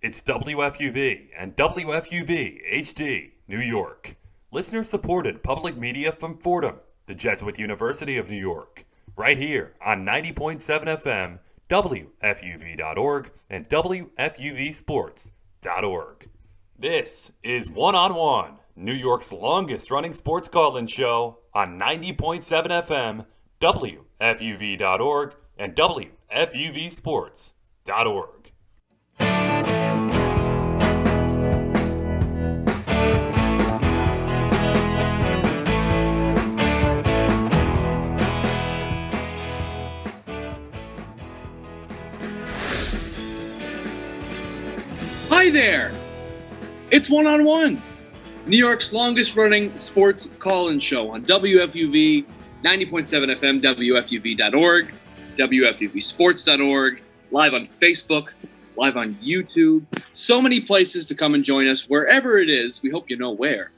It's WFUV and WFUV HD, New York. Listener-supported public media from Fordham, the Jesuit University of New York. Right here on 90.7 FM, WFUV.org, and WFUVSports.org. This is One on One, New York's longest-running sports call-in show on 90.7 FM, WFUV.org, and WFUVSports.org. Hi there! It's One on One, New York's longest-running sports call-in show on WFUV, 90.7 FM, WFUV.org, WFUVSports.org, live on Facebook, live on YouTube. So many places to come and join us, wherever it is. We hope you know where.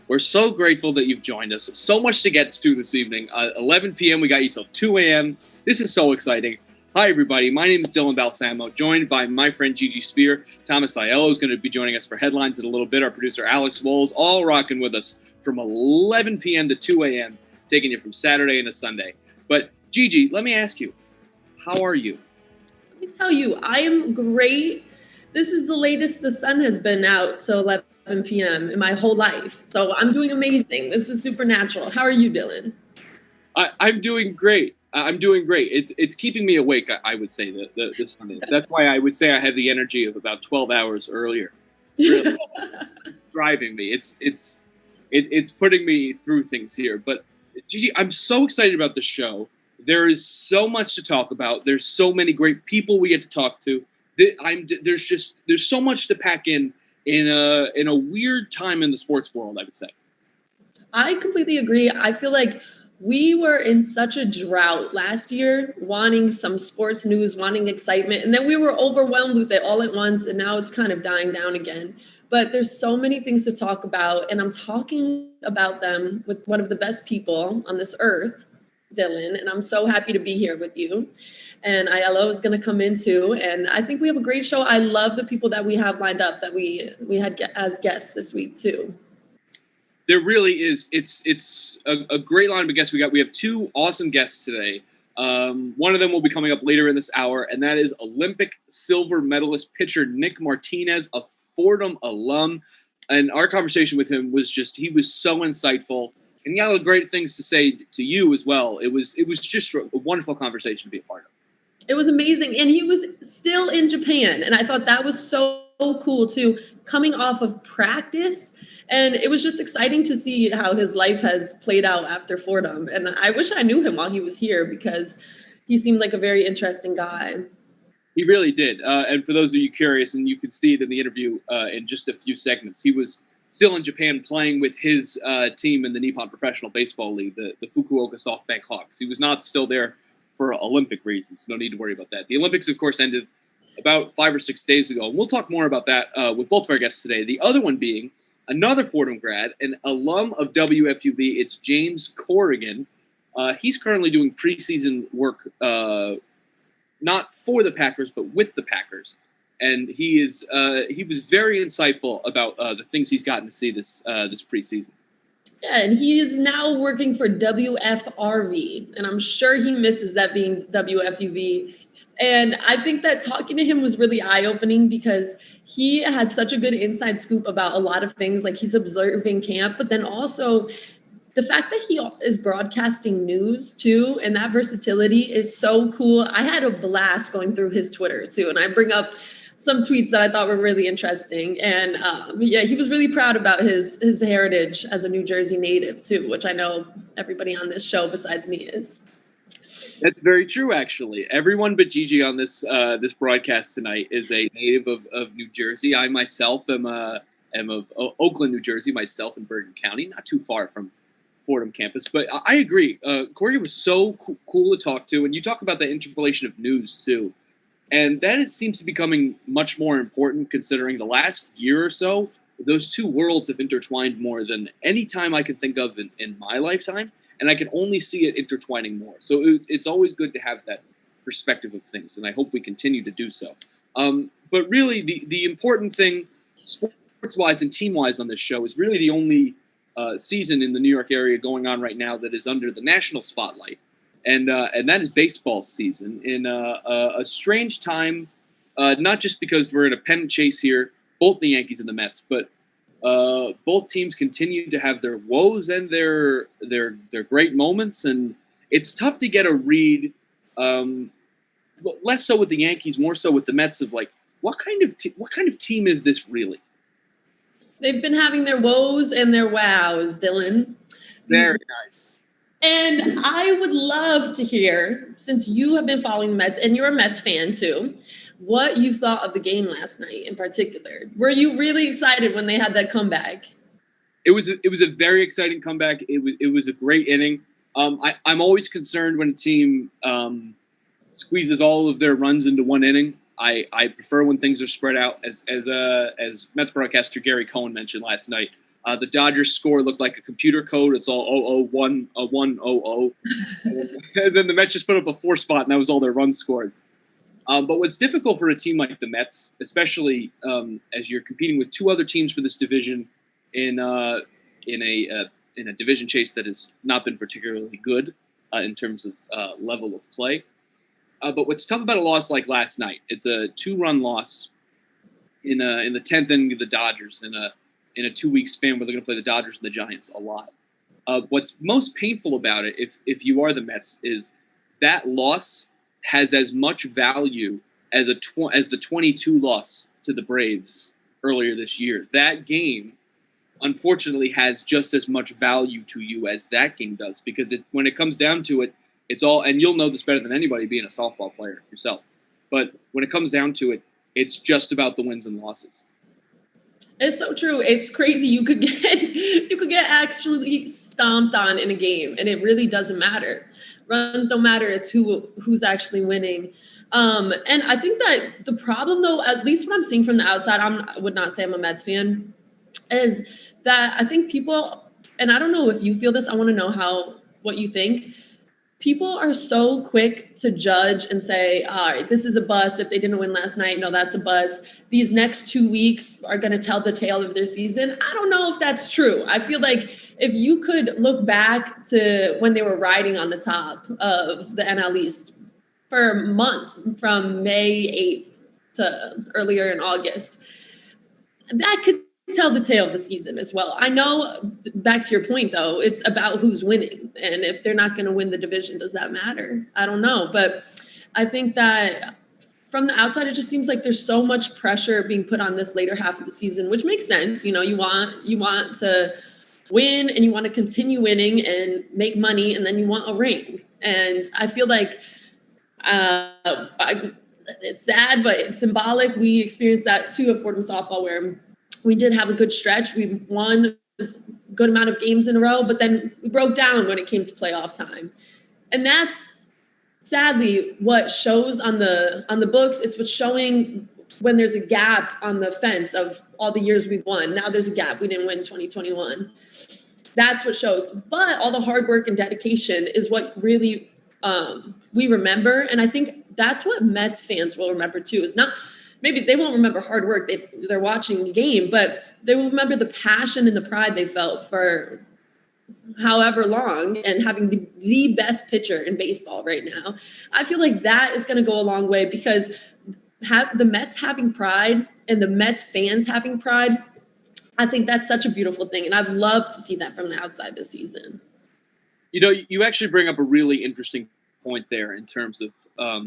We're so grateful that you've joined us. So much to get to this evening. 11 p.m., we got you till 2 a.m. This is so exciting. Hi, everybody. My name is Dylan Balsamo, joined by my friend Gigi Spear. Thomas Aiello is going to be joining us for headlines in a little bit. Our producer, Alex Woles, all rocking with us from 11 p.m. to 2 a.m., taking you from Saturday into Sunday. But, Gigi, let me ask you, how are you? Let me tell you, I am great. This is the latest the sun has been out till 11 p.m. in my whole life. So I'm doing amazing. This is supernatural. How are you, Dylan? I'm doing great. I'm doing great. It's keeping me awake, I would say, the Sunday. That's why I would say I have the energy of about 12 hours earlier. Really driving me. It's putting me through things here. But, Gigi, I'm so excited about the show. There is so much to talk about. There's so many great people we get to talk to. There's so much to pack in a weird time in the sports world, I would say. I completely agree. I feel like we were in such a drought last year, wanting some sports news, wanting excitement, and then we were overwhelmed with it all at once, and now it's kind of dying down again. But there's so many things to talk about, and I'm talking about them with one of the best people on this earth, Dylan, and I'm so happy to be here with you. And Aiello is going to come in too, and I think we have a great show. I love the people that we have lined up that we had as guests this week too. There really is. It's a great line of guests. We have two awesome guests today. One of them will be coming up later in this hour, and that is Olympic silver medalist pitcher Nick Martinez, a Fordham alum. And our conversation with him was he was so insightful, and he had great things to say to you as well. It was just a wonderful conversation to be a part of. It was amazing, and he was still in Japan, and I thought that was so cool too, coming off of practice. And it was just exciting to see how his life has played out after Fordham. And I wish I knew him while he was here because he seemed like a very interesting guy. He really did. And for those of you curious, and you can see it in the interview in just a few segments, he was still in Japan playing with his team in the Nippon Professional Baseball League, the Fukuoka SoftBank Hawks. He was not still there for Olympic reasons. No need to worry about that. The Olympics, of course, ended about 5 or 6 days ago. And we'll talk more about that with both of our guests today. The other one being another Fordham grad, an alum of WFUV. It's James Corrigan. He's currently doing preseason work, not for the Packers, but with the Packers. And he was very insightful about the things he's gotten to see this preseason. Yeah, and he is now working for WFRV, and I'm sure he misses that being WFUV. And I think that talking to him was really eye-opening because he had such a good inside scoop about a lot of things, like he's observing camp, but then also the fact that he is broadcasting news too, and that versatility is so cool. I had a blast going through his Twitter too, and I bring up some tweets that I thought were really interesting. And he was really proud about his heritage as a New Jersey native too, which I know everybody on this show besides me is. That's very true, actually. Everyone but Gigi on this broadcast tonight is a native of New Jersey. I myself am of Oakland, New Jersey, myself in Bergen County, not too far from Fordham campus. But I agree. Corey was so cool to talk to, and you talk about the interpolation of news too. And that seems to be becoming much more important considering the last year or so, those two worlds have intertwined more than any time I can think of in my lifetime. And I can only see it intertwining more. So it's always good to have that perspective of things. And I hope we continue to do so. But really, the important thing, sports-wise and team-wise on this show, is really the only season in the New York area going on right now that is under the national spotlight, and that is baseball season in a strange time. Not just because we're in a pennant chase here, both the Yankees and the Mets, but both teams continue to have their woes and their great moments, and it's tough to get a read. Less so with the Yankees, more so with the Mets. Of like, what kind of team is this really? They've been having their woes and their wows, Dylan. Very nice. And I would love to hear, since you have been following the Mets and you're a Mets fan too, what you thought of the game last night in particular. Were you really excited when they had that comeback? It was a very exciting comeback. It was a great inning. I'm always concerned when a team squeezes all of their runs into one inning. I prefer when things are spread out. As Mets broadcaster Gary Cohen mentioned last night, the Dodgers score looked like a computer code. It's all 0-0-1-1-0-0. And then the Mets just put up a 4 spot, and that was all their runs scored. But what's difficult for a team like the Mets, especially as you're competing with 2 other teams for this division in a division chase that has not been particularly good in terms of level of play. But what's tough about a loss like last night, it's a 2-run loss in the 10th inning of the Dodgers in a 2-week span where they're going to play the Dodgers and the Giants a lot. What's most painful about it, if you are the Mets, is that loss has as much value as the 22 loss to the Braves earlier this year. That game, unfortunately, has just as much value to you as that game does, because when it comes down to it, it's all, and you'll know this better than anybody being a softball player yourself, but when it comes down to it, it's just about the wins and losses. It's so true. It's crazy. You could get actually stomped on in a game, and it really doesn't matter. Runs don't matter. It's who's actually winning. And I think that the problem, though, at least what I'm seeing from the outside, I would not say I'm a Mets fan, is that I think people, and I don't know if you feel this, I want to know what you think. People are so quick to judge and say, all right, this is a bust. If they didn't win last night, no, that's a bust. These next 2 weeks are going to tell the tale of their season. I don't know if that's true. I feel like if you could look back to when they were riding on the top of the NL East for months, from May 8th to earlier in August, that could tell the tale of the season as well. I know, back to your point, though, it's about who's winning. And if they're not going to win the division, does that matter? I don't know. But I think that from the outside, it just seems like there's so much pressure being put on this later half of the season, which makes sense. You know, you want to win and you want to continue winning and make money, and then you want a ring. And I feel like it's sad, but it's symbolic. We experienced that too at Fordham softball, where we did have a good stretch. We won a good amount of games in a row, but then we broke down when it came to playoff time. And that's sadly what shows on the books. It's what's showing when there's a gap on the fence of all the years we've won. Now there's a gap. We didn't win 2021. That's what shows. But all the hard work and dedication is what really we remember. And I think that's what Mets fans will remember too, is not, maybe they won't remember hard work. They're watching the game, but they will remember the passion and the pride they felt for however long, and having the best pitcher in baseball right now. I feel like that is going to go a long way, because the Mets having pride and the Mets fans having pride, I think that's such a beautiful thing. And I've loved to see that from the outside this season. You know, you actually bring up a really interesting point there in terms of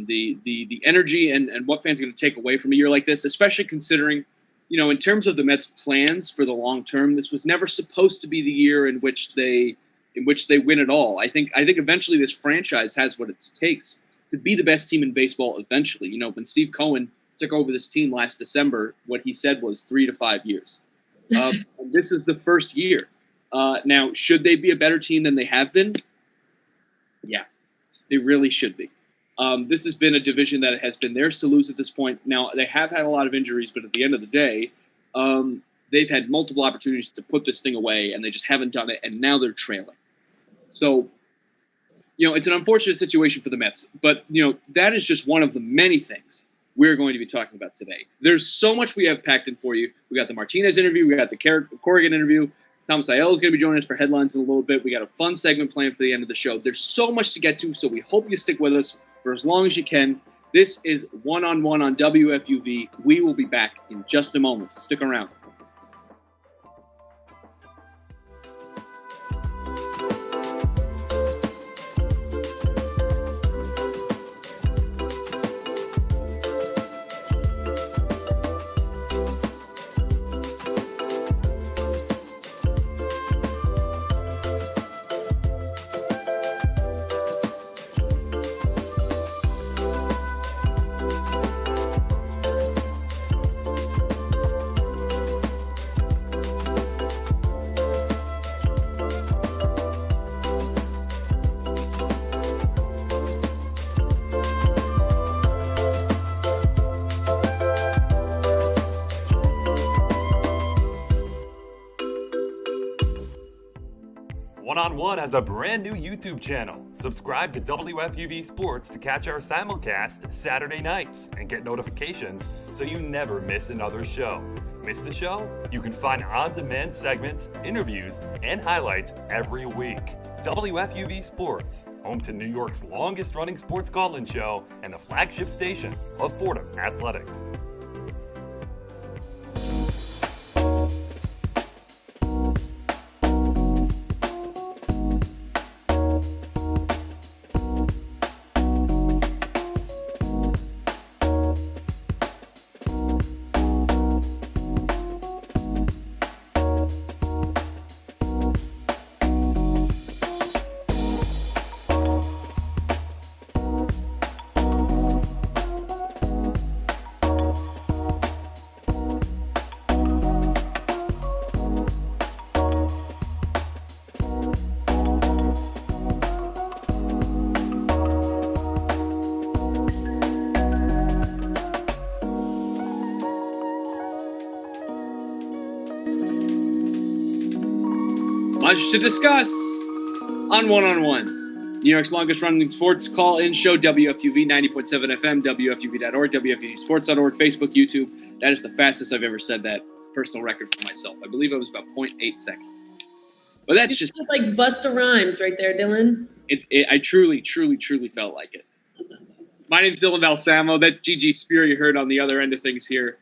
the energy and what fans are going to take away from a year like this, especially considering, you know, in terms of the Mets' plans for the long term, this was never supposed to be the year in which they win it all. I think eventually this franchise has what it takes to be the best team in baseball eventually. You know, when Steve Cohen took over this team last December, what he said was 3 to 5 years. And this is the first year. Now, should they be a better team than they have been? Yeah, they really should be. This has been a division that has been theirs to lose at this point. Now, they have had a lot of injuries, but at the end of the day, they've had multiple opportunities to put this thing away, and they just haven't done it, and now they're trailing. So, you know, it's an unfortunate situation for the Mets, but, you know, that is just one of the many things we're going to be talking about today. There's so much we have packed in for you. We got the Martinez interview. We got the Corrigan interview. Thomas Aiello is going to be joining us for headlines in a little bit. We got a fun segment planned for the end of the show. There's so much to get to, so we hope you stick with us for as long as you can. This is One-on-One on WFUV. We will be back in just a moment, so stick around. One-on-One has a brand new YouTube channel. Subscribe to WFUV Sports to catch our simulcast Saturday nights and get notifications so you never miss another show. Miss the show? You can find on-demand segments, interviews, and highlights every week. WFUV Sports, home to New York's longest-running sports call-in show and the flagship station of Fordham Athletics. Much to discuss on One-on-One, New York's longest-running sports call-in show, WFUV 90.7 FM, WFUV.org, WFUVsports.org, Facebook, YouTube. That is the fastest I've ever said that. It's a personal record for myself. I believe it was about 0.8 seconds. But that's just like Busta Rhymes right there, Dylan. I truly felt like it. My name is Dylan Balsamo. That Gigi Spear you heard on the other end of things here.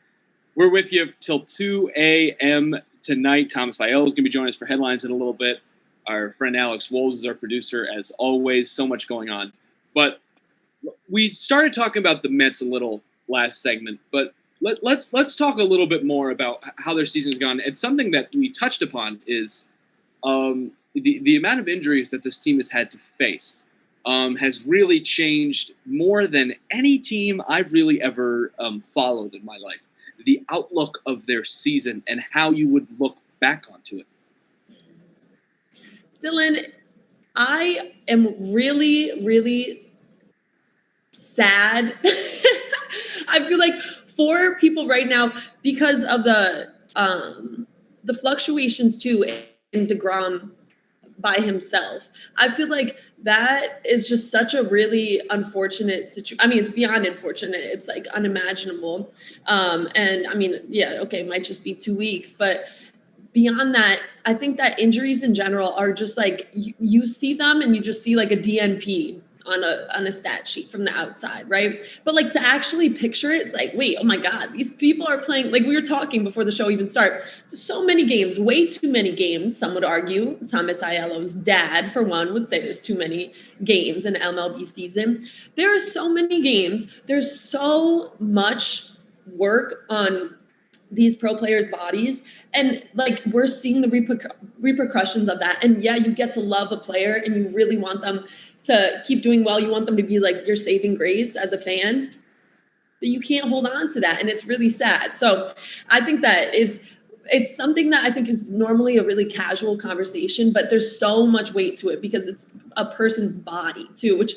We're with you till 2 a.m. tonight. Thomas Aiello is going to be joining us for headlines in a little bit. Our friend Alex Wolves is our producer, as always. So much going on. But we started talking about the Mets a little last segment, but let's talk a little bit more about how their season's gone. And something that we touched upon is the amount of injuries that this team has had to face has really changed more than any team I've really ever followed in my life. The outlook of their season and how you would look back onto it. Dylan, I am really sad. I feel like for people right now, because of the fluctuations too in DeGrom by himself, I feel like that is just such a really unfortunate situation. I mean, it's beyond unfortunate. It's like unimaginable. And I mean, yeah, okay, it might just be 2 weeks, but beyond that, I think that injuries in general are just like, you see them and you just see like a DNP on a stat sheet from the outside, right? But like to actually picture it, it's like, wait, oh my God, these people are playing, like we were talking before the show even started, there's so many games, way too many games, some would argue. Thomas Aiello's dad, for one, would say there's too many games in MLB season. There are so many games, there's so much work on these pro players' bodies, and like we're seeing the repercussions of that. And yeah, you get to love a player and you really want them to keep doing well. You want them to be like your saving grace as a fan, but you can't hold on to that. And it's really sad. So I think that it's something that I think is normally a really casual conversation, but there's so much weight to it because it's a person's body too, which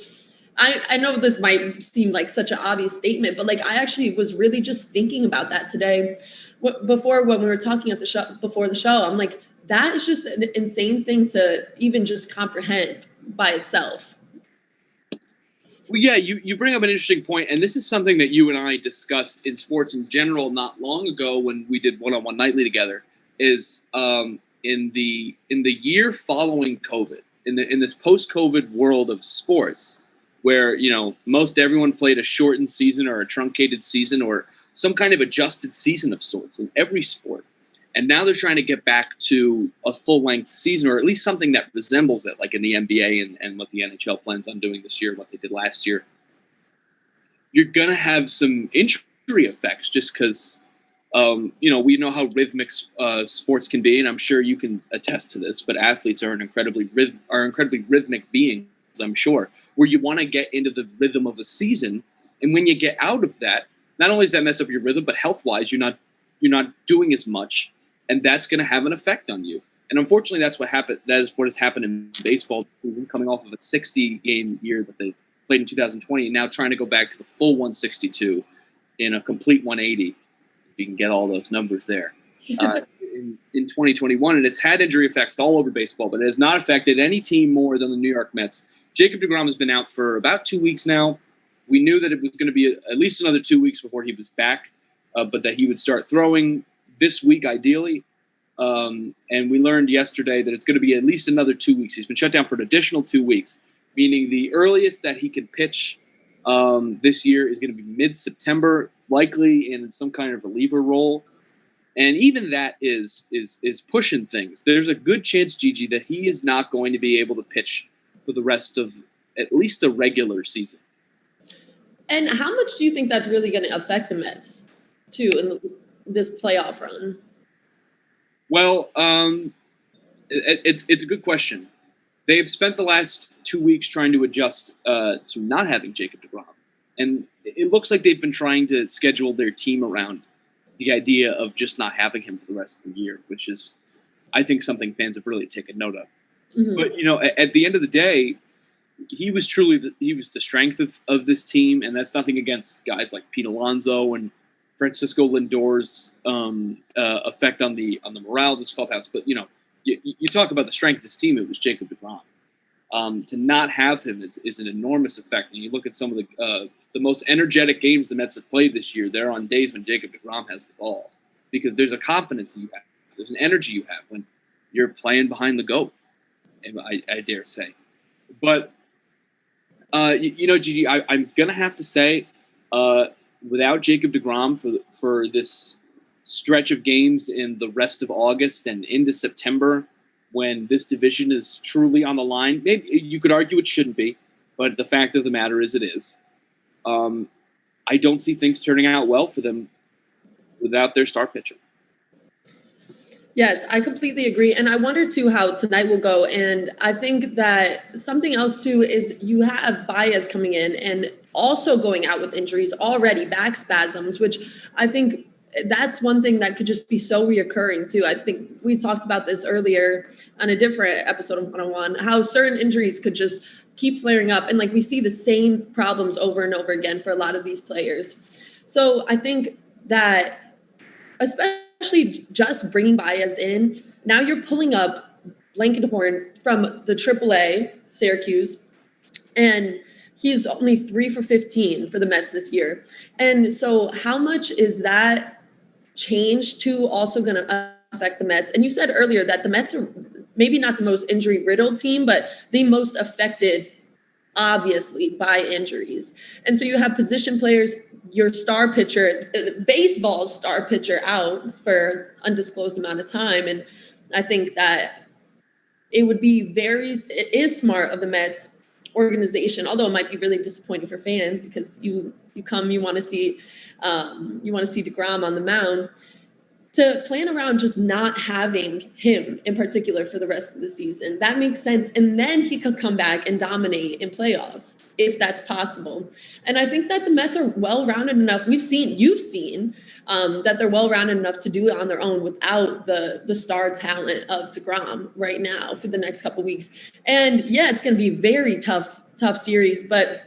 I know this might seem like such an obvious statement, but like I actually was really just thinking about that today before when we were talking at the show, before the show. I'm like, that is just an insane thing to even just comprehend by itself. Well, yeah, you bring up an interesting point, and this is something that you and I discussed in sports in general not long ago when we did one-on-one nightly together. Is in the year following COVID, in this post-COVID world of sports, where most everyone played a shortened season or a truncated season or some kind of adjusted season of sorts in every sport. And now they're trying to get back to a full-length season, or at least something that resembles it, like in the NBA and what the NHL plans on doing this year, what they did last year. You're going to have some injury effects just because, we know how rhythmic sports can be, and I'm sure you can attest to this, but athletes are incredibly rhythmic beings, I'm sure, where you want to get into the rhythm of a season. And when you get out of that, not only does that mess up your rhythm, but health-wise, you're not doing as much. And that's going to have an effect on you. And unfortunately, that's what happened. That is what has happened in baseball, coming off of a 60-game year that they played in 2020, and now trying to go back to the full 162 in a complete 180. If you can get all those numbers there in 2021, and it's had injury effects all over baseball, but it has not affected any team more than the New York Mets. Jacob deGrom has been out for about 2 weeks now. We knew that it was going to be at least another 2 weeks before he was back, but that he would start throwing this week, ideally. And we learned yesterday that it's going to be at least another 2 weeks. He's been shut down for an additional 2 weeks, meaning the earliest that he can pitch this year is going to be mid-September, likely in some kind of reliever role. And even that is pushing things. There's a good chance, Gigi, that he is not going to be able to pitch for the rest of at least the regular season. And how much do you think that's really going to affect the Mets, too, in this playoff run? Well, it's a good question. They have spent the last 2 weeks trying to adjust to not having Jacob deGrom. And it looks like they've been trying to schedule their team around the idea of just not having him for the rest of the year, which is, I think, something fans have really taken note of. Mm-hmm. But, at the end of the day, he was the strength of this team, and that's nothing against guys like Pete Alonso and Francisco Lindor's effect on the morale of this clubhouse. But you talk about the strength of this team. It was Jacob deGrom. To not have him is an enormous effect. And you look at some of the most energetic games the Mets have played this year. They're on days when Jacob deGrom has the ball, because there's a confidence that you have, there's an energy you have when you're playing behind the goat. I dare say, but. Gigi, I'm going to have to say, without Jacob deGrom for this stretch of games in the rest of August and into September, when this division is truly on the line, maybe you could argue it shouldn't be, but the fact of the matter is it is. I don't see things turning out well for them without their star pitcher. Yes, I completely agree. And I wonder, too, how tonight will go. And I think that something else, too, is you have Baez coming in and also going out with injuries already, back spasms, which I think that's one thing that could just be so reoccurring, too. I think we talked about this earlier on a different episode of 101, how certain injuries could just keep flaring up. And we see the same problems over and over again for a lot of these players. So I think that especially just bringing Baez in, now you're pulling up Blankenhorn from the AAA, Syracuse, and he's only 3 for 15 for the Mets this year. And so how much is that change too also going to affect the Mets? And you said earlier that the Mets are maybe not the most injury-riddled team, but the most affected, obviously, by injuries. And so you have position players, your star pitcher, baseball's star pitcher, out for undisclosed amount of time. And I think that it is smart of the Mets organization, although it might be really disappointing for fans, because you want to see deGrom on the mound, to plan around just not having him in particular for the rest of the season. That makes sense. And then he could come back and dominate in playoffs if that's possible. And I think that the Mets are well-rounded enough. You've seen that they're well-rounded enough to do it on their own without the star talent of deGrom right now for the next couple of weeks. And yeah, it's going to be a very tough series, but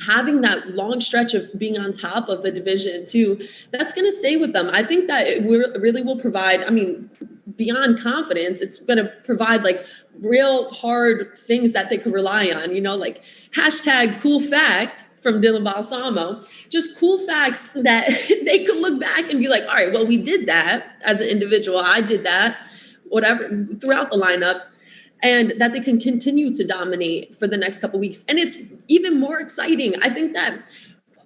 having that long stretch of being on top of the division too, that's going to stay with them. I think that it really will provide, beyond confidence, it's going to provide real hard things that they could rely on, #cool fact. from Dylan Balsamo. Just cool facts that they could look back and be like, all right, well, we did that as an individual. I did that, whatever, throughout the lineup. And that they can continue to dominate for the next couple of weeks. And it's even more exciting. I think that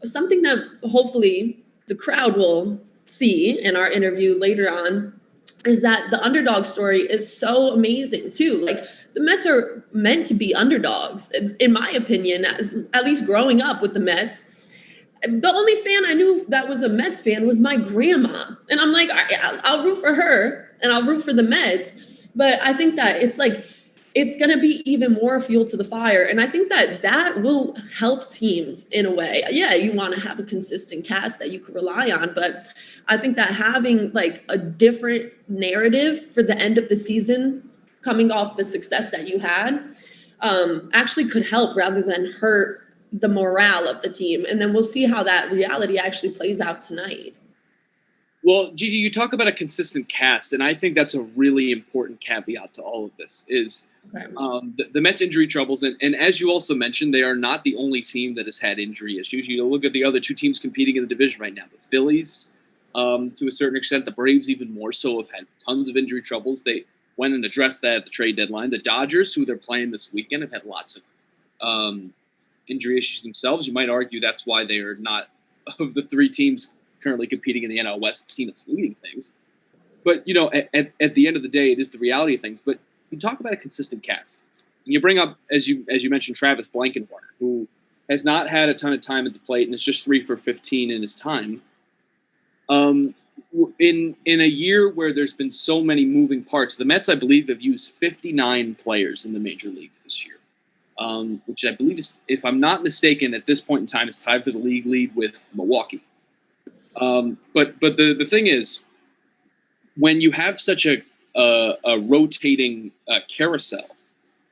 something that hopefully the crowd will see in our interview later on is that the underdog story is so amazing too. Like the Mets are meant to be underdogs, in my opinion, at least growing up with the Mets. The only fan I knew that was a Mets fan was my grandma. And I'm like, all right, I'll root for her and I'll root for the Mets. But I think that it's going to be even more fuel to the fire. And I think that will help teams in a way. Yeah, you want to have a consistent cast that you can rely on. But I think that having like a different narrative for the end of the season, coming off the success that you had, actually could help rather than hurt the morale of the team. And then we'll see how that reality actually plays out tonight. Well, Gigi, you talk about a consistent cast, and I think that's a really important caveat to all of this is the Mets' injury troubles. And as you also mentioned, they are not the only team that has had injury issues. You look at the other two teams competing in the division right now. The Phillies, to a certain extent, the Braves even more so, have had tons of injury troubles. They went and addressed that at the trade deadline. The Dodgers, who they're playing this weekend, have had lots of injury issues themselves. You might argue that's why they are not, of the three teams currently competing in the NL West, the team that's leading things. But, at the end of the day, it is the reality of things. But you talk about a consistent cast. And you bring up, as you mentioned, Travis Blankenhorn, who has not had a ton of time at the plate and is just 3 for 15 in his time. In a year where there's been so many moving parts, the Mets, I believe, have used 59 players in the major leagues this year, which I believe is, if I'm not mistaken, at this point in time, is tied for the league lead with Milwaukee. But the thing is, when you have such a rotating carousel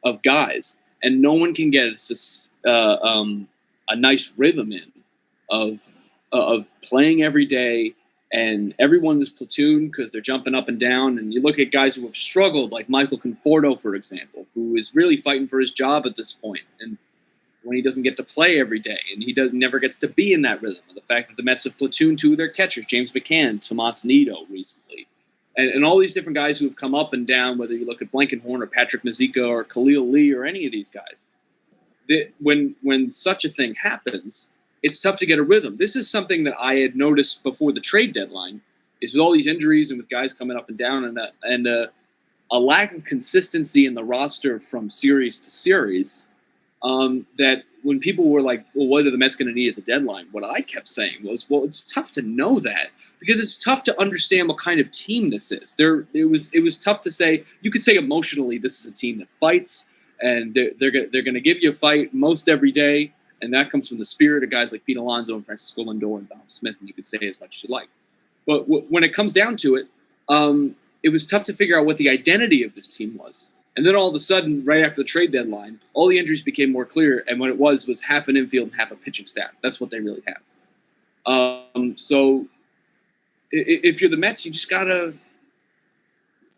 of guys, and no one can get a nice rhythm in of playing every day, and everyone is platoon because they're jumping up and down. And you look at guys who have struggled, like Michael Conforto, for example, who is really fighting for his job at this point. And when he doesn't get to play every day and he never gets to be in that rhythm. The fact that the Mets have platooned two of their catchers, James McCann, Tomas Nido recently, and all these different guys who have come up and down, whether you look at Blankenhorn or Patrick Mazeika or Khalil Lee or any of these guys, when such a thing happens, it's tough to get a rhythm. This is something that I had noticed before the trade deadline, is with all these injuries and with guys coming up and down and a lack of consistency in the roster from series to series, that when people were like, well, what are the Mets going to need at the deadline? What I kept saying was, well, it's tough to know that because it's tough to understand what kind of team this is. It was tough to say. You could say emotionally, this is a team that fights, and they're going to give you a fight most every day, and that comes from the spirit of guys like Pete Alonso and Francisco Lindor and Don Smith, and you could say as much as you like. But when it comes down to it, it was tough to figure out what the identity of this team was. And then all of a sudden, right after the trade deadline, all the injuries became more clear. And what it was half an infield and half a pitching staff. That's what they really have. So if you're the Mets, you just gotta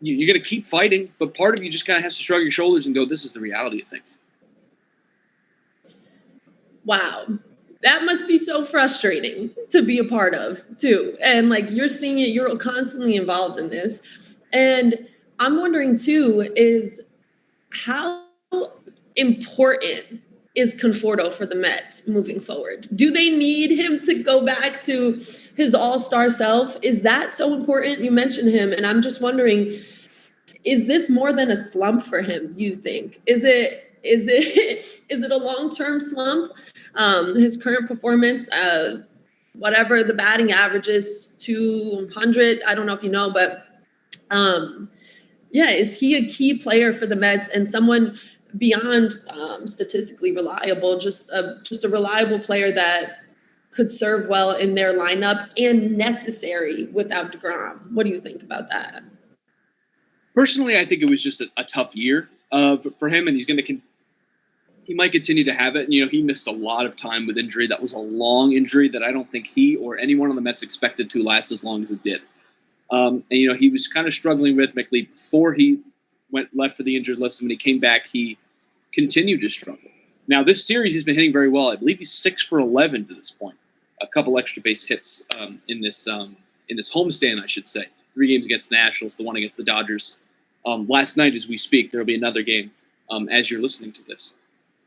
keep fighting. But part of you just kind of has to shrug your shoulders and go, "This is the reality of things." Wow. That must be so frustrating to be a part of too. And like you're seeing it, you're constantly involved in this. And I'm wondering too, is how important is Conforto for the Mets moving forward? Do they need him to go back to his all-star self? Is that so important? You mentioned him, and I'm just wondering, is this more than a slump for him, do you think? Is it a long-term slump? His current performance, whatever the batting average is, 200, I don't know if you know, but is he a key player for the Mets and someone beyond statistically reliable, just a reliable player that could serve well in their lineup and necessary without DeGrom? What do you think about that? Personally, I think it was just a tough year for him, and he might continue to have it. And, he missed a lot of time with injury. That was a long injury that I don't think he or anyone on the Mets expected to last as long as it did. And he was kind of struggling rhythmically before he left for the injured list. And when he came back, he continued to struggle. Now, this series he's been hitting very well. I believe he's 6 for 11 to this point. A couple extra base hits in this homestand, I should say. 3 games against the Nationals, the one against the Dodgers. Last night, as we speak, there will be another game as you're listening to this.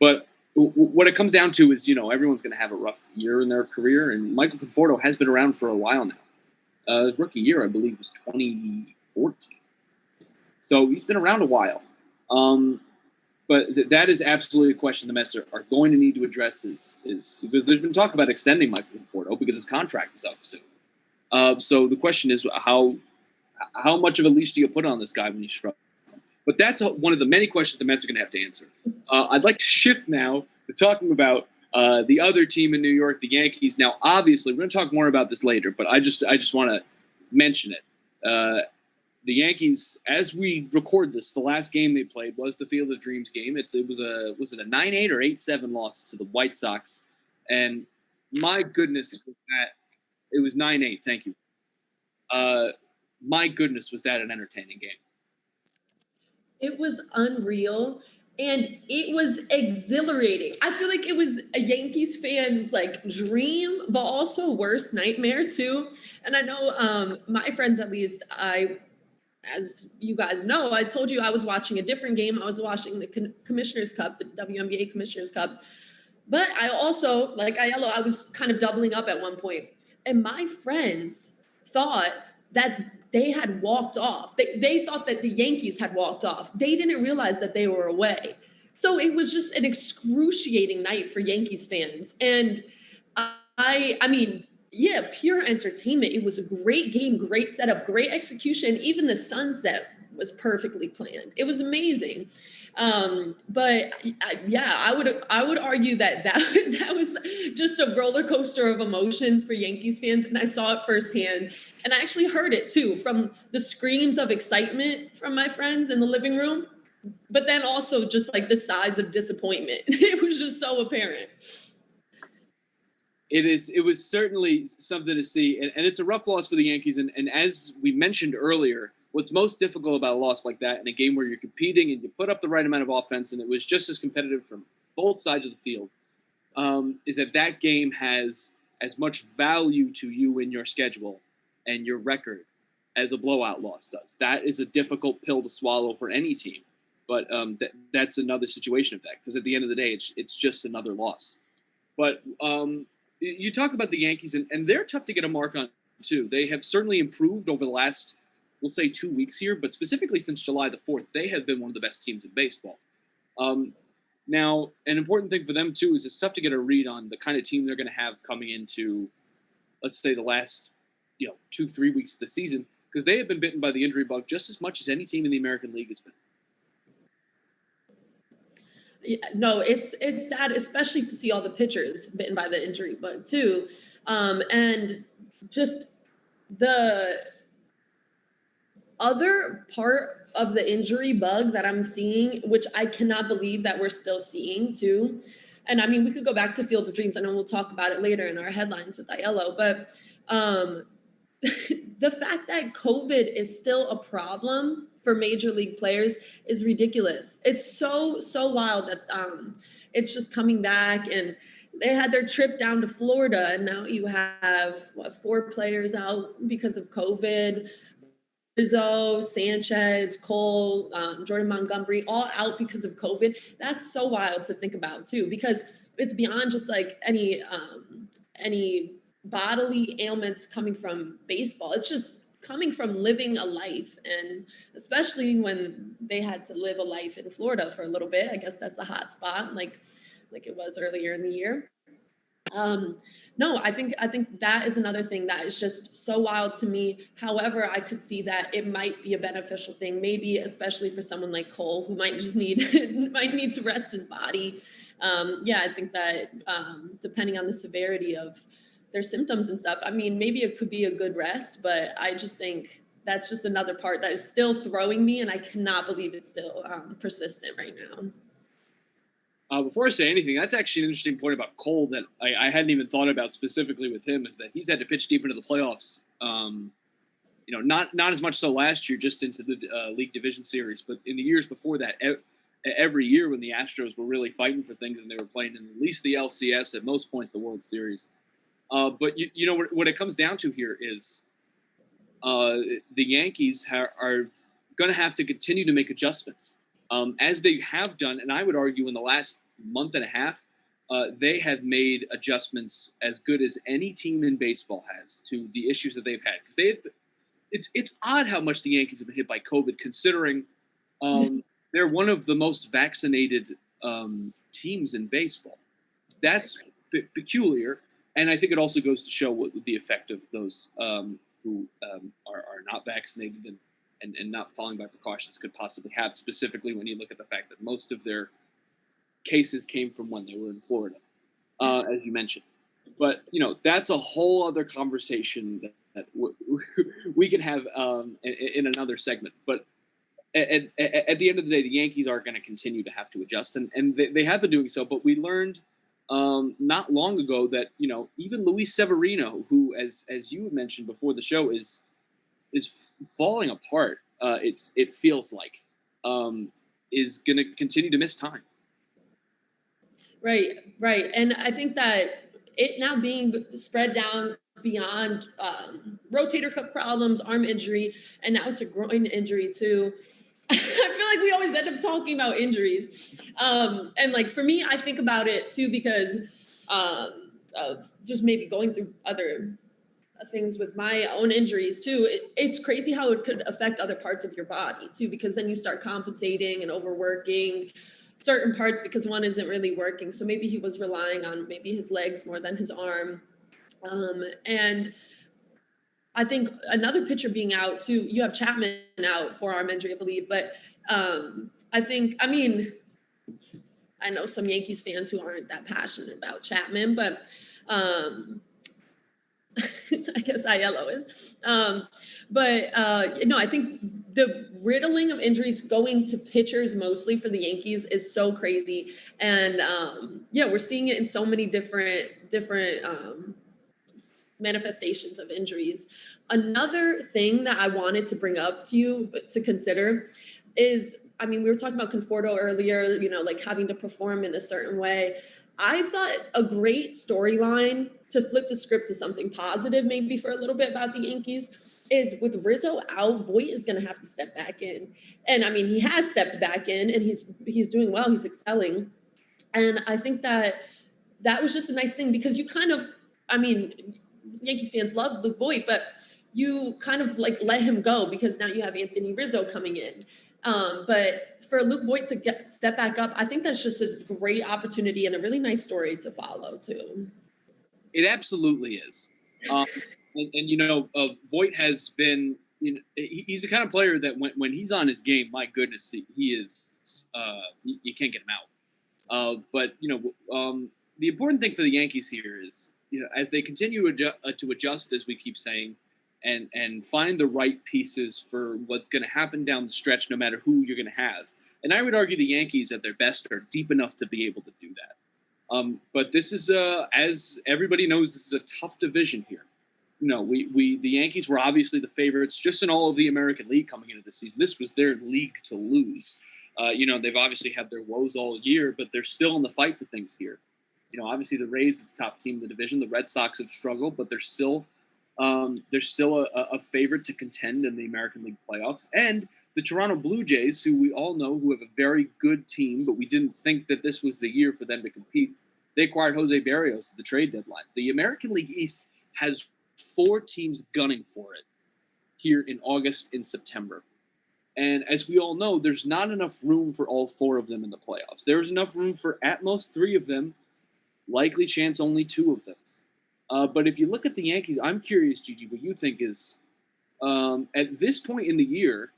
But what it comes down to is, everyone's going to have a rough year in their career, and Michael Conforto has been around for a while now. His rookie year, I believe, was 2014. So he's been around a while. But that is absolutely a question the Mets are going to need to address is because there's been talk about extending Michael Conforto because his contract is up soon. So the question is how much of a leash do you put on this guy when you struggle? But that's one of the many questions the Mets are going to have to answer. I'd like to shift now to talking about the other team in New York, the Yankees. Now, obviously, we're going to talk more about this later, but I just want to mention it. The Yankees, as we record this, the last game they played was the Field of Dreams game. Was it a 9-8 or 8-7 loss to the White Sox? And my goodness, it was 9-8. Thank you. My goodness, was that an entertaining game? It was unreal, and it was exhilarating. I feel like it was a Yankees fan's dream, but also worst nightmare too. And I know my friends, at least, as you guys know, I told you I was watching a different game. I was watching the Commissioner's Cup, the WNBA Commissioner's Cup. But I also, like Aiello, I was kind of doubling up at one point. And my friends thought that they had walked off. They thought that the Yankees had walked off. They didn't realize that they were away. So it was just an excruciating night for Yankees fans. And I mean, yeah, pure entertainment. It was a great game, great setup, great execution. Even the sunset was perfectly planned. It was amazing. But I would argue that was just a roller coaster of emotions for Yankees fans. And I saw it firsthand. And I actually heard it too, from the screams of excitement from my friends in the living room, but then also just the sighs of disappointment. It was just so apparent. It was certainly something to see, and it's a rough loss for the Yankees. And as we mentioned earlier, what's most difficult about a loss like that in a game where you're competing and you put up the right amount of offense, and it was just as competitive from both sides of the field, is that game has as much value to you in your schedule and your record as a blowout loss does. That is a difficult pill to swallow for any team, but that's another situation of that, because at the end of the day, it's just another loss. But you talk about the Yankees, and they're tough to get a mark on too. They have certainly improved over the last, we'll say, 2 weeks here, but specifically since July the 4th, they have been one of the best teams in baseball. Now, an important thing for them too is it's tough to get a read on the kind of team they're going to have coming into, let's say, the last 2-3 weeks of the season, because they have been bitten by the injury bug just as much as any team in the American League has been. Yeah, no, it's sad, especially to see all the pitchers bitten by the injury bug too. And just the other part of the injury bug that I'm seeing, which I cannot believe that we're still seeing too. And I mean, we could go back to Field of Dreams. I know we'll talk about it later in our headlines with Aiello, but the fact that COVID is still a problem for major league players is ridiculous. It's so wild that it's just coming back, and they had their trip down to Florida, and now you have 4 players out because of COVID. Rizzo, Sanchez, Cole, Jordan Montgomery, all out because of COVID. That's so wild to think about too, because it's beyond just any bodily ailments coming from baseball. It's just coming from living a life, and especially when they had to live a life in Florida for a little bit. I guess that's a hot spot, like it was earlier in the year. No, I think that is another thing that is just so wild to me. However, I could see that it might be a beneficial thing, maybe especially for someone like Cole, who might just need to rest his body. I think that depending on the severity of their symptoms and stuff, I mean, maybe it could be a good rest, but I just think that's just another part that is still throwing me, and I cannot believe it's still persistent right now. Before I say anything, that's actually an interesting point about Cole that I hadn't even thought about specifically with him, is that he's had to pitch deep into the playoffs. Not as much so last year, just into the league division series, but in the years before that, every year when the Astros were really fighting for things and they were playing in at least the LCS, at most points the World Series. But you know what it comes down to here is the Yankees are going to have to continue to make adjustments, as they have done, and I would argue in the last month and a half, they have made adjustments as good as any team in baseball has to the issues that they've had. Because it's odd how much the Yankees have been hit by COVID, considering they're one of the most vaccinated teams in baseball. That's peculiar, and I think it also goes to show what the effect of those who are not vaccinated and not following by precautions could possibly have, specifically when you look at the fact that most of their cases came from when they were in Florida, as you mentioned. But, that's a whole other conversation that we can have in another segment. But at the end of the day, the Yankees are going to continue to have to adjust, and they have been doing so. But we learned not long ago that, even Luis Severino, who, as you mentioned before the show, is falling apart, it feels like, is going to continue to miss time. Right. And I think that it now being spread down beyond rotator cuff problems, arm injury, and now it's a groin injury too. I feel like we always end up talking about injuries. And like for me, I think about it too because of just maybe going through other things with my own injuries too. It's crazy how it could affect other parts of your body too, because then you start compensating and overworking certain parts because one isn't really working. So maybe he was relying on maybe his legs more than his arm. And I think another pitcher being out too, you have Chapman out, forearm injury, I believe. But I know some Yankees fans who aren't that passionate about Chapman, but I guess Aiello is. I think the riddling of injuries going to pitchers mostly for the Yankees is so crazy. And we're seeing it in so many different manifestations of injuries. Another thing that I wanted to bring up to you to consider is, we were talking about Conforto earlier, like having to perform in a certain way. I thought a great storyline to flip the script to something positive, maybe for a little bit about the Yankees, is with Rizzo out, Voit is going to have to step back in. And he has stepped back in and he's doing well. He's excelling. And I think that was just a nice thing because you kind of, Yankees fans love Luke Voit, but you kind of like let him go because now you have Anthony Rizzo coming in. But for Luke Voit to step back up, I think that's just a great opportunity and a really nice story to follow too. It absolutely is. Voit has been, he's the kind of player that when he's on his game, my goodness, he is, you can't get him out. But the important thing for the Yankees here is, as they continue to adjust, as we keep saying, and find the right pieces for what's going to happen down the stretch, no matter who you're going to have. And I would argue the Yankees at their best are deep enough to be able to do that. But this is, as everybody knows, this is a tough division here. The Yankees were obviously the favorites just in all of the American League coming into the season. This was their league to lose. They've obviously had their woes all year, but they're still in the fight for things here. Obviously the Rays are the top team in the division. The Red Sox have struggled, but they're still a favorite to contend in the American League playoffs. And the Toronto Blue Jays, who we all know who have a very good team, but we didn't think that this was the year for them to compete. They acquired Jose Barrios at the trade deadline. The American League East has 4 teams gunning for it here in August and September. And as we all know, there's not enough room for all 4 of them in the playoffs. There's enough room for at most 3 of them, likely chance only 2 of them. But if you look at the Yankees, I'm curious, Gigi, what you think is, at this point in the year,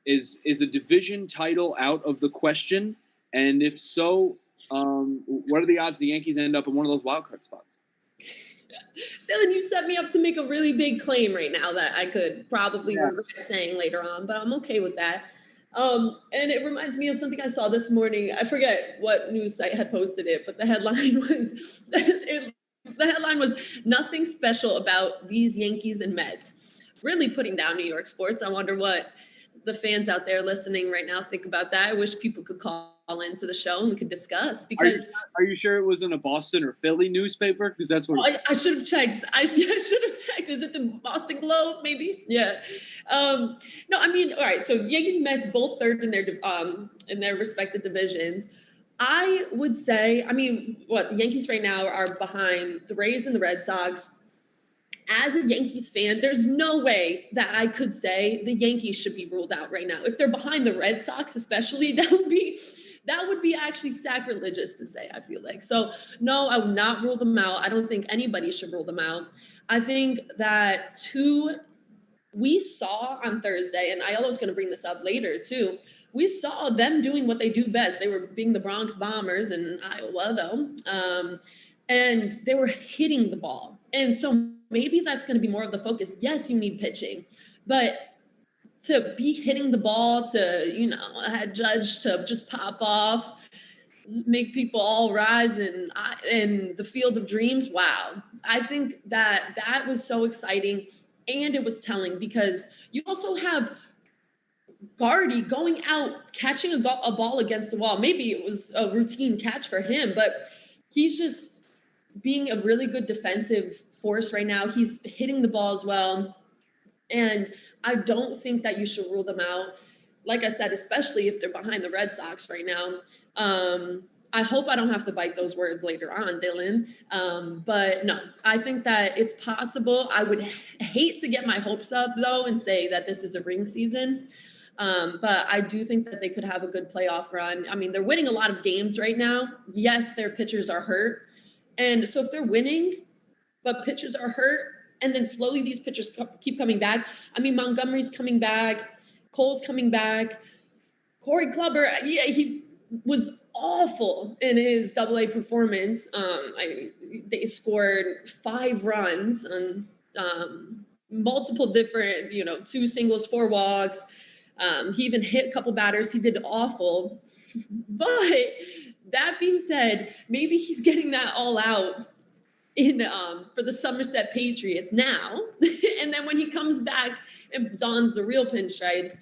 is a division title out of the question? And if so, what are the odds the Yankees end up in one of those wild card spots? Dylan, you set me up to make a really big claim right now that I could probably regret saying later on, but I'm okay with that. And it reminds me of something I saw this morning. I forget what news site had posted it, but the headline was nothing special about these Yankees and Mets. Really putting down New York sports. I wonder what the fans out there listening right now think about that. I wish people could call into the show and we could discuss, because are you sure it wasn't a Boston or Philly newspaper? Because that's what I should have checked. I should have checked. Is it the Boston Globe? Maybe. Yeah. No, I mean, all right. So Yankees and Mets both third in their respective divisions. I would say, I mean, the Yankees right now are behind the Rays and the Red Sox. As a Yankees fan, there's no way that I could say the Yankees should be ruled out right now. If they're behind the Red Sox, especially, that would be actually sacrilegious to say, I feel like. So no, I would not rule them out. I don't think anybody should rule them out. I think that we saw on Thursday, and Ayala was going to bring this up later too, we saw them doing what they do best. They were being the Bronx Bombers in Iowa, though, and they were hitting the ball. And so maybe that's going to be more of the focus. Yes, you need pitching, but to be hitting the ball, to, Judge to just pop off, make people all rise in the field of dreams. Wow. I think that was so exciting. And it was telling, because you also have Gardy going out, catching a ball against the wall. Maybe it was a routine catch for him, but he's just being a really good defensive force right now. He's hitting the ball as well. And I don't think that you should rule them out. Like I said, especially if they're behind the Red Sox right now. I hope I don't have to bite those words later on, Dylan. But no, I think that it's possible. I would hate to get my hopes up, though, and say that this is a ring season. But I do think that they could have a good playoff run. I mean, they're winning a lot of games right now. Yes, their pitchers are hurt. And so if they're winning, but pitchers are hurt, and then slowly these pitchers keep coming back. I mean, Montgomery's coming back. Cole's coming back. Corey Kluber, yeah, he was awful in his AA performance. They scored 5 runs on multiple different, 2 singles, 4 walks. He even hit a couple batters. He did awful. But that being said, maybe he's getting that all out for the Somerset Patriots now. And then when he comes back and dons the real pinstripes,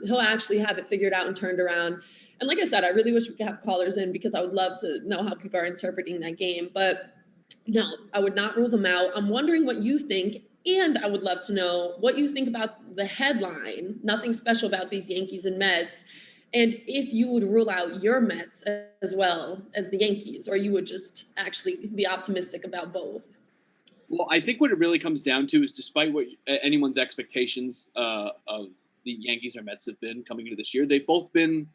he'll actually have it figured out and turned around. And like I said, I really wish we could have callers in, because I would love to know how people are interpreting that game. But no, I would not rule them out. I'm wondering what you think. And I would love to know what you think about the headline, nothing special about these Yankees and Mets. And if you would rule out your Mets as well as the Yankees, or you would just actually be optimistic about both. Well, I think what it really comes down to is, despite what anyone's expectations of the Yankees or Mets have been coming into this year, they've both been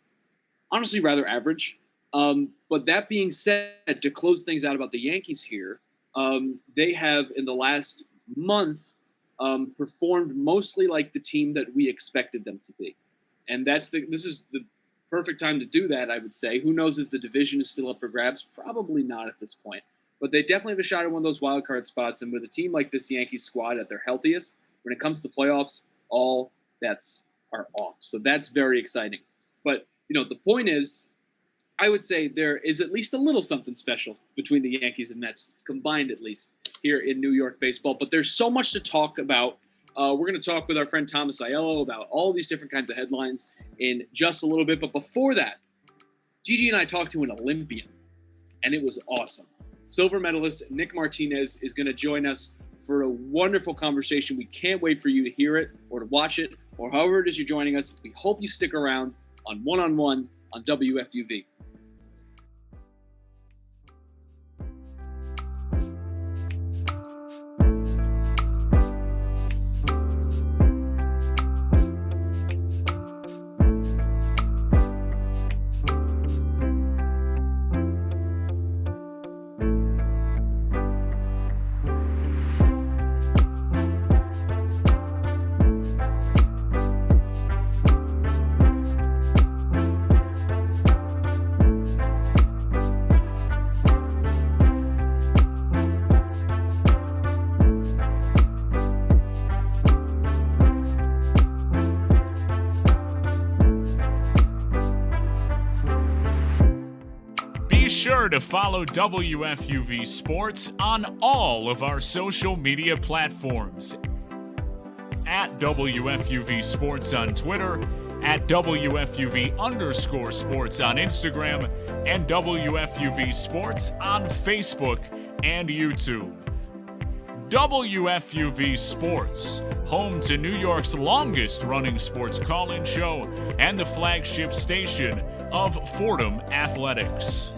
honestly rather average. But that being said, to close things out about the Yankees here, they have in the last month performed mostly like the team that we expected them to be. And this is the perfect time to do that, I would say. Who knows if the division is still up for grabs? Probably not at this point. But they definitely have a shot at one of those wild card spots. And with a team like this Yankees squad at their healthiest, when it comes to playoffs, all bets are off. So that's very exciting. But, the point is, I would say there is at least a little something special between the Yankees and Mets, combined at least, here in New York baseball. But there's so much to talk about. We're going to talk with our friend Thomas Aiello about all these different kinds of headlines in just a little bit. But before that, Gigi and I talked to an Olympian, and it was awesome. Silver medalist Nick Martinez is going to join us for a wonderful conversation. We can't wait for you to hear it or to watch it, or however it is you're joining us. We hope you stick around on One-on-One on WFUV. Sure to follow WFUV Sports on all of our social media platforms. at WFUV Sports on Twitter, at WFUV_sports on Instagram, and WFUV Sports on Facebook and YouTube. WFUV Sports, home to New York's longest-running sports call-in show and the flagship station of Fordham Athletics.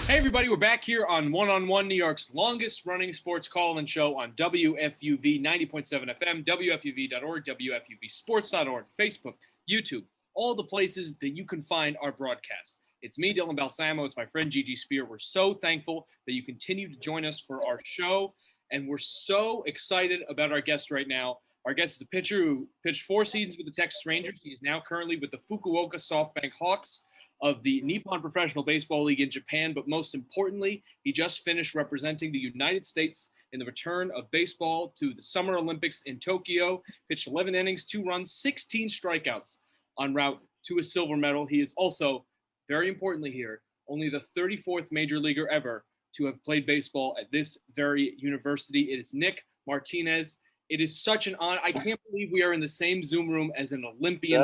Hey everybody, we're back here on One-on-One, New York's longest-running sports call-in show on WFUV 90.7 FM, WFUV.org, WFUVSports.org, Facebook, YouTube, all the places that you can find our broadcast. It's me, Dylan Balsamo. It's my friend Gigi Spear. We're so thankful that you continue to join us for our show, and we're so excited about our guest right now. Our guest is a pitcher who pitched 4 seasons with the Texas Rangers. He is now currently with the Fukuoka SoftBank Hawks of the Nippon Professional Baseball League in Japan, but most importantly, he just finished representing the United States in the return of baseball to the Summer Olympics in Tokyo, pitched 11 innings, 2 runs, 16 strikeouts en route to a silver medal. He is also, very importantly here, only the 34th major leaguer ever to have played baseball at this very university. It is Nick Martinez. It is such an honor. I can't believe we are in the same Zoom room as an Olympian.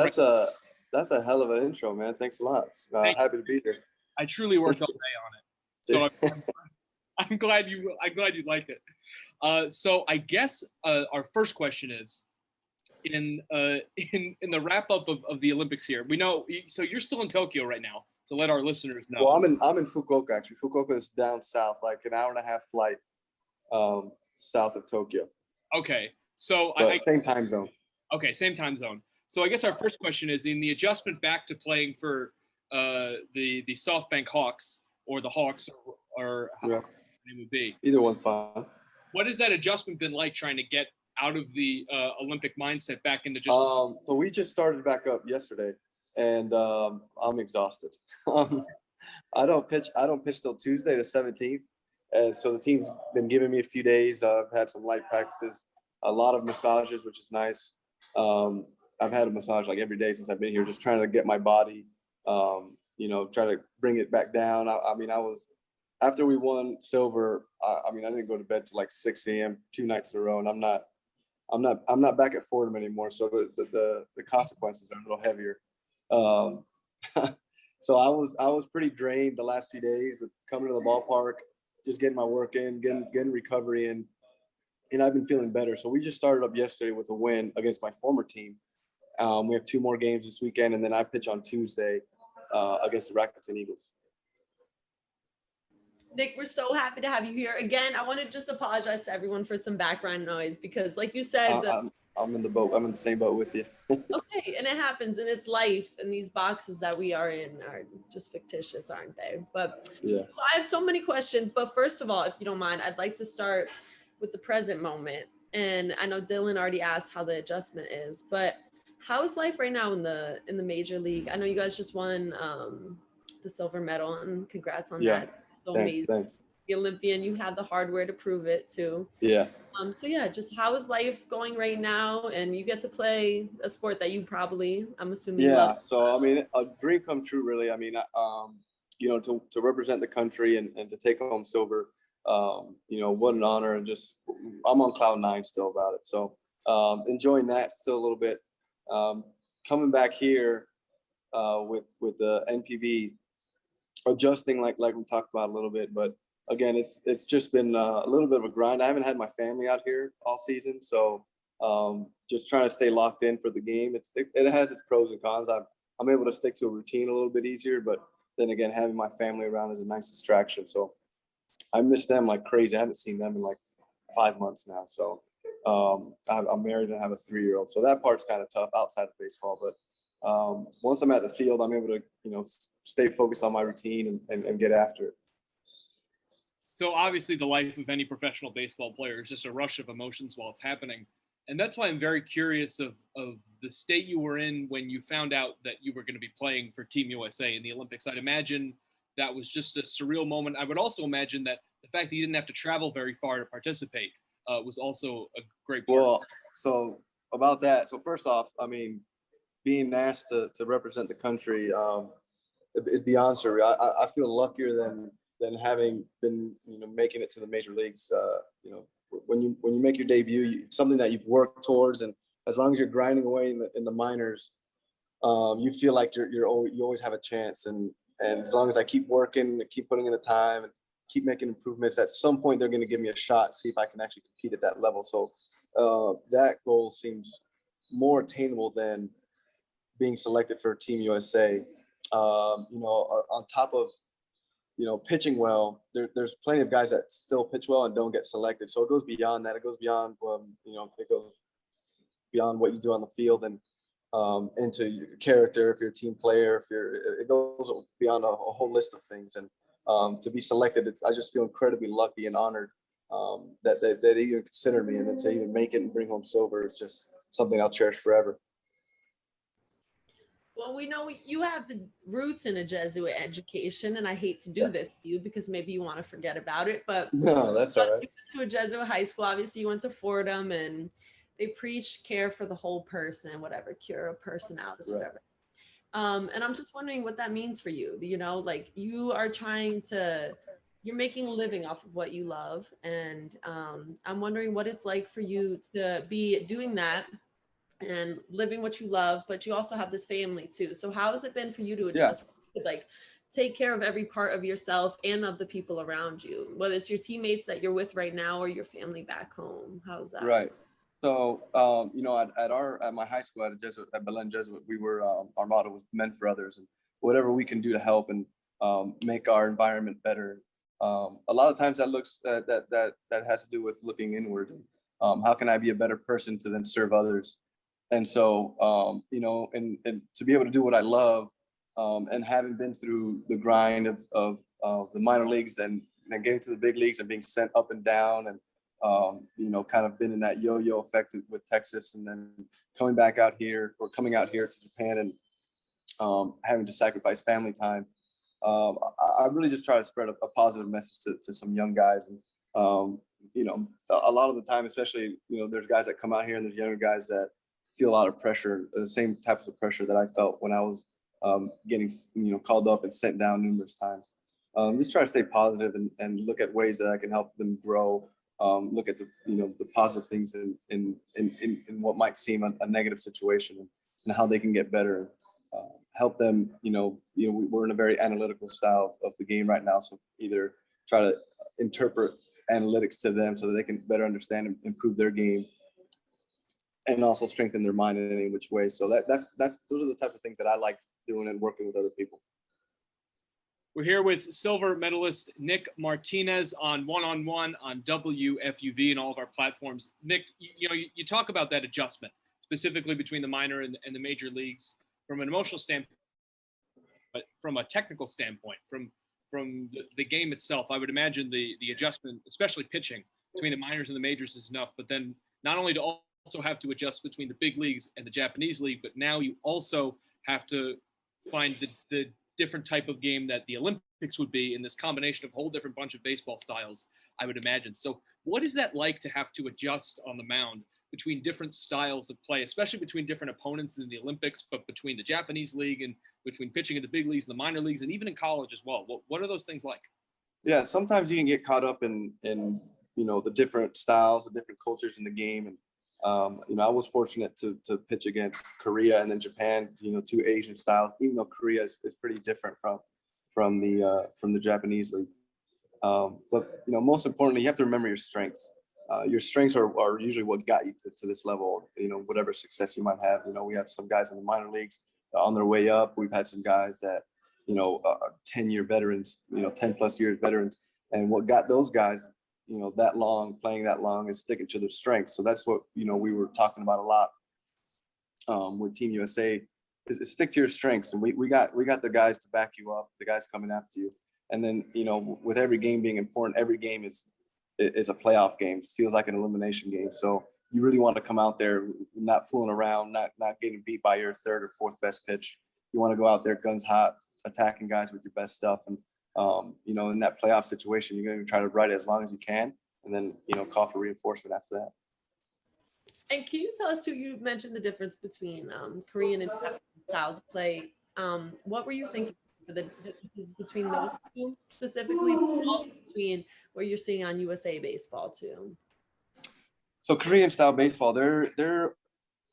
That's a hell of an intro, man. Thanks a lot. Happy to be here. I truly worked all day on it, so I'm glad you liked it. So I guess our first question is, in the wrap up of the Olympics here, we know. So you're still in Tokyo right now. To let our listeners know. Well, I'm in Fukuoka actually. Fukuoka is down south, like an hour and a half flight south of Tokyo. Okay, so same time zone. Okay, same time zone. So I guess our first question is, in the adjustment back to playing for the SoftBank Hawks or the Hawks or how the name would be. Either one's fine. What has that adjustment been like, trying to get out of the Olympic mindset back into just? So we just started back up yesterday, and I'm exhausted. I don't pitch till Tuesday the 17th, and so the team's been giving me a few days. I've had some light practices, a lot of massages, which is nice. I've had a massage like every day since I've been here, just trying to get my body, try to bring it back down. I was, after we won silver, I didn't go to bed till like 6 a.m. 2 nights in a row, and I'm not back at Fordham anymore, so the consequences are a little heavier. So I was pretty drained the last few days with coming to the ballpark, just getting my work in, getting recovery in, and I've been feeling better. So we just started up yesterday with a win against my former team. We have 2 more games this weekend, and then I pitch on Tuesday against the Rakuten Eagles. Nick, we're so happy to have you here again. I want to just apologize to everyone for some background noise because, like you said, I'm in the boat. I'm in the same boat with you. Okay, and it happens, and it's life, and these boxes that we are in are just fictitious, aren't they? But yeah, I have so many questions. But first of all, if you don't mind, I'd like to start with the present moment. And I know Dylan already asked how the adjustment is, but how is life right now in the major league? I know you guys just won the silver medal, and congrats on that. So thanks. The Olympian, you have the hardware to prove it too. Yeah. So yeah, just how is life going right now? And you get to play a sport that you probably, I'm assuming. Yeah. So a dream come true, really. To represent the country and to take home silver. What an honor, and just I'm on cloud 9 still about it. So enjoying that still a little bit. Coming back here with the NPB, adjusting like we talked about a little bit, but again, it's just been a little bit of a grind. I haven't had my family out here all season, so just trying to stay locked in for the game. It has its pros and cons. I'm able to stick to a routine a little bit easier, but then again, having my family around is a nice distraction. So I miss them like crazy. I haven't seen them in like 5 months now. So I'm married and I have a 3-year-old. So that part's kind of tough outside of baseball. But once I'm at the field, I'm able to, stay focused on my routine and get after it. So obviously the life of any professional baseball player is just a rush of emotions while it's happening. And that's why I'm very curious of the state you were in when you found out that you were going to be playing for Team USA in the Olympics. I'd imagine that was just a surreal moment. I would also imagine that the fact that you didn't have to travel very far to participate was also a great part. Well, so about that. So first off, being asked to represent the country, it's beyond surreal. I feel luckier than having been, making it to the major leagues, when you make your debut, it's something that you've worked towards, and as long as you're grinding away in the minors, you feel like you always have a chance. And as long as I keep working, keep putting in the time, and keep making improvements, at some point they're going to give me a shot, see if I can actually compete at that level. So that goal seems more attainable than being selected for Team USA. On top of pitching well, there's plenty of guys that still pitch well and don't get selected. So it goes beyond that. It goes beyond it goes beyond what you do on the field and into your character. If you're a team player, it goes beyond a whole list of things. And to be selected, I just feel incredibly lucky and honored that they even consider me, and then to even make it and bring home silver. It's just something I'll cherish forever. Well, we know you have the roots in a Jesuit education, and I hate to do this to you because maybe you want to forget about it, but no, that's all right. You went to a Jesuit high school. Obviously, you went to Fordham, and they preach care for the whole person, whatever, cure of personalities, Right. whatever. And I'm just wondering what that means for you. Like you are you're making a living off of what you love, and I'm wondering what it's like for you to be doing that and living what you love, but you also have this family too. So how has it been for you to adjust, like take care of every part of yourself and of the people around you, whether it's your teammates that you're with right now or your family back home? How's that? Right. So, at my high school at Belen Jesuit, we were, our motto was "Men for Others," and whatever we can do to help and make our environment better. A lot of times that looks that has to do with looking inward. How can I be a better person to then serve others? And so, and to be able to do what I love, and having been through the grind of the minor leagues, then getting to the big leagues and being sent up and down, and kind of been in that yo-yo effect with Texas, and then coming out here to Japan, and having to sacrifice family time. I really just try to spread a positive message to some young guys. And, a lot of the time, especially, there's guys that come out here and there's younger guys that feel a lot of pressure, the same types of pressure that I felt when I was getting, called up and sent down numerous times. Just try to stay positive and look at ways that I can help them grow. Look at the positive things in what might seem a negative situation, and how they can get better. Help them. We're in a very analytical style of the game right now, so either try to interpret analytics to them so that they can better understand and improve their game, and also strengthen their mind in any which way. So those are the type of things that I like doing and working with other people. We're here with silver medalist Nick Martinez on One-on-One on WFUV and all of our platforms. Nick, you talk about that adjustment specifically between the minor and the major leagues from an emotional standpoint, but from a technical standpoint, from the game itself. I would imagine the adjustment, especially pitching between the minors and the majors, is enough. But then not only to also have to adjust between the big leagues and the Japanese league, but now you also have to find the different type of game that the Olympics would be in this combination of a whole different bunch of baseball styles, I would imagine. So what is that like to have to adjust on the mound between different styles of play, especially between different opponents in the Olympics, but between the Japanese league and between pitching in the big leagues and the minor leagues, and even in college as well? What are those things like? Yeah, sometimes you can get caught up in the different styles, the different cultures in the game. And I was fortunate to pitch against Korea and then Japan, two Asian styles, even though Korea is pretty different from the Japanese league. But most importantly, you have to remember your strengths. Your strengths are usually what got you to this level, whatever success you might have. We have some guys in the minor leagues on their way up. We've had some guys that, 10-year veterans, 10 plus years veterans. And what got those guys, playing that long, is sticking to their strengths. So that's what, we were talking about a lot with Team USA is stick to your strengths. And we got the guys to back you up, the guys coming after you. And then, with every game being important, every game is a playoff game. It feels like an elimination game. So you really want to come out there not fooling around, not getting beat by your third or fourth best pitch. You want to go out there guns hot, attacking guys with your best stuff. And, in that playoff situation, you're going to try to ride it as long as you can, and then, call for reinforcement after that. And can you tell us too, you mentioned the difference between Korean and Japanese styles of play. What were you thinking for the differences between those two specifically, between what you're seeing on USA Baseball too? So Korean style baseball, they're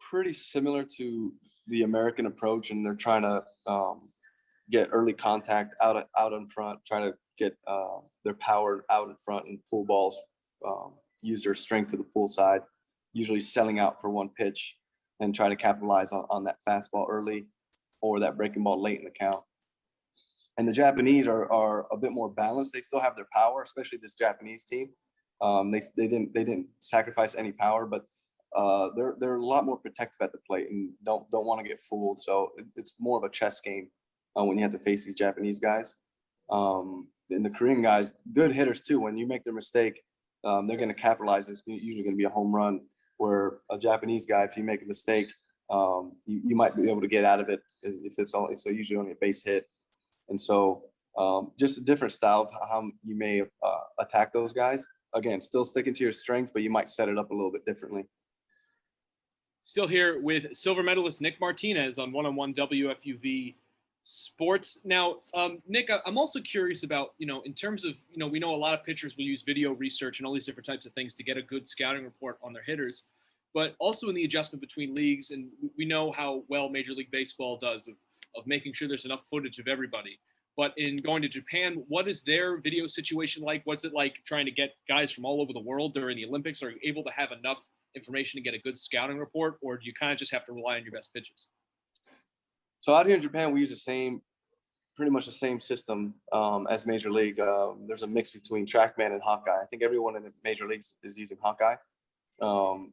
pretty similar to the American approach, and they're trying to get early contact out in front, try to get their power out in front and pull balls, use their strength to the pull side, usually selling out for one pitch and try to capitalize on that fastball early or that breaking ball late in the count. And the Japanese are a bit more balanced. They still have their power, especially this Japanese team. They didn't sacrifice any power, but they're a lot more protective at the plate and don't want to get fooled. So it's more of a chess game when you have to face these Japanese guys. And the Korean guys, good hitters too. When you make their mistake, they're going to capitalize. It's usually going to be a home run. Where a Japanese guy, if you make a mistake, you might be able to get out of it if it's usually only a base hit. And so just a different style of how you may attack those guys. Again, still sticking to your strengths, but you might set it up a little bit differently. Still here with silver medalist Nick Martinez on One-on-One WFUV Sports. Now, Nick, I'm also curious about, in terms of, we know a lot of pitchers will use video research and all these different types of things to get a good scouting report on their hitters, but also in the adjustment between leagues. And we know how well Major League Baseball does of making sure there's enough footage of everybody. But in going to Japan, what is their video situation like? What's it like trying to get guys from all over the world during the Olympics? Are you able to have enough information to get a good scouting report, or do you kind of just have to rely on your best pitches? So out here in Japan, we use pretty much the same system as Major League. There's a mix between TrackMan and Hawkeye. I think everyone in the Major Leagues is using Hawkeye.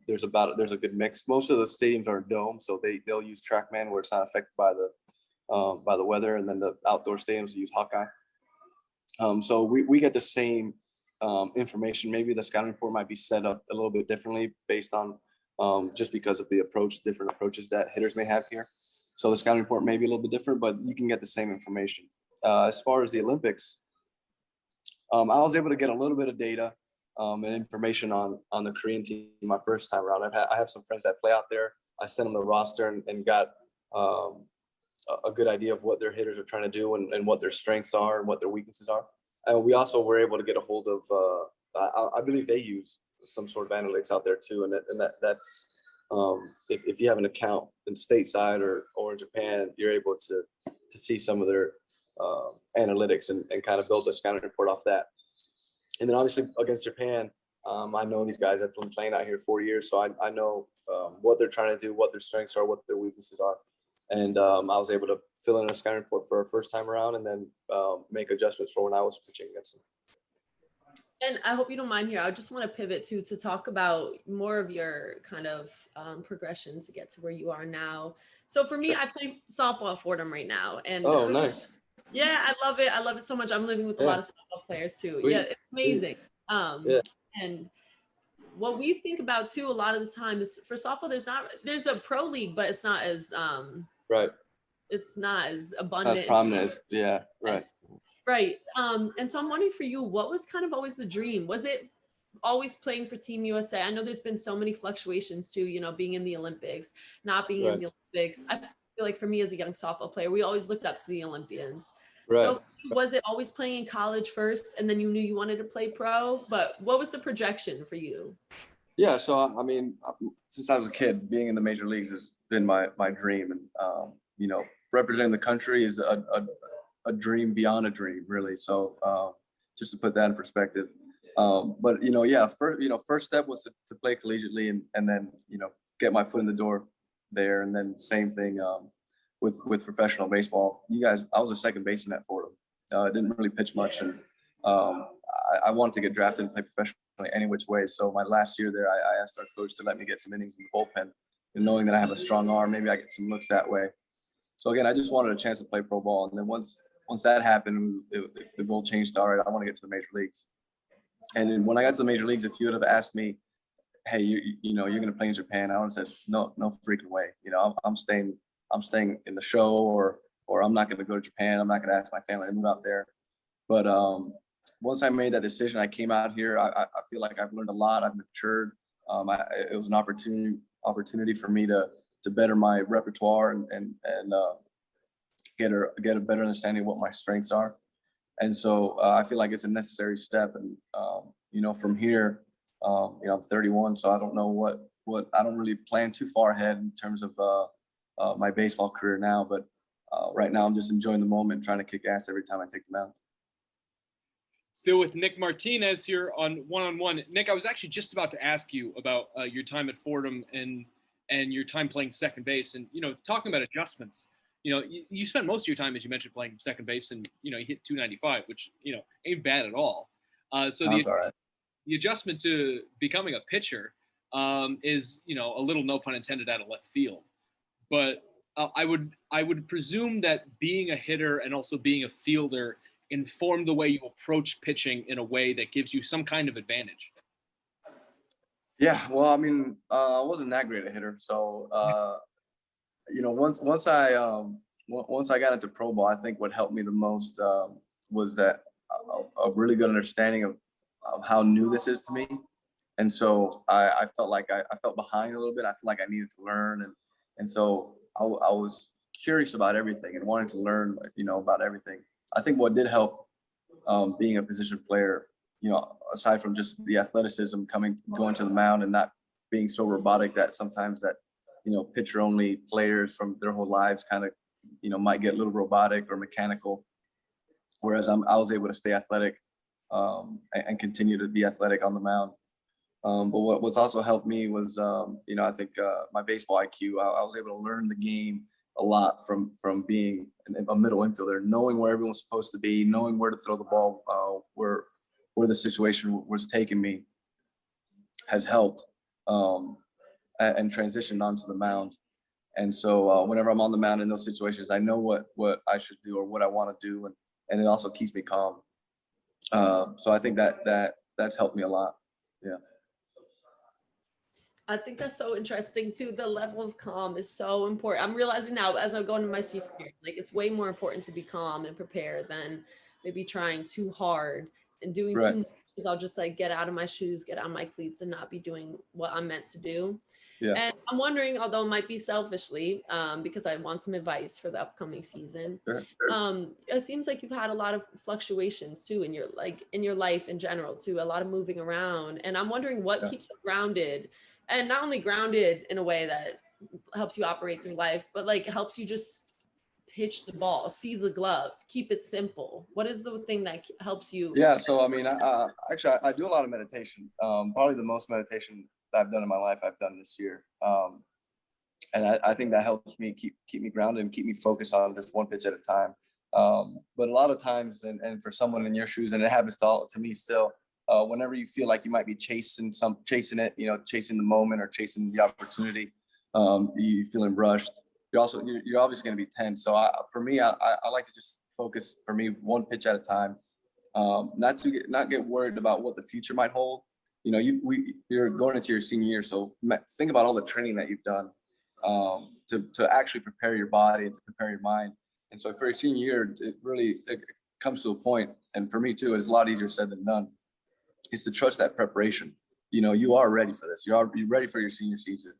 There's a good mix. Most of the stadiums are domed, so they'll use TrackMan where it's not affected by the weather, and then the outdoor stadiums use Hawkeye. So we get the same information. Maybe the scouting report might be set up a little bit differently based on just because of the different approaches that hitters may have here. So the scouting report may be a little bit different, but you can get the same information. As far as the Olympics, I was able to get a little bit of data and information on the Korean team my first time around. I have some friends that play out there. I sent them the roster and got a good idea of what their hitters are trying to do and what their strengths are and what their weaknesses are. And we also were able to get a hold of, I believe they use some sort of analytics out there too. And that's, if you have an account in stateside or in Japan, you're able to see some of their analytics and kind of build a scouting report off that. And then obviously against Japan, I know these guys have been playing out here 4 years, so I know what they're trying to do, what their strengths are, what their weaknesses are. And I was able to fill in a scouting report for our first time around and then make adjustments for when I was pitching against them. And I hope you don't mind here. I just want to pivot to talk about more of your kind of progression to get to where you are now. So for me, sure. I play softball at Fordham right now. And nice. Yeah, I love it. I love it so much. I'm living with a lot of softball players too. Yeah, it's amazing. And what we think about too a lot of the time is for softball, there's a pro league, but it's not as right. It's not as abundant. As prominent. Right. Right. And so I'm wondering for you, what was kind of always the dream? Was it always playing for Team USA? I know there's been so many fluctuations too, being in the Olympics, not being in the Olympics. I feel like for me as a young softball player, we always looked up to the Olympians. Right. So was it always playing in college first and then you knew you wanted to play pro? But what was the projection for you? Yeah. So, I mean, since I was a kid, being in the major leagues has been my dream. And, representing the country is a dream beyond a dream, really. So just to put that in perspective. But, first step was to play collegiately and then, get my foot in the door there. And then same thing with professional baseball. I was a second baseman at Fordham. Didn't really pitch much. And I wanted to get drafted and play professionally any which way. So my last year there, I asked our coach to let me get some innings in the bullpen. And knowing that I have a strong arm, maybe I get some looks that way. So again, I just wanted a chance to play pro ball. And then once that happened, the goal changed to, all right, I want to get to the major leagues. And then when I got to the major leagues, if you would have asked me, hey, you're going to play in Japan, I would have said, no freaking way. I'm staying in the show or I'm not going to go to Japan. I'm not going to ask my family to move out there. But once I made that decision, I came out here. I feel like I've learned a lot. I've matured. It was an opportunity for me to better my repertoire and get a better understanding of what my strengths are. And so I feel like it's a necessary step. And, from here, I'm 31, so I don't know what I don't really plan too far ahead in terms of my baseball career now. But right now, I'm just enjoying the moment, trying to kick ass every time I take the mound. Still with Nick Martinez here on One-on-One. Nick, I was actually just about to ask you about your time at Fordham and your time playing second base. And, talking about adjustments, you spent most of your time, as you mentioned, playing second base, and, you hit 295, which, ain't bad at all. So the adjustment to becoming a pitcher is, a little, no pun intended, out of left field. But I would presume that being a hitter and also being a fielder inform the way you approach pitching in a way that gives you some kind of advantage. Yeah, well, I mean, I wasn't that great a hitter, so once I got into pro ball, I think what helped me the most was that a really good understanding of how new this is to me, and so I felt like I felt behind a little bit. I felt like I needed to learn, and so I was curious about everything and wanted to learn, about everything. I think what did help being a position player, aside from just the athleticism going to the mound and not being so robotic that sometimes that, pitcher only players from their whole lives kind of, might get a little robotic or mechanical. Whereas I was able to stay athletic and continue to be athletic on the mound. But what's also helped me was, I think my baseball IQ, I was able to learn the game a lot from being a middle infielder, knowing where everyone's supposed to be, knowing where to throw the ball, where the situation was taking me has helped and transitioned onto the mound. And so whenever I'm on the mound in those situations, I know what I should do or what I want to do, and it also keeps me calm. So I think that's helped me a lot. Yeah. I think that's so interesting too. The level of calm is so important. I'm realizing now as I'm going to my senior year, like it's way more important to be calm and prepared than maybe trying too hard and doing too much. Because I'll just like get out of my shoes, get on my cleats, and not be doing what I'm meant to do. Yeah. And I'm wondering, although it might be selfishly, because I want some advice for the upcoming season. Sure. It seems like you've had a lot of fluctuations too in your life in general too, a lot of moving around. And I'm wondering what keeps you grounded. And not only grounded in a way that helps you operate through life, but like helps you just pitch the ball, see the glove, keep it simple. What is the thing that helps you? Yeah, so I mean, actually, I do a lot of meditation. Probably the most meditation that I've done in my life, I've done this year. And I think that helps me keep me grounded and keep me focused on just one pitch at a time. But a lot of times, and for someone in your shoes, and it happens to me still, whenever you feel like you might be chasing it, chasing the moment or chasing the opportunity, you feeling rushed. You're obviously going to be tense. So for me, I like to just focus, for me, one pitch at a time, not get worried about what the future might hold. You're going into your senior year, so think about all the training that you've done to actually prepare your body and to prepare your mind. And so for your senior year, it comes to a point, and for me too, it's a lot easier said than done, is to trust that preparation. You are ready for this. You're ready for your senior season.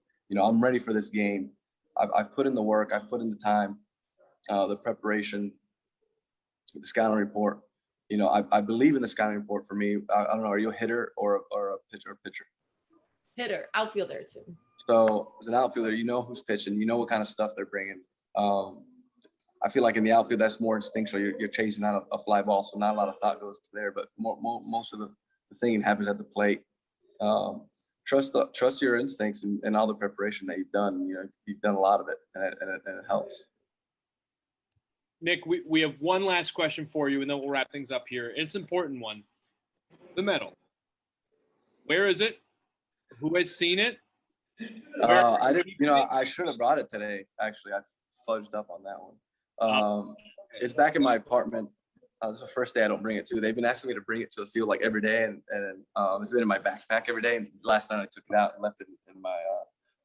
I'm ready for this game. I've put in the work. I've put in the time, the preparation, the scouting report. I believe in the scouting report. For me, I don't know, are you a hitter or a pitcher? Hitter, outfielder too. So as an outfielder, you know who's pitching. You know what kind of stuff they're bringing. I feel like in the outfield, that's more instinctual. You're chasing out a fly ball, so not a lot of thought goes to there. But most of the thing happens at the plate. Trust your instincts and all the preparation that you've done. You've done a lot of it, and it helps. Nick, we have one last question for you, and then we'll wrap things up here. It's an important one. The medal. Where is it? Who has seen it? I didn't. I should have brought it today. Actually, I fudged up on that one. It's back in my apartment. This is the first day I don't bring it to. They've been asking me to bring it to the field like every day, and it's been in my backpack every day. And last night I took it out and left it in my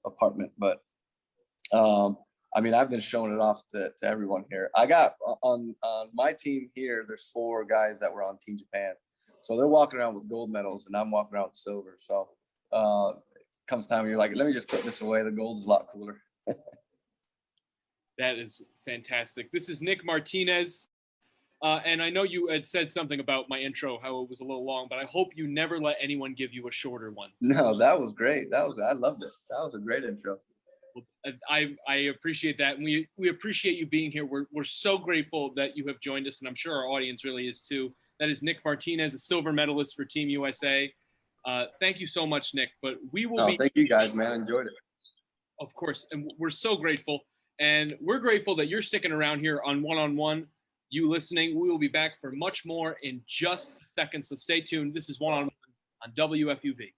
apartment. But I mean, I've been showing it off to everyone here. I got on my team here. There's 4 guys that were on Team Japan, so they're walking around with gold medals, and I'm walking around with silver. So comes time you're like, let me just put this away. The gold is a lot cooler. That is fantastic. This is Nick Martinez. And I know you had said something about my intro, how it was a little long, but I hope you never let anyone give you a shorter one. No, that was great. I loved it. That was a great intro. I appreciate that, and we appreciate you being here. We're so grateful that you have joined us, and I'm sure our audience really is too. That is Nick Martinez, a silver medalist for Team USA. Thank you so much, Nick. But we will Thank you guys, man. Enjoyed it. Of course, and we're so grateful, and we're grateful that you're sticking around here on One-on-One. You listening, we will be back for much more in just a second, so stay tuned. This is One-on-One on WFUV.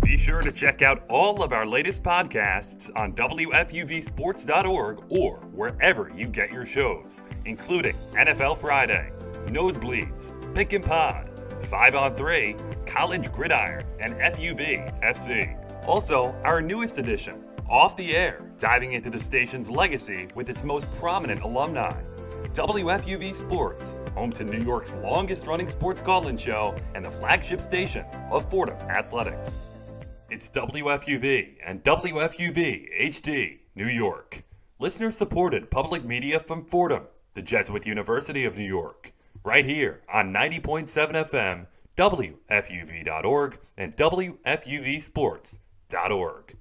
Be sure to check out all of our latest podcasts on WFUVsports.org or wherever you get your shows, including NFL Friday, Nosebleeds, Pick and Pod, 5 on 3, College Gridiron, and FUV FC. Also, our newest edition, Off the Air, diving into the station's legacy with its most prominent alumni. WFUV Sports, home to New York's longest-running sports call-in show and the flagship station of Fordham Athletics. It's WFUV and WFUV HD, New York. Listener-supported public media from Fordham, the Jesuit University of New York. Right here on 90.7 FM, WFUV.org, and WFUVsports.org.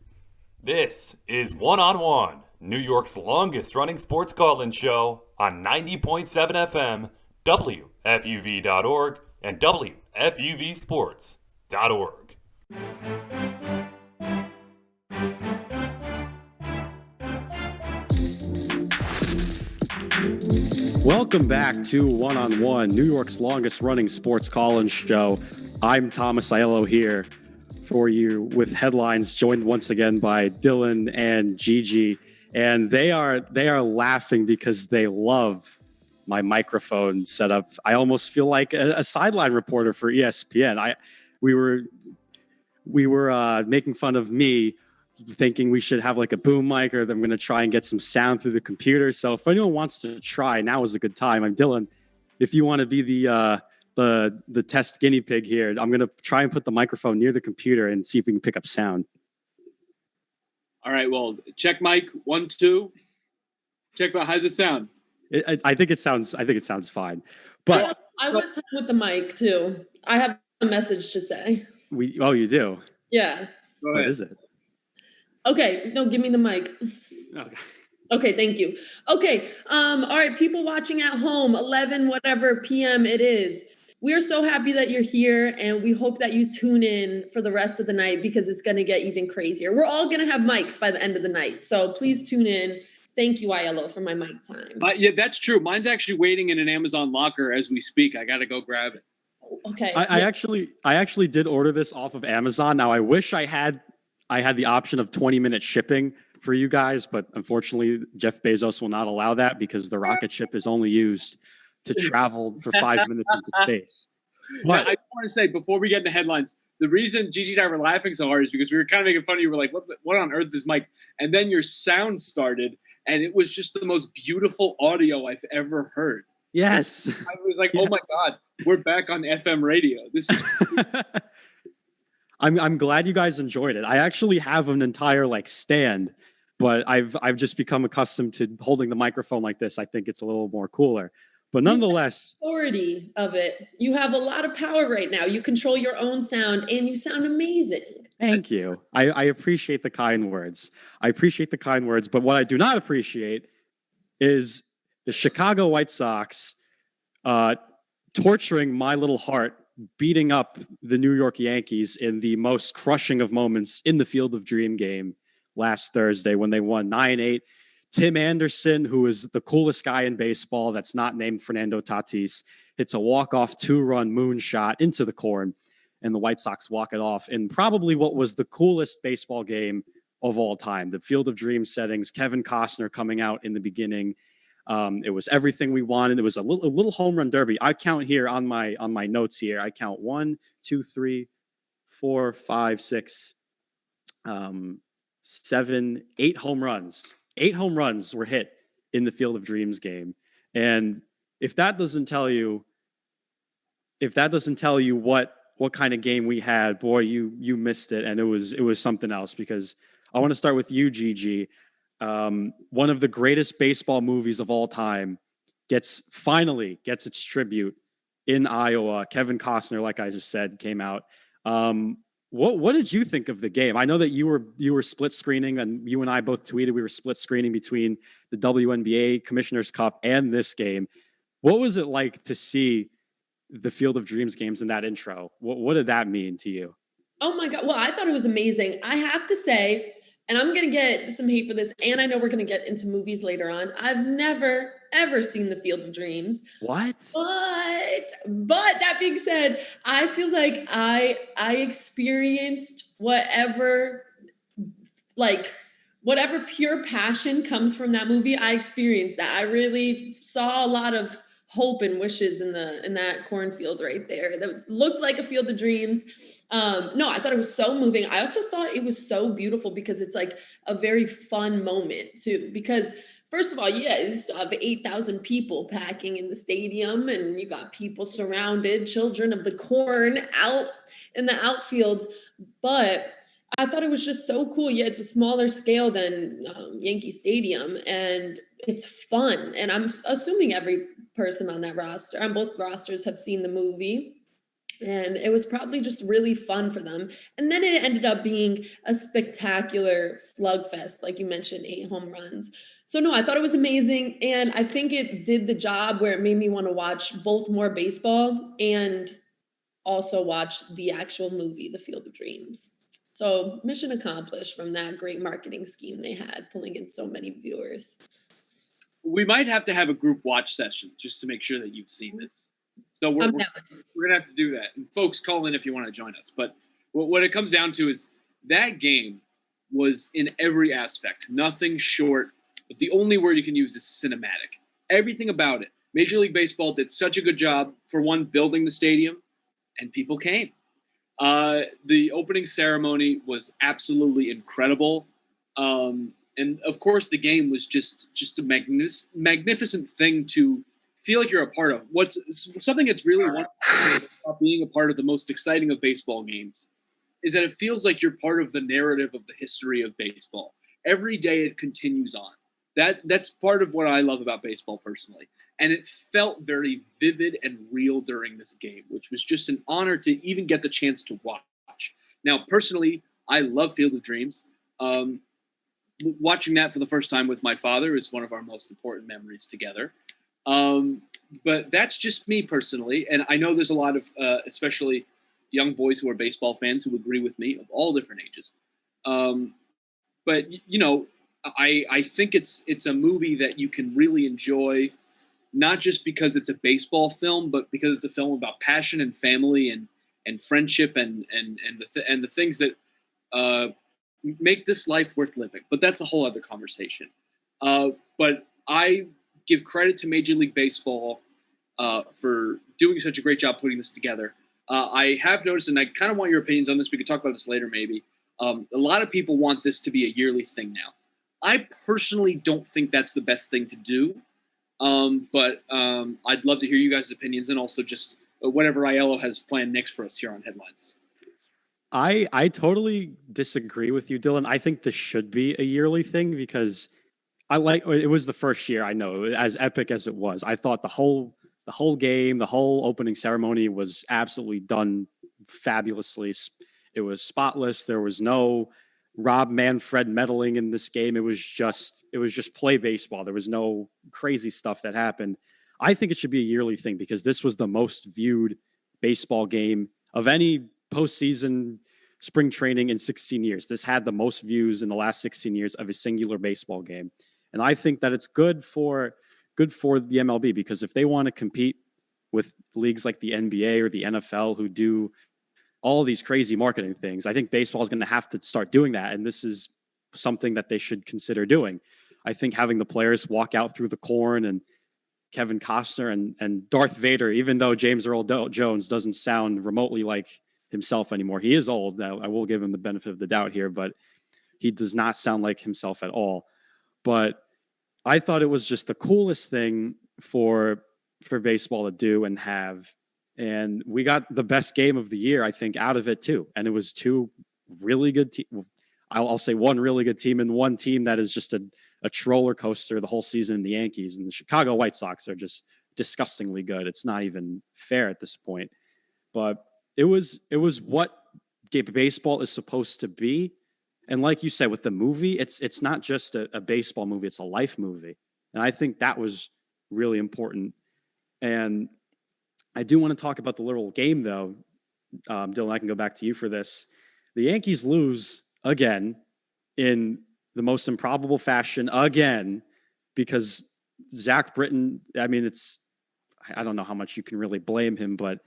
This is One-on-One, New York's longest-running sports call-in show on 90.7 FM, WFUV.org, and WFUVsports.org. Welcome back to One-on-One, New York's longest running sports call-in show. I'm Thomas Aiello here for you with headlines, joined once again by Dylan and Gigi. And they are laughing because they love my microphone setup. I almost feel like a sideline reporter for ESPN. We were making fun of me, thinking we should have like a boom mic, or that I'm going to try and get some sound through the computer. So if anyone wants to try, now is a good time. I'm Dylan. If you want to be the test guinea pig here, I'm going to try and put the microphone near the computer and see if we can pick up sound. All right. Well, check mic 1, 2. Check. How's it sound? I think it sounds fine. But I want time with the mic too. I have a message to say. You do? Yeah. Go ahead. What is it? Okay. No, give me the mic. Okay, thank you. Okay. All right, people watching at home, 11 whatever PM it is. We are so happy that you're here, and we hope that you tune in for the rest of the night because it's going to get even crazier. We're all going to have mics by the end of the night, so please tune in. Thank you, Aiello, for my mic time. Yeah, that's true. Mine's actually waiting in an Amazon locker as we speak. I got to go grab it. Okay. I actually did order this off of Amazon. Now I wish I had the option of 20-minute shipping for you guys, but unfortunately Jeff Bezos will not allow that because the rocket ship is only used to travel for 5 minutes into space. But I want to say before we get into headlines, the reason Gigi and I were laughing so hard is because we were kind of making fun of you. We're like, what on earth is Mike? And then your sound started, and it was just the most beautiful audio I've ever heard. Yes. I was like, oh my God, we're back on FM radio. This is I'm glad you guys enjoyed it. I actually have an entire stand, but I've just become accustomed to holding the microphone like this. I think it's a little more cooler. But nonetheless, authority of it. You have a lot of power right now. You control your own sound, and you sound amazing. thank you. I appreciate the kind words. But what I do not appreciate is the Chicago White Sox torturing my little heart, beating up the New York Yankees in the most crushing of moments in the Field of Dream game last Thursday when they won 9-8. Tim Anderson, who is the coolest guy in baseball that's not named Fernando Tatis, hits a walk-off 2-run moonshot into the corn, and the White Sox walk it off in probably what was the coolest baseball game of all time. The Field of Dreams settings, Kevin Costner coming out in the beginning. It was everything we wanted. It was a little home run derby. I count here on my notes here. I count 1, 2, 3, 4, 5, 6, 7, 8 home runs. 8 home runs were hit in the Field of Dreams game. And if that doesn't tell you what kind of game we had, boy, you missed it. And it was something else, because I want to start with you, Gigi. One of the greatest baseball movies of all time finally gets its tribute in Iowa. Kevin Costner, like I just said, came out. What did you think of the game? I know that you were split screening, and you and I both tweeted we were split screening between the WNBA Commissioner's Cup and this game. What was it like to see the Field of Dreams games in that intro? What did that mean to you? Oh my God. Well, I thought it was amazing. I have to say, and I'm going to get some hate for this, and I know we're going to get into movies later on, I've never, ever seen the Field of Dreams. What? But that being said, I feel like I experienced whatever pure passion comes from that movie. I experienced that. I really saw a lot of hope and wishes in that cornfield right there. That looked like a Field of Dreams. No, I thought it was so moving. I also thought it was so beautiful because it's like a very fun moment too. Because first of all, yeah, you still have 8,000 people packing in the stadium, and you got people surrounded, children of the corn out in the outfield. But I thought it was just so cool. Yeah, it's a smaller scale than Yankee Stadium, and it's fun. And I'm assuming every person on that roster, on both rosters, have seen the movie. And it was probably just really fun for them. And then it ended up being a spectacular slugfest, like you mentioned, 8 home runs. So no, I thought it was amazing. And I think it did the job where it made me want to watch both more baseball and also watch the actual movie, The Field of Dreams. So mission accomplished from that great marketing scheme they had, pulling in so many viewers. We might have to have a group watch session just to make sure that you've seen this. So we're going to have to do that. And folks, call in if you want to join us. But what it comes down to is that game was in every aspect, nothing short. But the only word you can use is cinematic. Everything about it. Major League Baseball did such a good job, for one, building the stadium, and people came. The opening ceremony was absolutely incredible. And of course, the game was just a magnificent thing to feel like you're a part of. What's something that's really wonderful about being a part of the most exciting of baseball games is that it feels like you're part of the narrative of the history of baseball. Every day it continues on. That's part of what I love about baseball personally. And it felt very vivid and real during this game, which was just an honor to even get the chance to watch. Now, personally, I love Field of Dreams. Watching that for the first time with my father is one of our most important memories together. But that's just me personally. And I know there's a lot of, especially young boys who are baseball fans who agree with me of all different ages. But, you know, I think it's a movie that you can really enjoy, not just because it's a baseball film, but because it's a film about passion and family and friendship and the things that make this life worth living. But that's a whole other conversation. But I give credit to Major League Baseball for doing such a great job putting this together. I have noticed, and I kind of want your opinions on this. We could talk about this later, maybe. A lot of people want this to be a yearly thing now. I personally don't think that's the best thing to do. But I'd love to hear you guys' opinions, and also just whatever Aiello has planned next for us here on Headlines. I totally disagree with you, Dylan. I think this should be a yearly thing because it was the first year, I know, as epic as it was. I thought the whole the whole game, the whole opening ceremony was absolutely done fabulously. It was spotless. There was no Rob Manfred meddling in this game. It was just play baseball. There was no crazy stuff that happened. I think it should be a yearly thing because this was the most viewed baseball game of any postseason spring training in 16 years. This had the most views in the last 16 years of a singular baseball game. And I think that it's good for the MLB, because if they want to compete with leagues like the NBA or the NFL who do all these crazy marketing things, I think baseball is going to have to start doing that. And this is something that they should consider doing. I think having the players walk out through the corn and Kevin Costner and Darth Vader, even though James Earl Jones doesn't sound remotely like himself anymore. He is old. Now, I will give him the benefit of the doubt here, but he does not sound like himself at all. But I thought it was just the coolest thing for baseball to do and have. And we got the best game of the year, I think, out of it too. And it was two really good teams. I'll say one really good team and one team that is just a roller coaster the whole season, the Yankees. And the Chicago White Sox are just disgustingly good. It's not even fair at this point. But it was what baseball is supposed to be. And like you said, with the movie, it's not just a baseball movie, it's a life movie. And I think that was really important. And I do want to talk about the little game, though. Dylan, I can go back to you for this. The Yankees lose again in the most improbable fashion again, because Zach Britton, I mean, I don't know how much you can really blame him, but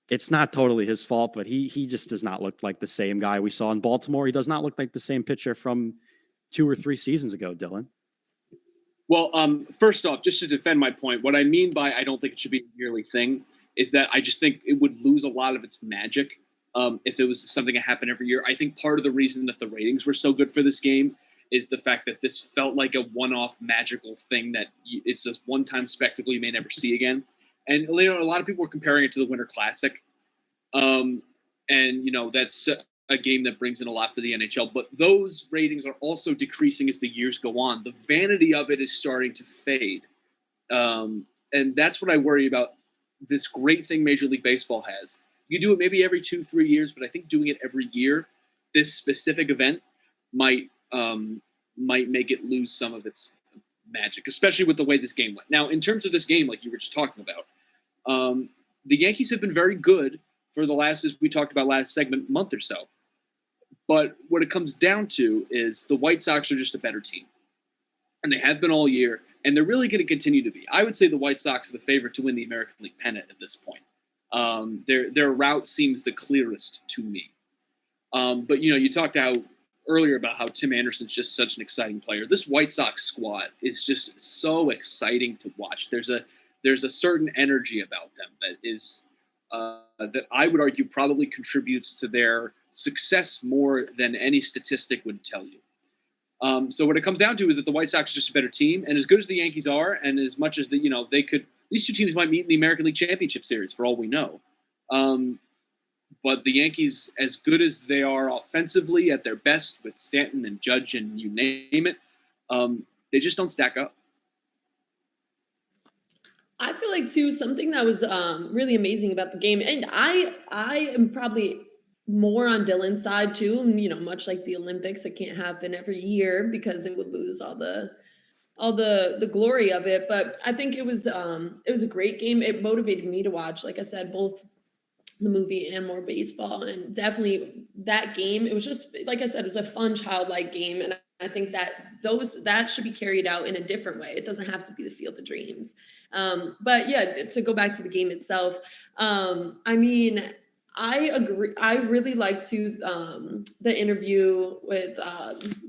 it's not totally his fault, but he just does not look like the same guy we saw in Baltimore. He does not look like the same pitcher from 2 or 3 seasons ago, Dylan. Well, first off, just to defend my point, what I mean by I don't think it should be a yearly thing is that I just think it would lose a lot of its magic if it was something that happened every year. I think part of the reason that the ratings were so good for this game is the fact that this felt like a one-off magical thing that it's a one-time spectacle you may never see again. And a lot of people were comparing it to the Winter Classic. And, that's a game that brings in a lot for the NHL. But those ratings are also decreasing as the years go on. The vanity of it is starting to fade. And that's what I worry about this great thing Major League Baseball has. You do it maybe every 2-3 years, but I think doing it every year, this specific event might make it lose some of its magic, especially with the way this game went. Now, in terms of this game, like you were just talking about, the Yankees have been very good for the last, as we talked about last segment, month or so. But what it comes down to is the White Sox are just a better team. And they have been all year, and they're really going to continue to be. I would say the White Sox are the favorite to win the American League pennant at this point. Their route seems the clearest to me. But, you talked earlier about how Tim Anderson's just such an exciting player. This White Sox squad is just so exciting to watch. There's a certain energy about them that is that I would argue probably contributes to their success more than any statistic would tell you. So what it comes down to is that the White Sox are just a better team, and as good as the Yankees are, and as much as they could, these two teams might meet in the American League Championship Series for all we know. But the Yankees, as good as they are offensively at their best with Stanton and Judge and you name it, they just don't stack up. I feel like, too, something that was really amazing about the game, and I am probably more on Dylan's side, too, much like the Olympics, it can't happen every year because it would lose all the glory of it. But I think it was a great game. It motivated me to watch, like I said, both the movie and more baseball. And definitely that game, it was just, like I said, it was a fun, childlike game. And I think that should be carried out in a different way. It doesn't have to be the Field of Dreams. But yeah, to go back to the game itself, I agree. I really liked the interview with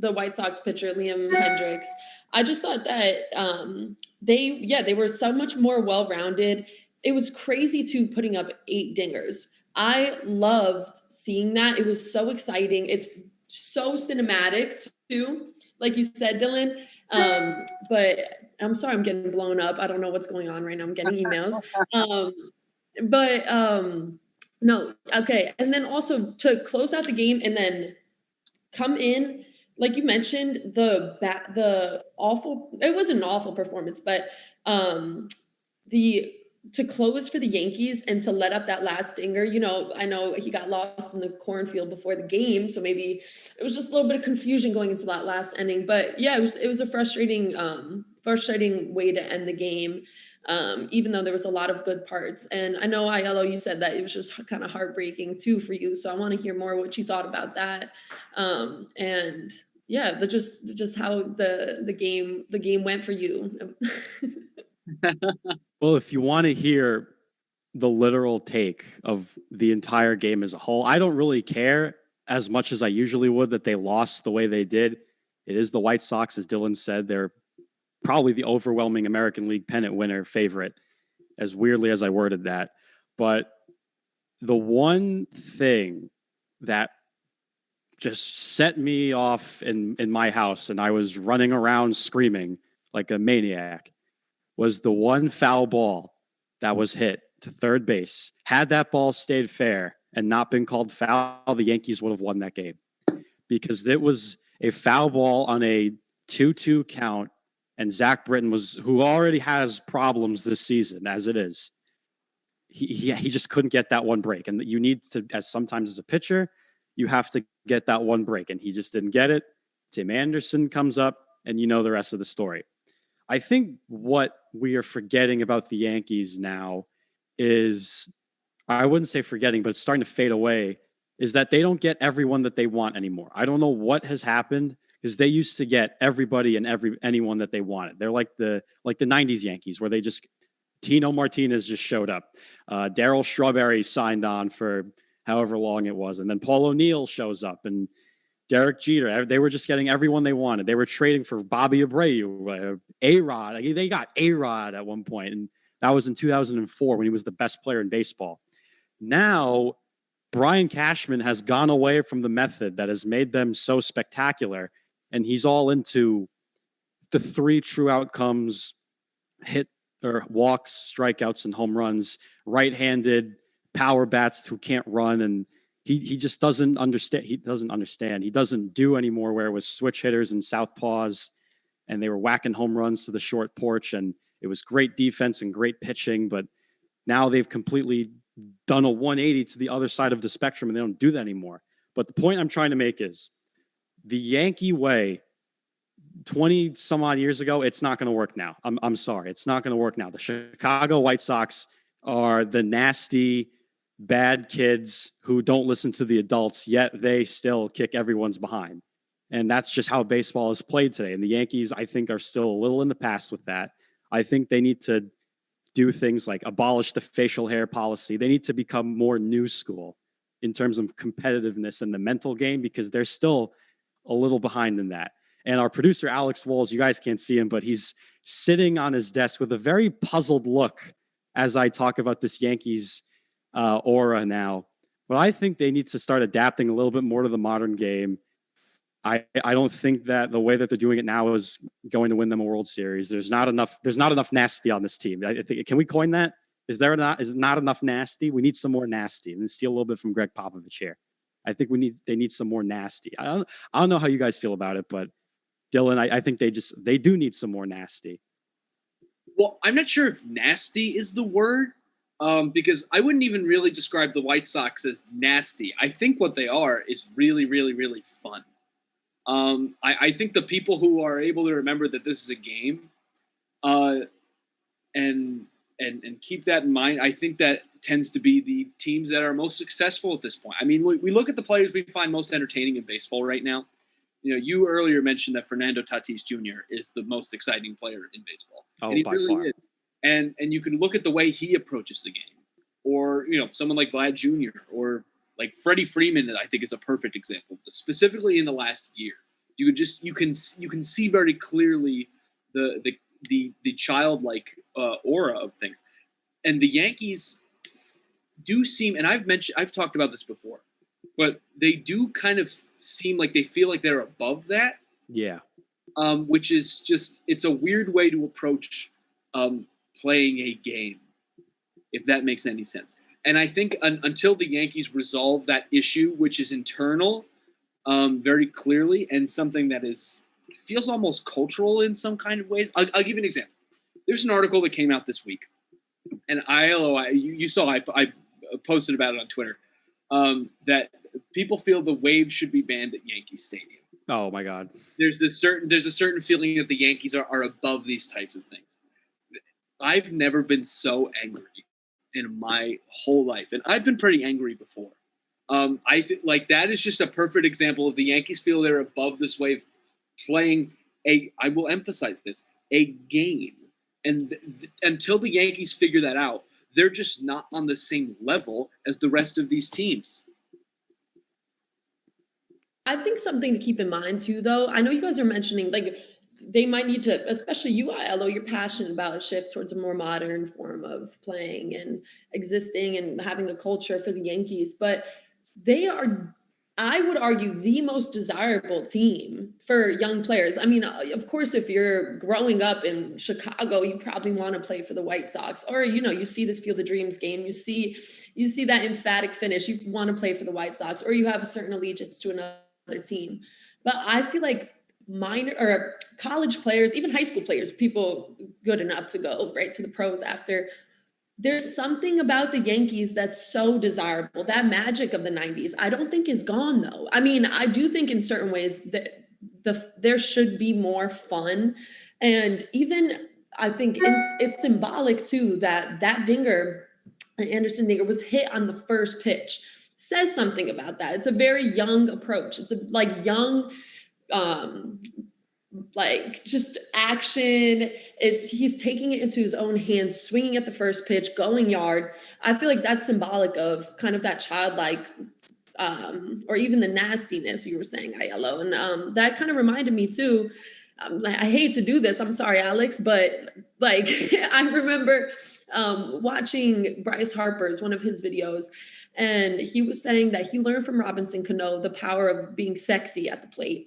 the White Sox pitcher, Liam Hendricks. I just thought that they were so much more well-rounded. It was crazy too, putting up 8 dingers. I loved seeing that. It was so exciting. It's so cinematic too, like you said, Dylan. But I'm sorry, I'm getting blown up. I don't know what's going on right now. I'm getting emails. No, okay. And then also to close out the game and then come in, like you mentioned, it wasn't an awful performance, but the to close for the Yankees and to let up that last dinger. You know, I know he got lost in the cornfield before the game, so maybe it was just a little bit of confusion going into that last inning. But yeah, it was a frustrating way to end the game. Even though there was a lot of good parts. And I know, Aiello, you said that it was just kind of heartbreaking too for you. So I want to hear more what you thought about that. And yeah, but just how the game went for you. Well, if you want to hear the literal take of the entire game as a whole, I don't really care as much as I usually would that they lost the way they did. It is the White Sox, as Dylan said. They're probably the overwhelming American League pennant winner favorite, as weirdly as I worded that. But the one thing that just set me off in my house, and I was running around screaming like a maniac, was the one foul ball that was hit to third base. Had that ball stayed fair and not been called foul, the Yankees would have won that game, because it was a foul ball on a 2-2 count. And Zach Britton who already has problems this season as it is. He just couldn't get that one break. And you need to, sometimes as a pitcher, you have to get that one break. And he just didn't get it. Tim Anderson comes up, and you know the rest of the story. I think what we are forgetting about the Yankees now is, I wouldn't say forgetting, but it's starting to fade away, is that they don't get everyone that they want anymore. I don't know what has happened, because they used to get everybody and anyone that they wanted. They're like the 90s Yankees, where Tino Martinez just showed up. Darryl Strawberry signed on for however long it was. And then Paul O'Neill shows up, and Derek Jeter. They were just getting everyone they wanted. They were trading for Bobby Abreu, A-Rod. They got A-Rod at one point, and that was in 2004 when he was the best player in baseball. Now, Brian Cashman has gone away from the method that has made them so spectacular, and he's all into the 3 true outcomes: hit or walks, strikeouts, and home runs, right-handed power bats who can't run. And he just doesn't understand. He doesn't do anymore where it was switch hitters and southpaws, and they were whacking home runs to the short porch, and it was great defense and great pitching. But now they've completely done a 180 to the other side of the spectrum, and they don't do that anymore. But the point I'm trying to make is, the Yankee way 20 some odd years ago, it's not going to work now. I'm sorry. It's not going to work now. The Chicago White Sox are the nasty, bad kids who don't listen to the adults, yet they still kick everyone's behind. And that's just how baseball is played today. And the Yankees, I think, are still a little in the past with that. I think they need to do things like abolish the facial hair policy. They need to become more new school in terms of competitiveness in the mental game, because they're still a little behind in that. And our producer, Alex Walls, you guys can't see him, but he's sitting on his desk with a very puzzled look as I talk about this Yankees aura now. But I think they need to start adapting a little bit more to the modern game. I don't think that the way that they're doing it now is going to win them a World Series. There's not enough nasty on this team. I think, can we coin that? Is it not enough nasty? We need some more nasty. And steal a little bit from Greg Popovich here. I think they need some more nasty. I don't know how you guys feel about it, but Dylan, I think they do need some more nasty. Well, I'm not sure if nasty is the word, because I wouldn't even really describe the White Sox as nasty. I think what they are is really, really, really fun. I think the people who are able to remember that this is a game, and keep that in mind, I think that tends to be the teams that are most successful at this point. I mean, we look at the players we find most entertaining in baseball right now. You know, you earlier mentioned that Fernando Tatis Jr. is the most exciting player in baseball. Oh, and he by really far. is. And you can look at the way he approaches the game, or, you know, someone like Vlad Jr. or like Freddie Freeman, that I think is a perfect example, specifically in the last year. You can see very clearly the childlike aura of things. And the Yankees do seem, and I've talked about this before, but they do kind of seem like they feel like they're above that. Yeah. Which is just, it's a weird way to approach playing a game, if that makes any sense. And I think until the Yankees resolve that issue, which is internal, very clearly, and something that feels almost cultural in some kind of ways. I'll give you an example. There's an article that came out this week And you saw I posted about it on Twitter, that people feel the Wave should be banned at Yankee Stadium. Oh my God. There's a certain feeling that the Yankees are above these types of things. I've never been so angry in my whole life, and I've been pretty angry before. I think like that is just a perfect example of the Yankees feel they're above this Wave playing I will emphasize this, a game. And until the Yankees figure that out, they're just not on the same level as the rest of these teams. I think something to keep in mind too, though, I know you guys are mentioning like they might need to, especially you, ILO, you're passionate about a shift towards a more modern form of playing and existing and having a culture for the Yankees, but they are, I would argue, the most desirable team for young players. I mean, of course, if you're growing up in Chicago, you probably want to play for the White Sox, or, you know, you see this Field of Dreams game, you see that emphatic finish, you want to play for the White Sox, or you have a certain allegiance to another team. But I feel like minor or college players, even high school players, people good enough to go right to the pros after, there's something about the Yankees that's so desirable. That magic of the 90s, I don't think is gone though. I mean, I do think in certain ways that there should be more fun. And even I think it's symbolic too that dinger, Anderson dinger, was hit on the first pitch. Says something about that. It's a very young approach. It's a like young, like just action. He's taking it into his own hands, swinging at the first pitch, going yard. I feel like that's symbolic of kind of that childlike, or even the nastiness you were saying, ILO. And that kind of reminded me too. I hate to do this. I'm sorry, Alex, but like I remember watching Bryce Harper's, one of his videos, and he was saying that he learned from Robinson Cano the power of being sexy at the plate.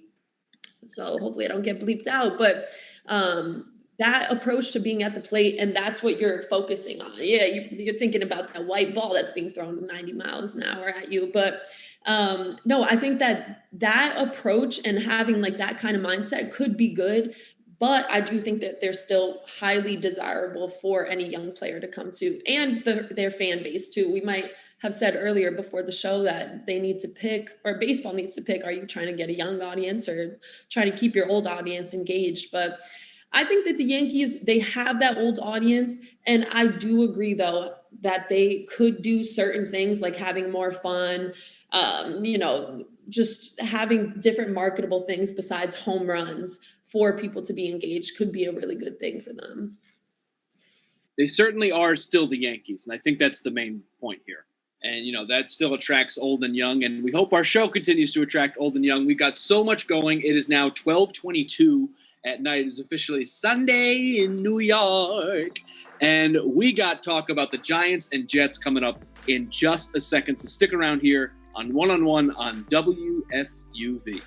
So hopefully I don't get bleeped out, but that approach to being at the plate, and that's what you're focusing on. Yeah, you're thinking about that white ball that's being thrown 90 miles an hour at you. But no, I think that approach and having like that kind of mindset could be good. But I do think that they're still highly desirable for any young player to come to, and their fan base too. We might have said earlier before the show that they need to pick, or baseball needs to pick, are you trying to get a young audience or trying to keep your old audience engaged? But I think that the Yankees, they have that old audience. And I do agree, though, that they could do certain things like having more fun, just having different marketable things besides home runs for people to be engaged could be a really good thing for them. They certainly are still the Yankees. And I think that's the main point here. And, that still attracts old and young. And we hope our show continues to attract old and young. We've got so much going. It is now 12:22 at night. It is officially Sunday in New York. And we got talk about the Giants and Jets coming up in just a second. So stick around here on One-on-One on WFUV.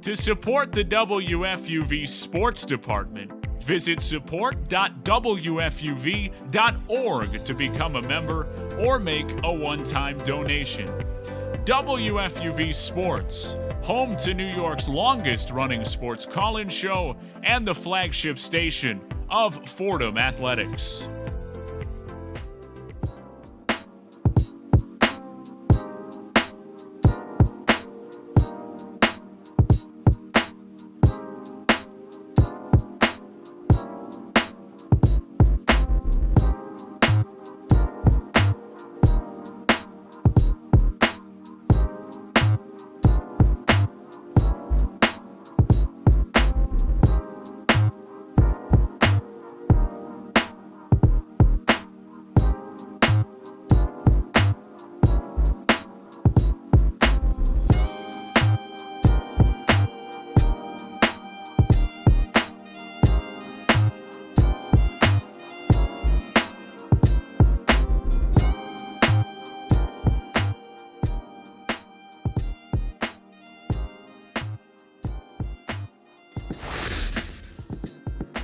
To support the WFUV Sports Department, visit support.wfuv.org to become a member or make a one-time donation. WFUV Sports, home to New York's longest-running sports call-in show and the flagship station of Fordham Athletics.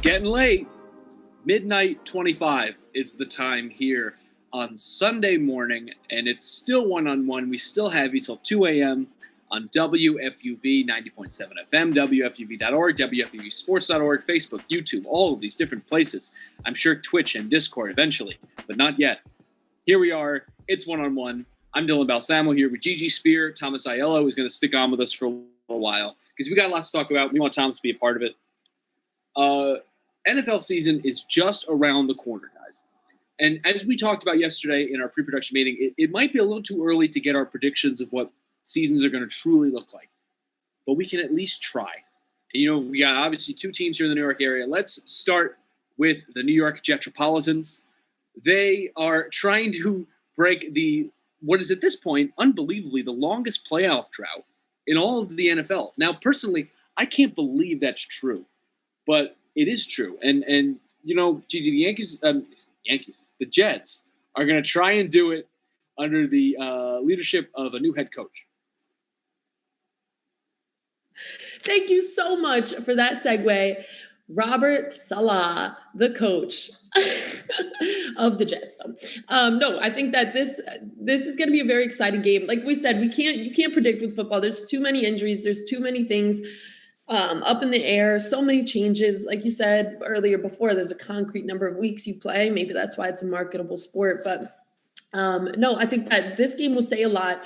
getting late. Midnight 25 is the time here on Sunday morning, and it's still one-on-one. We still have you till 2 a.m. on WFUV 90.7 FM, WFUV.org, WFUVsports.org, Facebook, YouTube, all of these different places. I'm sure Twitch and Discord eventually, but not yet. Here we are. It's one-on-one. I'm Dylan Balsamo here with Gigi Spear. Thomas Aiello is going to stick on with us for a little while because we got lots to talk about. We want Thomas to be a part of it. NFL season is just around the corner, guys. And as we talked about yesterday in our pre-production meeting, it might be a little too early to get our predictions of what seasons are going to truly look like. But we can at least try. And, we got obviously two teams here in the New York area. Let's start with the New York Jetropolitans. They are trying to break what is at this point, unbelievably, the longest playoff drought in all of the NFL. Now, personally, I can't believe that's true. But it is true. And Gigi, the Jets are going to try and do it under the leadership of a new head coach. Thank you so much for that segue. Robert Saleh, the coach of the Jets. No, I think that this is going to be a very exciting game. Like we said, you can't predict with football. There's too many injuries. There's too many things up in the air, so many changes. Like you said earlier before, there's a concrete number of weeks you play. Maybe that's why it's a marketable sport. But no, I think that this game will say a lot.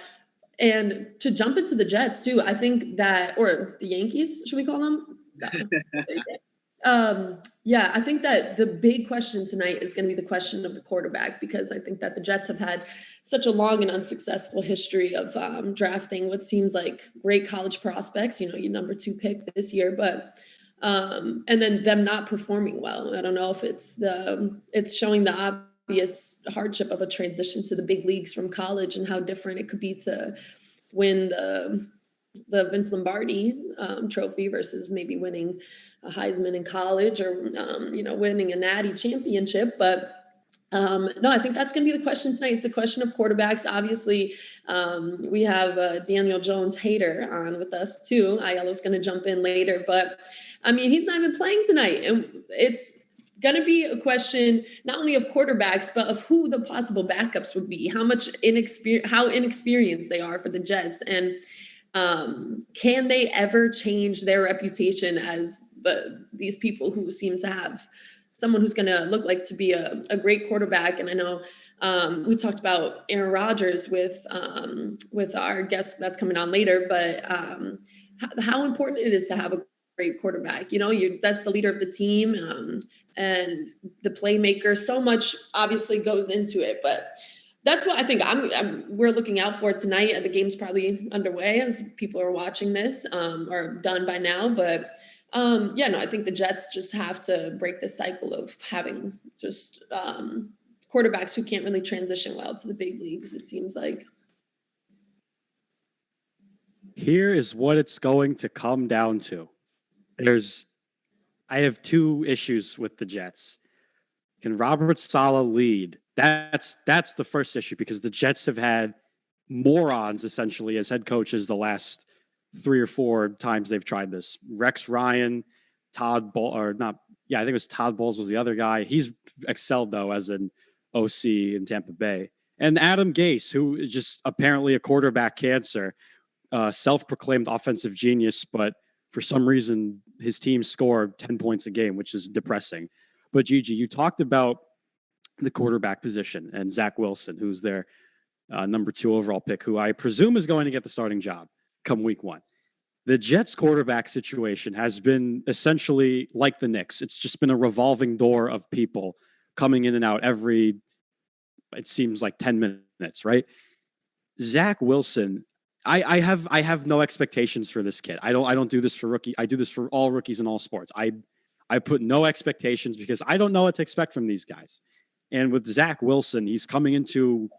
And to jump into the Jets too, I think that, or the Yankees, should we call them? I think that the big question tonight is going to be the question of the quarterback, because I think that the Jets have had such a long and unsuccessful history of drafting what seems like great college prospects, your number 2 pick this year, but and then them not performing well. I don't know if it's showing the obvious hardship of a transition to the big leagues from college and how different it could be to win the Vince Lombardi trophy versus maybe winning a Heisman in college or, winning a Natty championship. But no, I think that's going to be the question tonight. It's the question of quarterbacks. Obviously, we have Daniel Jones hater on with us too. Aiello's going to jump in later, but I mean, he's not even playing tonight. And it's going to be a question not only of quarterbacks, but of who the possible backups would be, how inexperienced they are for the Jets. And can they ever change their reputation as these people who seem to have someone who's going to look like to be a great quarterback? And I know we talked about Aaron Rodgers with our guest that's coming on later, but how important it is to have a great quarterback. That's the leader of the team and the playmaker. So much obviously goes into it, but that's what I think we're looking out for tonight. The game's probably underway as people are watching this or done by now. But I think the Jets just have to break the cycle of having just quarterbacks who can't really transition well to the big leagues, it seems like. Here is what it's going to come down to. I have 2 issues with the Jets. Can Robert Saleh lead? That's the first issue, because the Jets have had morons essentially as head coaches the last 3 or 4 times they've tried this. Rex Ryan, I think it was Todd Bowles was the other guy. He's excelled though as an OC in Tampa Bay. And Adam Gase, who is just apparently a quarterback cancer, self-proclaimed offensive genius, but for some reason his team scored 10 points a game, which is depressing. But Gigi, you talked about the quarterback position and Zach Wilson, who's their number 2 overall pick, who I presume is going to get the starting job come week 1. The Jets quarterback situation has been essentially like the Knicks. It's just been a revolving door of people coming in and out it seems like 10 minutes, right? Zach Wilson, I have no expectations for this kid. I don't do this for rookie. I do this for all rookies in all sports. I put no expectations because I don't know what to expect from these guys. And with Zach Wilson, he's coming into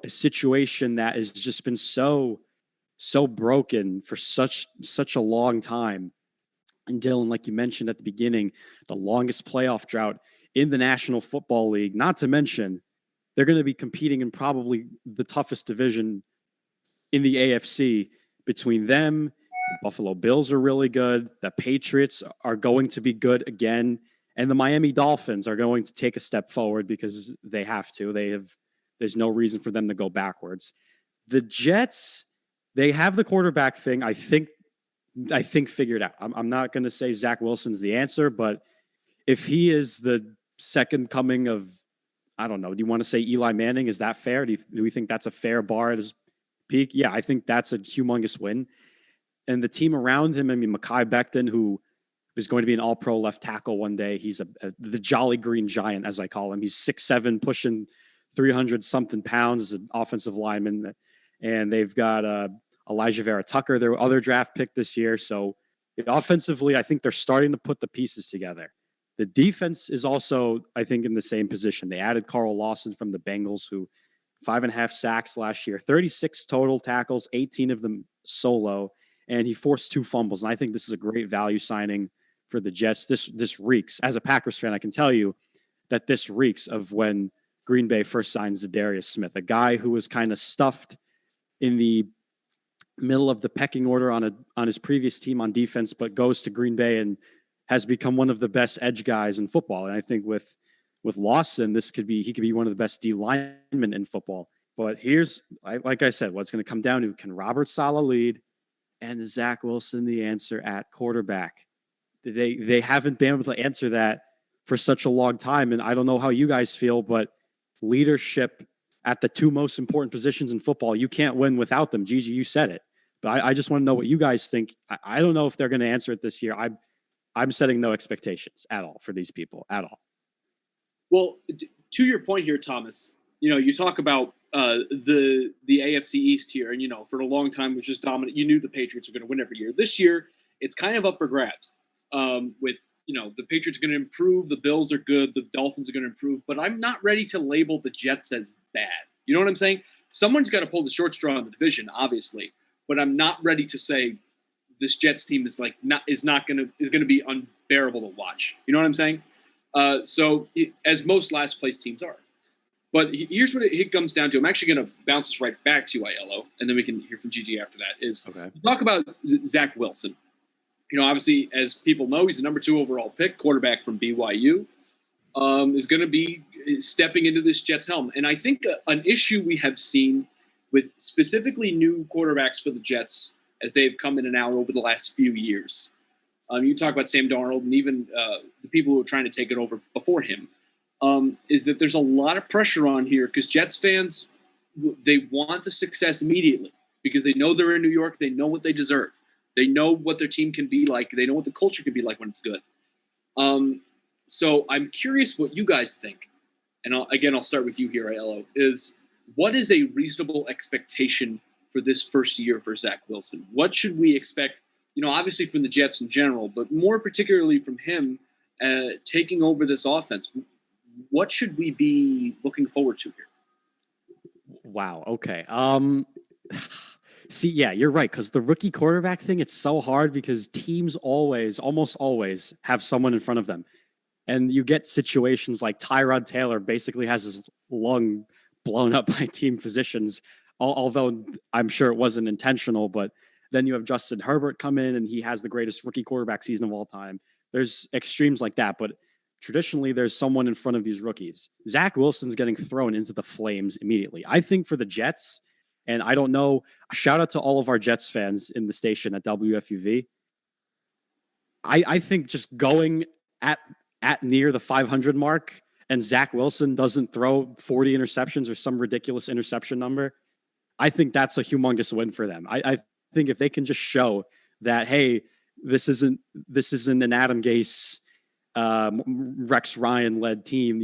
a situation that has just been so broken for such a long time. And Dylan, like you mentioned at the beginning, the longest playoff drought in the National Football League, not to mention they're going to be competing in probably the toughest division in the AFC. Between them, the Buffalo Bills are really good. The Patriots are going to be good again. And the Miami Dolphins are going to take a step forward because they have to. There's no reason for them to go backwards. The Jets, they have the quarterback thing, I think figured out. I'm not going to say Zach Wilson's the answer, but if he is the second coming of, I don't know, do you want to say Eli Manning? Is that fair? Do we think that's a fair bar at his peak? Yeah, I think that's a humongous win. And the team around him, I mean, Mekhi Becton, who is going to be an all-pro left tackle one day. He's the Jolly Green Giant, as I call him. He's 6'7", pushing 300-something pounds as an offensive lineman. And they've got Elijah Vera Tucker, their other draft pick this year. So offensively, I think they're starting to put the pieces together. The defense is also, I think, in the same position. They added Carl Lawson from the Bengals, who 5.5 sacks last year, 36 total tackles, 18 of them solo, and he forced 2 fumbles. And I think this is a great value signing for the Jets. This reeks, as a Packers fan, I can tell you that this reeks of when Green Bay first signs Zadarius Smith, a guy who was kind of stuffed in the middle of the pecking order on his previous team on defense, but goes to Green Bay and has become one of the best edge guys in football. And I think with Lawson, he could be one of the best D linemen in football. But like I said, what's going to come down to, can Robert Saleh lead, and is Zach Wilson the answer at quarterback? They haven't been able to answer that for such a long time. And I don't know how you guys feel, but leadership at the 2 most important positions in football, you can't win without them. Gigi, you said it. But I just want to know what you guys think. I don't know if they're going to answer it this year. I'm setting no expectations at all for these people, at all. Well, to your point here, Thomas, you talk about the AFC East here, and for a long time it was just dominant. You knew the Patriots were going to win every year. This year, it's kind of up for grabs. With the Patriots are going to improve, the Bills are good, the Dolphins are going to improve, but I'm not ready to label the Jets as bad. You know what I'm saying? Someone's got to pull the short straw in the division, obviously, but I'm not ready to say this Jets team is going to be unbearable to watch. You know what I'm saying? As most last place teams are. But here's what it comes down to. I'm actually going to bounce this right back to Aiello, and then we can hear from Gigi after that. Okay. Talk about Zach Wilson. Obviously, as people know, he's the number 2 overall pick, quarterback from BYU, is going to be stepping into this Jets helm. And I think an issue we have seen with specifically new quarterbacks for the Jets as they've come in and out over the last few years. You talk about Sam Darnold and even the people who are trying to take it over before him, is that there's a lot of pressure on here because Jets fans, they want the success immediately because they know they're in New York. They know what they deserve. They know what their team can be like. They know what the culture can be like when it's good. So I'm curious what you guys think. And I'll start with you here, Aiello, is what is a reasonable expectation for this first year for Zach Wilson? What should we expect, obviously from the Jets in general, but more particularly from him taking over this offense? What should we be looking forward to here? Wow. Okay. See, yeah, you're right. Because the rookie quarterback thing, it's so hard because teams almost always have someone in front of them. And you get situations like Tyrod Taylor basically has his lung blown up by team physicians, although I'm sure it wasn't intentional. But then you have Justin Herbert come in and he has the greatest rookie quarterback season of all time. There's extremes like that. But traditionally, there's someone in front of these rookies. Zach Wilson's getting thrown into the flames immediately. I think for the Jets, and I don't know, shout out to all of our Jets fans in the station at WFUV. I think just going at near the 500 mark and Zach Wilson doesn't throw 40 interceptions or some ridiculous interception number, I think that's a humongous win for them. I think if they can just show that, hey, this isn't an Adam Gase, Rex Ryan led team,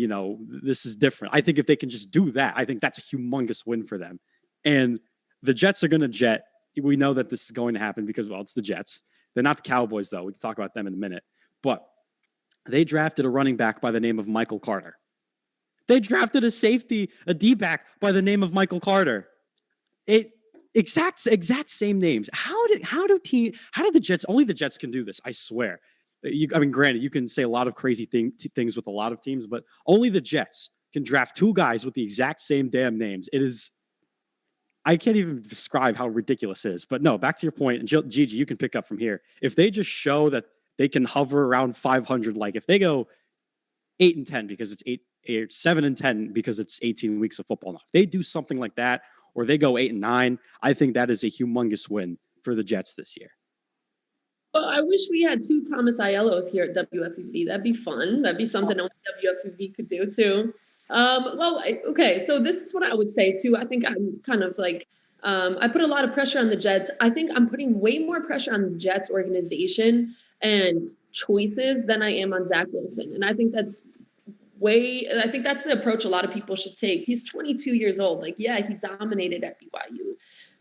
this is different. I think if they can just do that, I think that's a humongous win for them. And the Jets are going to jet. We know that this is going to happen because, well, it's the Jets. They're not the Cowboys, though. We can talk about them in a minute. But they drafted a running back by the name of Michael Carter. They drafted a safety, a D-back by the name of Michael Carter. Exact same names. How did the Jets? Only the Jets can do this. I swear. Granted, you can say a lot of crazy things with a lot of teams, but only the Jets can draft 2 guys with the exact same damn names. It is. I can't even describe how ridiculous it is. But no, back to your point, and Gigi, you can pick up from here. If they just show that they can hover around 500, like if they go 8-10 because it's 7-10 because it's 18 weeks of football. Now, if they do something like that, or they go 8-9, I think that is a humongous win for the Jets this year. Well, I wish we had 2 Thomas Aiellos here at WFUV. That'd be fun. That'd be something WFUV could do too. Okay. So this is what I would say too. I think I'm kind of like, I put a lot of pressure on the Jets. I think I'm putting way more pressure on the Jets organization and choices than I am on Zach Wilson. And I think that's the approach a lot of people should take. He's 22 years old. Like, yeah, he dominated at BYU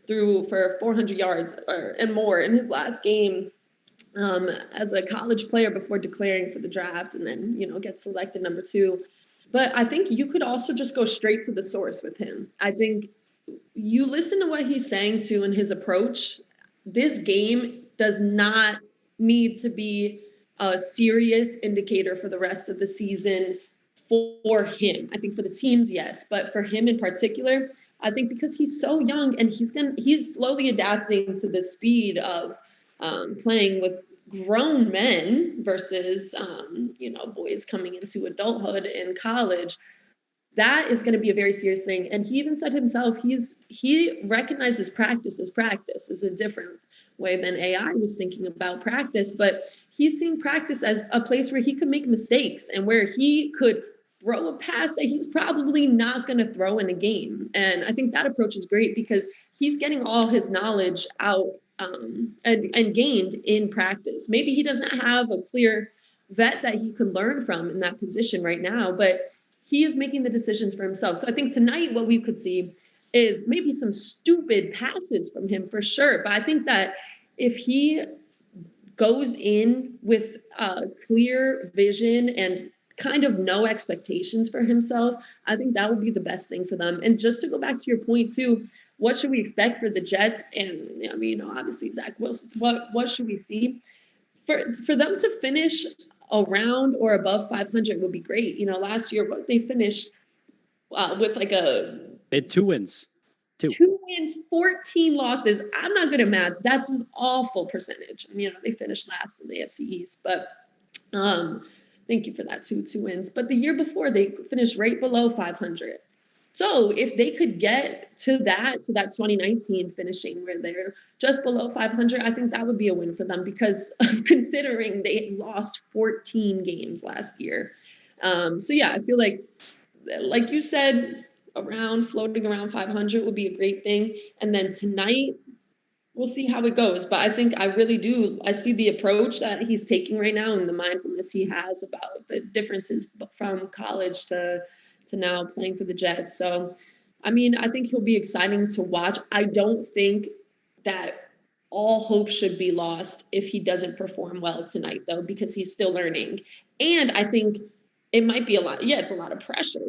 threw for 400 yards and more in his last game as a college player before declaring for the draft, and then, get selected number 2. But I think you could also just go straight to the source with him. I think you listen to what he's saying too in his approach. This game does not need to be a serious indicator for the rest of the season for him. I think for the teams, yes, but for him in particular, I think because he's so young and he's slowly adapting to the speed of playing with grown men versus boys coming into adulthood in college. That is going to be a very serious thing. And he even said himself, he recognizes practice is a different way than AI was thinking about practice, but he's seeing practice as a place where he could make mistakes and where he could throw a pass that he's probably not going to throw in a game. And I think that approach is great because he's getting all his knowledge out and gained in practice. Maybe he doesn't have a clear vet that he could learn from in that position right now, but he is making the decisions for himself. So I think tonight what we could see is maybe some stupid passes from him for sure. But I think that if he goes in with a clear vision and kind of no expectations for himself, I think that would be the best thing for them. And just to go back to your point too, what should we expect for the Jets? And obviously Zach Wilson, what should we see? For them to finish around or above 500 would be great. Last year they finished with they had 2 wins. 2 wins, 14 losses. I'm not good at math. That's an awful percentage. They finished last in the AFC East, but thank you for that, 2 wins. But the year before they finished right below 500. So if they could get to that 2019 finishing where they're just below 500, I think that would be a win for them because of considering they lost 14 games last year. So yeah, I feel like you said, floating around 500 would be a great thing. And then tonight, we'll see how it goes. But I think I see the approach that he's taking right now and the mindfulness he has about the differences from college to now playing for the Jets. So, I think he'll be exciting to watch. I don't think that all hope should be lost if he doesn't perform well tonight, though, because he's still learning. And I think it might be it's a lot of pressure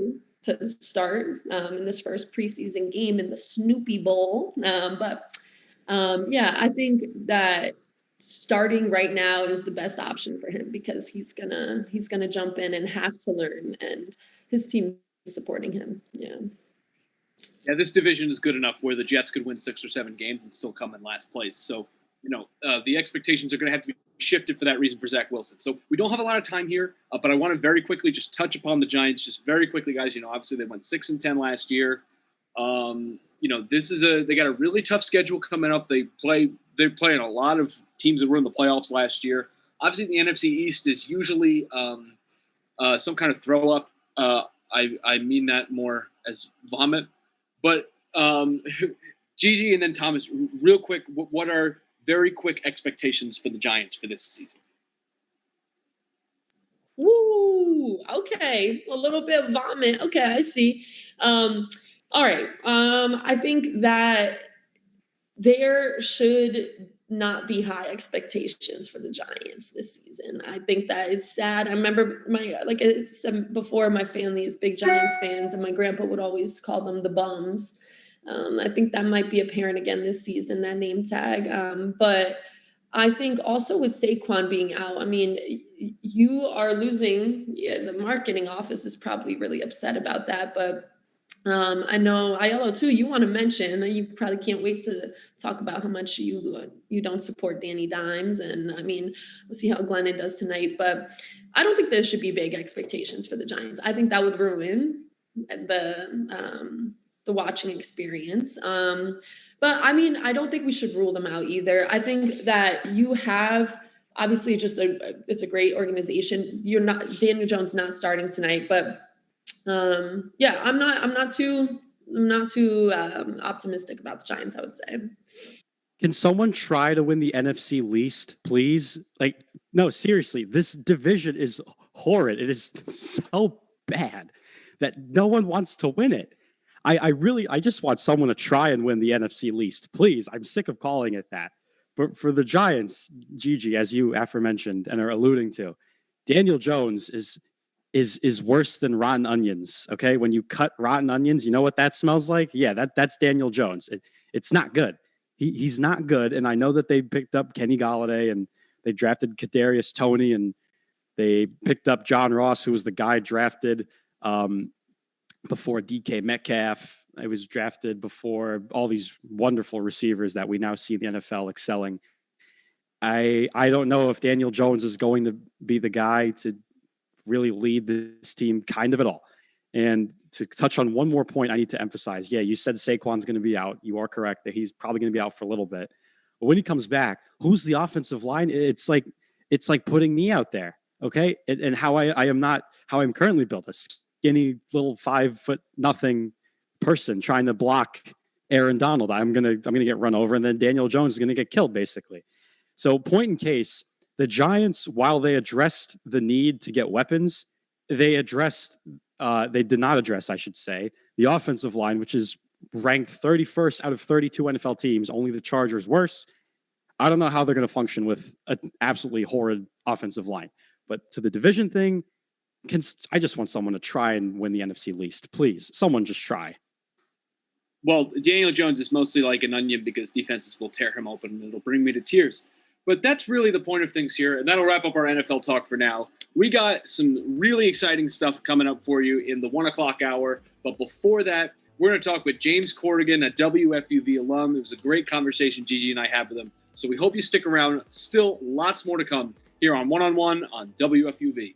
to start in this first preseason game in the Snoopy Bowl. I think that starting right now is the best option for him because he's gonna jump in and have to learn, and his team is supporting him. Yeah, this division is good enough where the Jets could win 6 or 7 games and still come in last place. So, the expectations are going to have to be shifted for that reason for Zach Wilson. So we don't have a lot of time here, but I want to very quickly just touch upon the Giants just very quickly, guys. Obviously they went 6-10 last year. They got a really tough schedule coming up. They're playing a lot of teams that were in the playoffs last year. Obviously the NFC East is usually some kind of throw up. I mean that more as vomit, but Gigi and then Thomas, real quick, what are very quick expectations for the Giants for this season? Ooh, okay. A little bit of vomit. Okay, I see. All right. I think that there should not be high expectations for the Giants this season. I think that is sad. I remember like I said before, my family is big Giants fans, and my grandpa would always call them the bums. I think that might be apparent again this season, that name tag. But I think also with Saquon being out, you are losing. Yeah, the marketing office is probably really upset about that. But I know Aiello too. You want to mention that you probably can't wait to talk about how much you don't support Danny Dimes, and I mean we'll see how Glennon does tonight. But I don't think there should be big expectations for the Giants. I think that would ruin the watching experience. But I mean I don't think we should rule them out either. I think that you have obviously it's a great organization. Daniel Jones not starting tonight, but. Yeah, I'm not too optimistic about the Giants, I would say. Can someone try to win the NFC least, please? Like, no, seriously, this division is horrid. It is so bad that no one wants to win it. I just want someone to try and win the NFC least, please. I'm sick of calling it that. But for the Giants, Gigi, as you aforementioned and are alluding to, Daniel Jones is worse than rotten onions. Okay, when you cut rotten onions, you know what that smells like? Yeah, that's Daniel Jones. It's not good. He's not good. And I know that they picked up Kenny Galladay and they drafted Kadarius Toney and they picked up John Ross, who was the guy drafted before DK Metcalf. It was drafted before all these wonderful receivers that we now see in the NFL excelling. I don't know if Daniel Jones is going to be the guy to really lead this team kind of at all. And to touch on one more point, I need to emphasize, yeah, you said Saquon's going to be out. You are correct that he's probably going to be out for a little bit. But when he comes back, who's the offensive line? It's like putting me out there, okay? And how I'm currently built, a skinny little 5'0" person trying to block Aaron Donald. I'm gonna get run over, and then Daniel Jones is going to get killed, basically. So point in case, the Giants, while they addressed the need to get weapons, they did not address, I should say, the offensive line, which is ranked 31st out of 32 NFL teams, only the Chargers worse. I don't know how they're going to function with an absolutely horrid offensive line. But to the division thing, I just want someone to try and win the NFC least. Please, someone just try. Well, Daniel Jones is mostly like an onion because defenses will tear him open and it'll bring me to tears. But that's really the point of things here. And that'll wrap up our NFL talk for now. We got some really exciting stuff coming up for you in the 1 o'clock hour. But before that, we're going to talk with James Corrigan, a WFUV alum. It was a great conversation Gigi and I had with him. So we hope you stick around. Still lots more to come here on One on WFUV.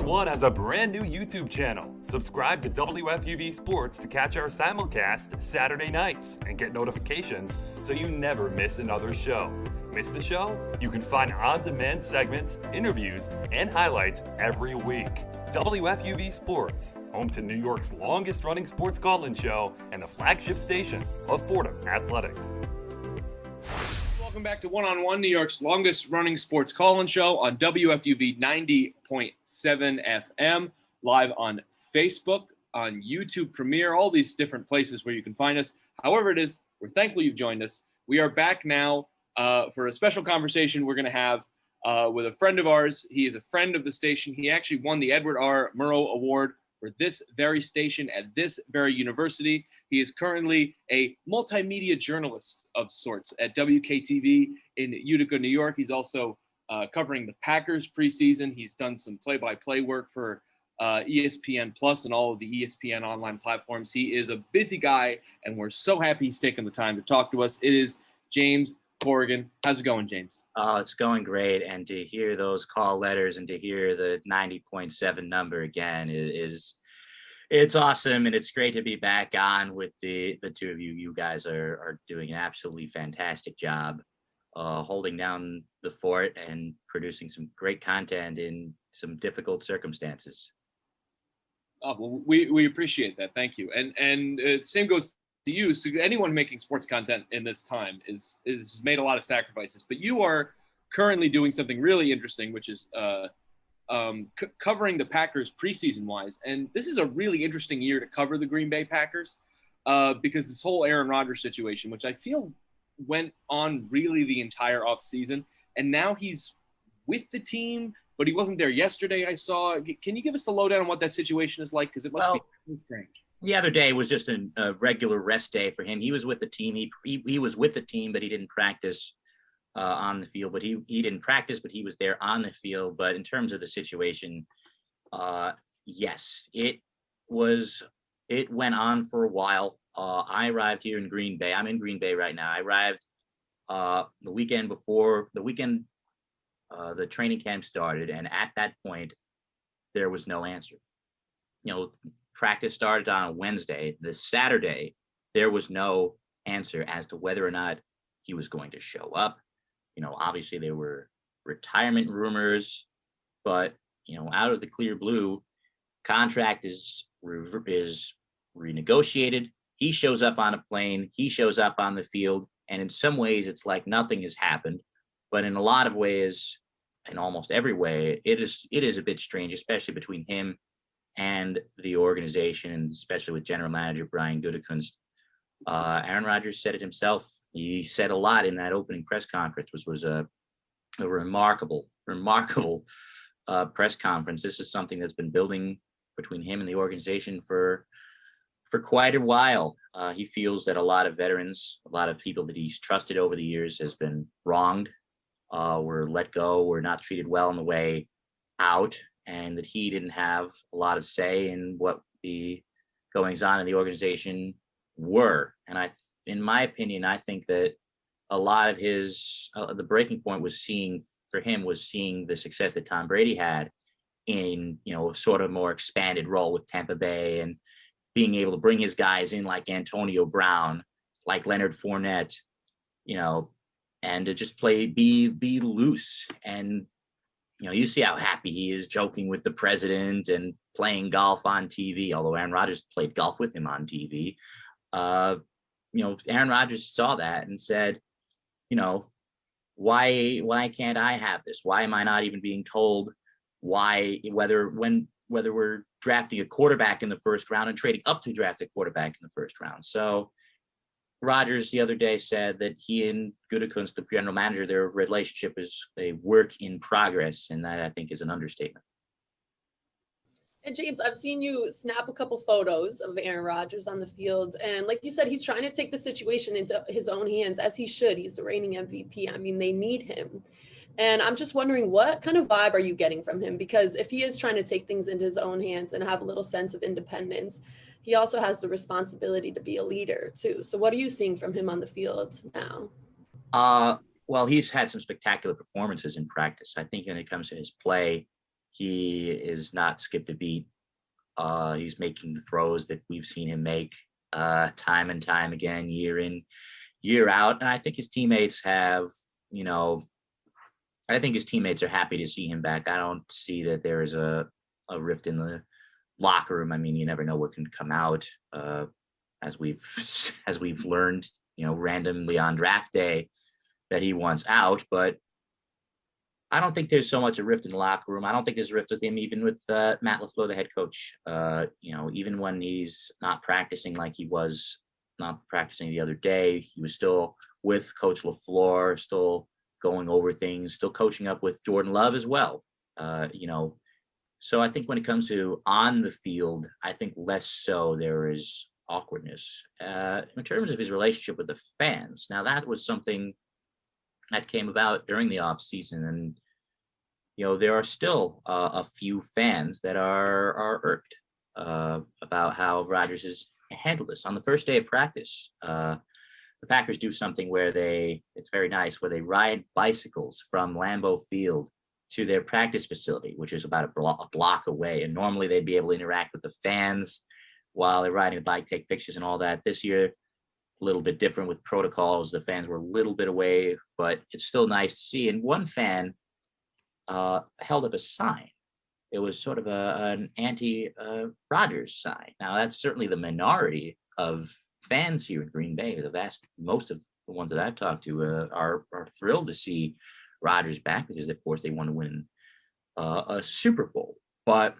One has a brand new YouTube channel. Subscribe to WFUV Sports to catch our simulcast Saturday nights and get notifications so you never miss another show. Miss the show? You can find on-demand segments, interviews, and highlights every week. WFUV Sports, home to New York's longest-running sports call-in show and the flagship station of Fordham Athletics. Welcome back to One, New York's longest-running sports call-in show on WFUV 90.7 FM, live on Facebook, on YouTube Premiere, all these different places where you can find us. However it is, we're thankful you've joined us. We are back now for a special conversation we're going to have with a friend of ours. He is a friend of the station. He actually won the Edward R. Murrow Award for this very station at this very university. He is currently a multimedia journalist of sorts at WKTV in Utica, New York. He's also covering the Packers preseason. He's done some play-by-play work for ESPN Plus and all of the ESPN online platforms. He is a busy guy, and we're so happy he's taken the time to talk to us. It is James Corrigan. How's it going, James? Oh, it's going great. And to hear those call letters and to hear the 90.7 number again it's awesome. And it's great to be back on with the two of you. You guys are doing an absolutely fantastic job holding down the fort and producing some great content in some difficult circumstances. Oh, well, we appreciate that. Thank you. And same goes to you. So anyone making sports content in this time is made a lot of sacrifices. But you are currently doing something really interesting, which is covering the Packers preseason wise. And this is a really interesting year to cover the Green Bay Packers because this whole Aaron Rodgers situation, which I feel went on really the entire offseason, and now he's with the team, but he wasn't there yesterday, I saw. Can you give us the lowdown on what that situation is like? Because it must be strange. The other day was just a regular rest day for him. He was with the team. He was with the team, but he didn't practice on the field. But he didn't practice, but he was there on the field. But in terms of the situation, yes, it went on for a while. I arrived here in Green Bay. I'm in Green Bay right now. I arrived the weekend before the training camp started, and at that point, there was no answer. Practice started on a Wednesday. The Saturday, there was no answer as to whether or not he was going to show up. Obviously there were retirement rumors, but out of the clear blue, contract is renegotiated. He shows up on a plane. He shows up on the field, and in some ways, it's like nothing has happened. But in a lot of ways, in almost every way, it is a bit strange, especially between him and the organization, and especially with general manager Brian Gutekunst. Aaron Rodgers said it himself. He said a lot in that opening press conference, which was a remarkable press conference. This is something that's been building between him and the organization for quite a while. He feels that a lot of veterans, a lot of people that he's trusted over the years has been wronged, were let go, were not treated well on the way out, and that he didn't have a lot of say in what the goings on in the organization were. And in my opinion, I think that a lot of his, the breaking point was seeing the success that Tom Brady had in, sort of more expanded role with Tampa Bay, and being able to bring his guys in like Antonio Brown, like Leonard Fournette, and to just be loose. And you see how happy he is joking with the president and playing golf on TV, although Aaron Rodgers played golf with him on TV. Aaron Rodgers saw that and said, why can't I have this? Why am I not even being told whether we're drafting a quarterback in the first round and trading up to draft a quarterback in the first round? So Rodgers the other day said that he and Gutekunst, the general manager, their relationship is a work in progress, and that I think is an understatement. And James, I've seen you snap a couple photos of Aaron Rodgers on the field. And like you said, he's trying to take the situation into his own hands, as he should. He's the reigning MVP. I mean, they need him. And I'm just wondering, what kind of vibe are you getting from him? Because if he is trying to take things into his own hands and have a little sense of independence, he also has the responsibility to be a leader too. So what are you seeing from him on the field now? Well, he's had some spectacular performances in practice. I think when it comes to his play, he is not skipped a beat. He's making the throws that we've seen him make time and time again, year in, year out. And I think his teammates are happy to see him back. I don't see that there is a rift in the locker room. I mean, you never know what can come out, as we've learned, randomly on draft day, that he wants out. But I don't think there's so much a rift in the locker room. I don't think there's a rift with him, even with Matt LaFleur, the head coach. Even when he's not practicing like he was not practicing the other day, he was still with Coach LaFleur, still going over things, still coaching up with Jordan Love as well. So I think when it comes to on the field, I think less so there is awkwardness. In terms of his relationship with the fans, now that was something that came about during the off season, and there are still a few fans that are irked about how Rodgers has handled this. On the first day of practice, the Packers do something where it's very nice, where they ride bicycles from Lambeau Field to their practice facility, which is about a block away. And normally they'd be able to interact with the fans while they're riding the bike, take pictures and all that. This year, a little bit different with protocols. The fans were a little bit away, but it's still nice to see. And one fan held up a sign it was sort of an anti-Rodgers side. Now, that's certainly the minority of fans here in Green Bay. Most of the ones that I've talked to are thrilled to see Rodgers back because, of course, they want to win a Super Bowl. But,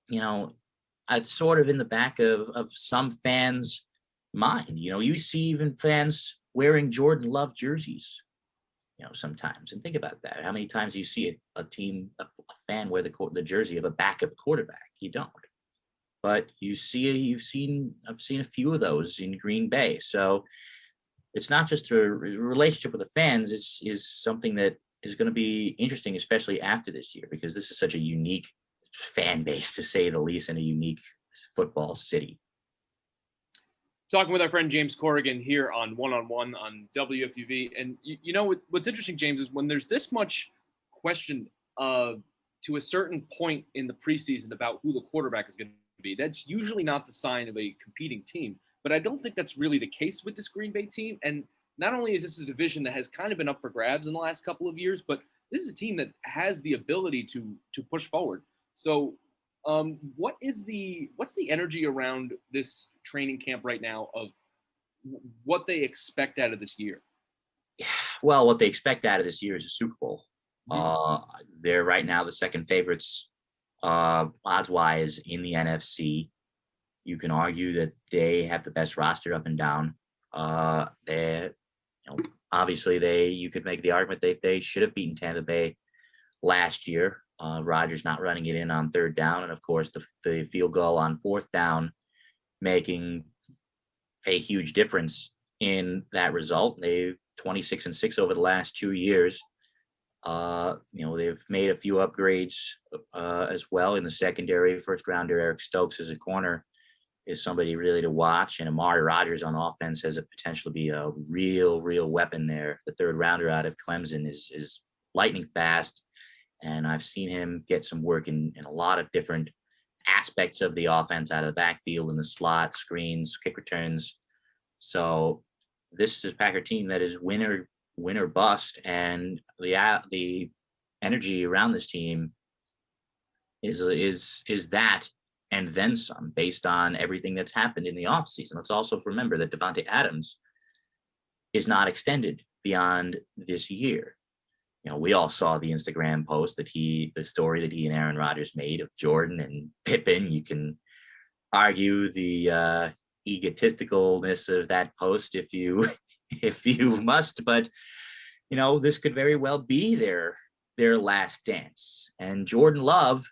it's sort of in the back of some fans' mind. You see even fans wearing Jordan Love jerseys, sometimes. And think about that. How many times do you see a fan wear the jersey of a backup quarterback? You don't. But I've seen a few of those in Green Bay. So it's not just a relationship with the fans is something that is going to be interesting, especially after this year, because this is such a unique fan base, to say the least, in a unique football city. Talking with our friend James Corrigan here on One-on-One on WFUV. And what's interesting, James, is when there's this much question to a certain point in the preseason about who the quarterback is going to be, that's usually not the sign of a competing team. But I don't think that's really the case with this Green Bay team. And not only is this a division that has kind of been up for grabs in the last couple of years, but this is a team that has the ability to push forward. So what's the energy around this training camp right now of what they expect out of this year? Well, what they expect out of this year is a Super Bowl. They're right now the second favorites, odds-wise, in the NFC. You can argue that they have the best roster up and down. Obviously, you could make the argument that they should have beaten Tampa Bay last year. Rodgers not running it in on third down, and of course the field goal on fourth down making a huge difference in that result. They 26-6 over the last 2 years. They've made a few upgrades as well in the secondary. First rounder Eric Stokes as a corner is somebody really to watch, and Amari Rodgers on offense has a potential to be a real weapon there. The third rounder out of Clemson is lightning fast. And I've seen him get some work in a lot of different aspects of the offense, out of the backfield, in the slot, screens, kick returns. So this is a Packer team that is winner bust, and the energy around this team is that and then some, based on everything that's happened in the offseason. Let's also remember that Devontae Adams is not extended beyond this year. We all saw the Instagram post the story that he and Aaron Rodgers made of Jordan and Pippen. You can argue the egotisticalness of that post if you must, but this could very well be their last dance. And Jordan Love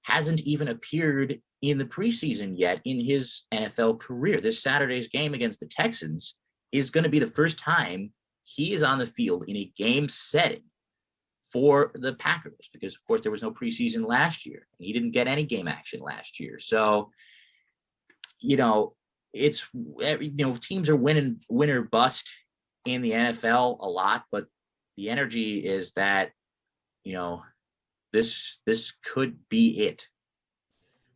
hasn't even appeared in the preseason yet in his NFL career. This Saturday's game against the Texans is going to be the first time he is on the field in a game setting for the Packers, because of course there was no preseason last year. He didn't get any game action last year. So, it's, teams are win or bust in the NFL a lot, but the energy is that, this could be it.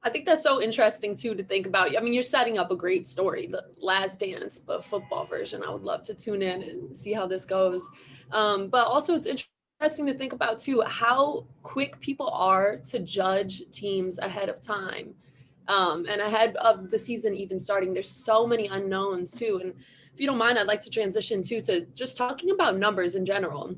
I think that's so interesting too to think about. I mean, you're setting up a great story, the Last Dance, but football version. I would love to tune in and see how this goes. But also it's interesting to think about too, how quick people are to judge teams ahead of time. And ahead of the season even starting, there's so many unknowns too. And if you don't mind, I'd like to transition too to just talking about numbers in general.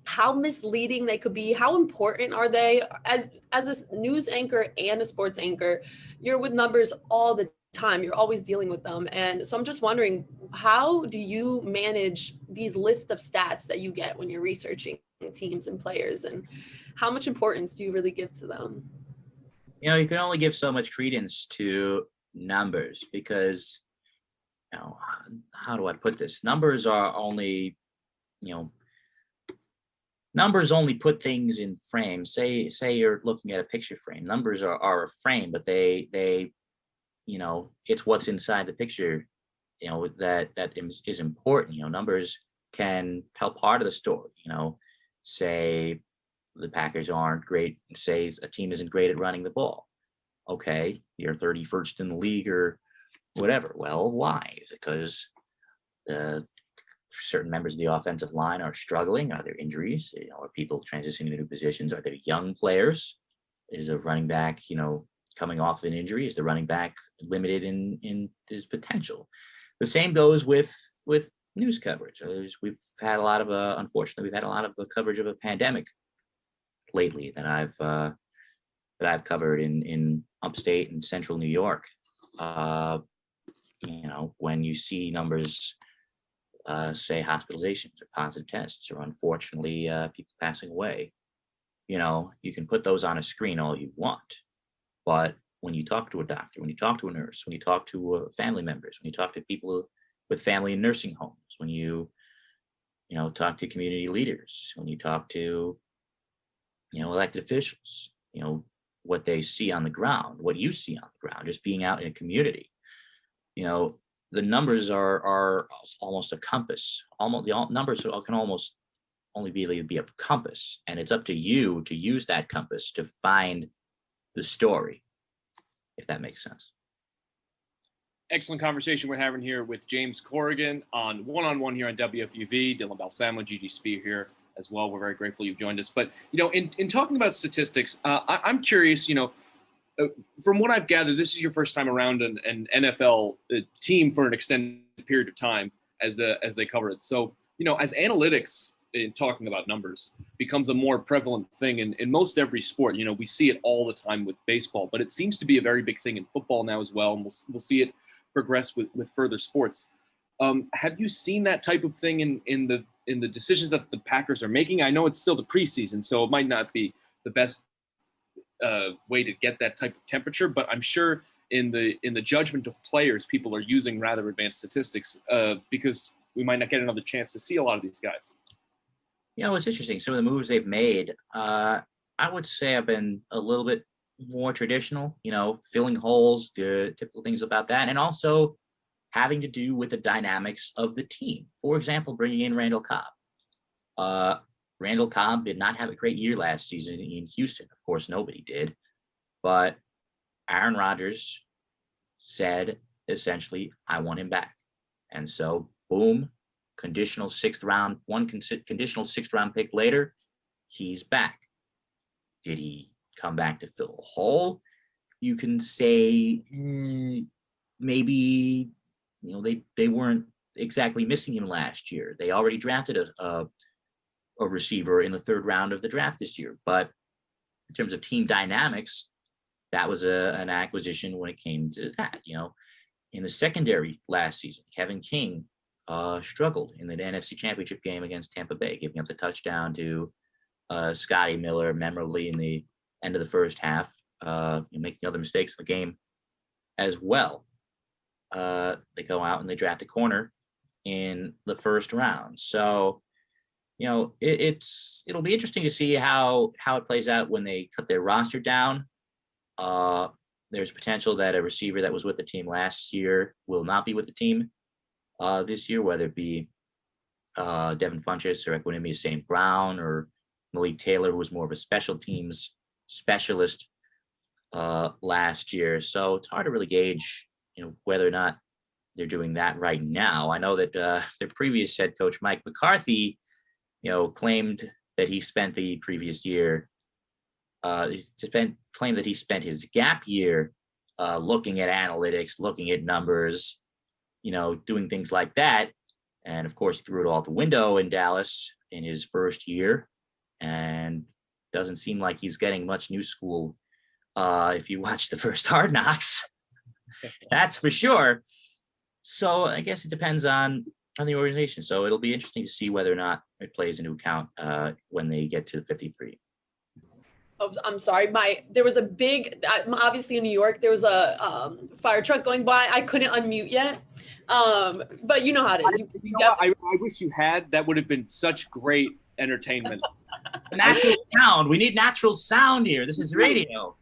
How misleading they could be, how important are they? As a news anchor and a sports anchor, you're with numbers all the time. You're always dealing with them. And so I'm just wondering, how do you manage these lists of stats that you get when you're researching teams and players, and how much importance do you really give to them? You can only give so much credence to numbers because, how do I put this? Numbers are only, numbers only put things in frames. Say you're looking at a picture frame. Numbers are a frame, but they it's what's inside the picture, that is important. Numbers can tell part of the story. Say the Packers aren't great. Say a team isn't great at running the ball. Okay, you're 31st in the league or whatever. Well, why? Is it because certain members of the offensive line are struggling? Are there injuries? Are people transitioning to new positions? Are there young players? Is a running back, coming off an injury? Is the running back limited in his potential? The same goes with news coverage. We've had a lot of, unfortunately, we've had a lot of the coverage of a pandemic lately that I've covered in upstate and central New York. When you see numbers, say hospitalizations or positive tests, or unfortunately people passing away, you can put those on a screen all you want, but when you talk to a doctor, when you talk to a nurse, when you talk to family members, when you talk to people with family in nursing homes, when you talk to community leaders, when you talk to elected officials, what they see on the ground, what you see on the ground, just being out in a community, the numbers are almost a compass. Numbers can almost only be a compass, and it's up to you to use that compass to find the story, if that makes sense. Excellent conversation we're having here with James Corrigan on One-on-One here on WFUV. Dylan Balsamo, Gigi Spear here as well. We're very grateful you've joined us. But, in talking about statistics, I'm curious, from what I've gathered, this is your first time around an NFL team for an extended period of time as they cover it. So, as analytics in talking about numbers becomes a more prevalent thing in most every sport, we see it all the time with baseball, but it seems to be a very big thing in football now as well. And we'll see it progress with further sports. Have you seen that type of thing in the decisions that the Packers are making? I know it's still the preseason, so it might not be the best way to get that type of temperature, but I'm sure in the judgment of players, people are using rather advanced statistics because we might not get another chance to see a lot of these guys. It's interesting. Some of the moves they've made, I would say have been a little bit more traditional, filling holes, the typical things about that, and also having to do with the dynamics of the team. For example, bringing in Randall Cobb. Randall Cobb did not have a great year last season in Houston. Of course, nobody did. But Aaron Rodgers said, essentially, I want him back. And so, boom, conditional sixth round pick later, he's back. Did he come back to fill a hole? You can say maybe, they weren't exactly missing him last year. They already drafted a receiver in the third round of the draft this year. But in terms of team dynamics, that was an acquisition when it came to that. In the secondary last season, Kevin King struggled in the NFC Championship game against Tampa Bay, giving up the touchdown to Scotty Miller memorably in the end of the first half, making other mistakes in the game as well. They go out and they draft a corner in the first round. So, it'll be interesting to see how it plays out when they cut their roster down. There's potential that a receiver that was with the team last year will not be with the team this year, whether it be Devin Funchess or Equinemius St. Brown or Malik Taylor, who was more of a special teams specialist last year. So it's hard to really gauge, whether or not they're doing that right now. I know that their previous head coach, Mike McCarthy, claimed that he spent the previous year, claimed that he spent his gap year looking at analytics, looking at numbers, doing things like that. And of course, he threw it all out the window in Dallas in his first year, and doesn't seem like he's getting much new school. If you watch the first Hard Knocks, that's for sure. So I guess it depends on the organization. So it'll be interesting to see whether or not it plays into account when they get to 53. Oh, I'm sorry. There was a big, obviously in New York, there was a fire truck going by. I couldn't unmute yet. But you know how it is. I wish you had. That would have been such great entertainment. Natural sound. We need natural sound here. This is radio.